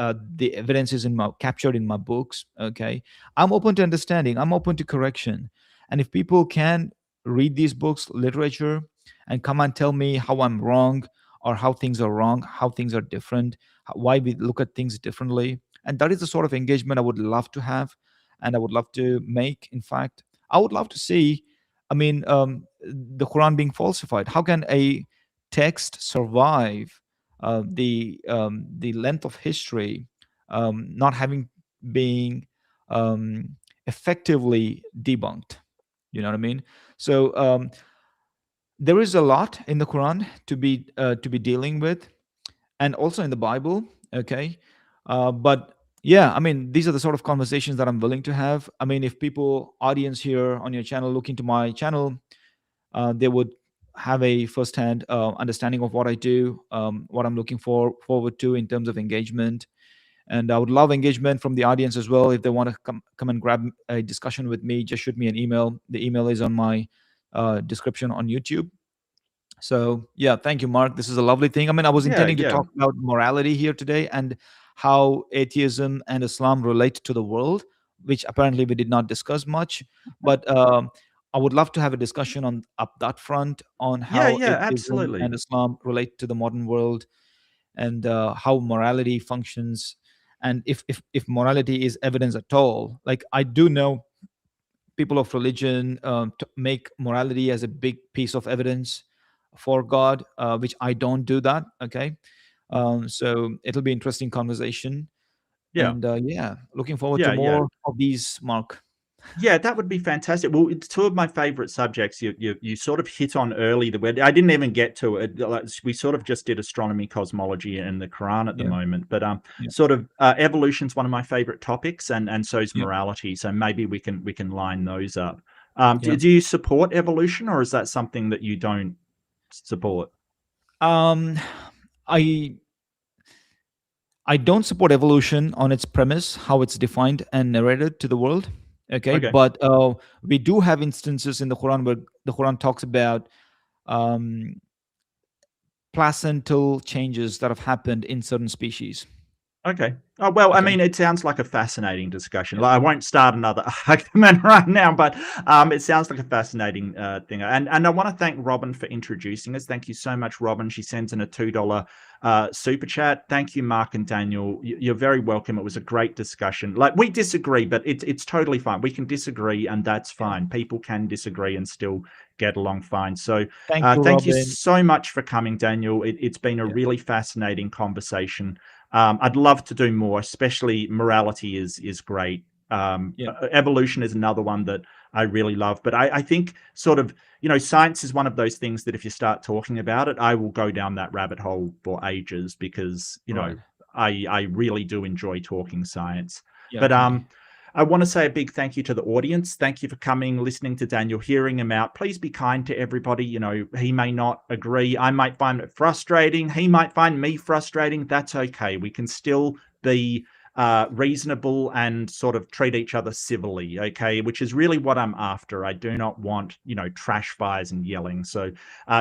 evidence is captured in my books. Okay, I'm open to understanding. I'm open to correction, and if people can read these books, literature, and come and tell me how I'm wrong or how things are wrong, how things are different, why we look at things differently, and that is the sort of engagement I would love to have, and I would love to make. In fact, I would love to see. I mean, the Quran being falsified. How can a text survive the length of history, not having being um, effectively debunked? You know what I mean? So there is a lot in the Quran to be dealing with, and also in the Bible. Okay, but yeah, I mean, these are the sort of conversations that I'm willing to have. I mean, if people, audience here on your channel, look into my channel, they would have a firsthand understanding of what I do, what I'm looking forward to in terms of engagement. And I would love engagement from the audience as well. If they want to come and grab a discussion with me, just shoot me an email. The email is on my description on YouTube. So yeah, thank you, Mark. This is a lovely thing. I mean, I was Yeah, intending to yeah. talk about morality here today and how atheism and Islam relate to the world, which apparently we did not discuss much. But I would love to have a discussion on up that front on Yeah, how yeah, atheism absolutely. and Islam relate to the modern world, and how morality functions, and if morality is evidence at all. Like, I do know people of religion make morality as a big piece of evidence for God, which I don't do that. Okay, so it'll be interesting conversation, Yeah. and yeah, looking forward to Yeah, yeah. more of these, Mark. Yeah, that would be fantastic. Well, it's two of my favorite subjects. You sort of hit on early the word. I didn't even get to it. Like, we sort of just did astronomy, cosmology, and the Quran at the Yeah, moment. But yeah, sort of evolution's one of my favorite topics, and so is yeah, morality. So maybe we can line those up. yeah. Do you support evolution, or is that something that you don't support? Um, I I don't support evolution on its premise, how it's defined and narrated to the world. Okay, Okay. but we do have instances in the Quran where the Quran talks about um, placental changes that have happened in certain species. Okay. Oh, well, I Okay, mean, it sounds like a fascinating discussion. yeah, Like, I won't start another argument right now, but it sounds like a fascinating thing. And I want to thank Robin for introducing us. Thank you so much, Robin. She sends in a $2 super chat. Thank you, Mark and Daniel. You're very welcome. It was a great discussion. Like, we disagree, but it's totally fine. We can disagree, and that's yeah. fine. People can disagree and still get along fine. So Thank you, thank you Robin. so much for coming, Daniel. It's been a Yeah, really fascinating conversation. I'd love to do more, especially morality is great. yeah, Evolution is another one that I really love. But I think sort of, science is one of those things that if you start talking about it, I will go down that rabbit hole for ages because, right. I really do enjoy talking science. Yeah, But okay. I want to say a big thank you to the audience. Thank you for coming, listening to Daniel, hearing him out. Please be kind to everybody. He may not agree. I might find it frustrating. He might find me frustrating. That's okay. We can still be reasonable and sort of treat each other civilly, okay? Which is really what I'm after. I do not want, trash fires and yelling. So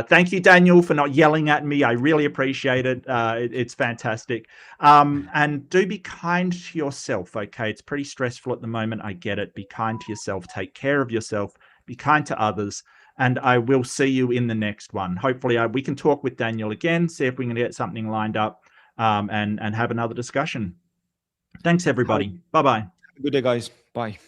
thank you, Daniel, for not yelling at me. I really appreciate it. It's fantastic. And do be kind to yourself, okay? It's pretty stressful at the moment. I get it. Be kind to yourself. Take care of yourself. Be kind to others. And I will see you in the next one. Hopefully, we can talk with Daniel again, see if we can get something lined up, and have another discussion. Thanks, Have everybody. Bye-bye. a good day, guys. Bye.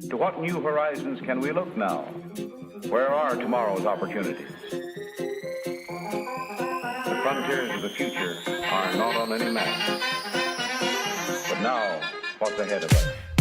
To what new horizons can we look now? Where are tomorrow's opportunities? frontiers of the future are not on any map. But now, what's ahead of us?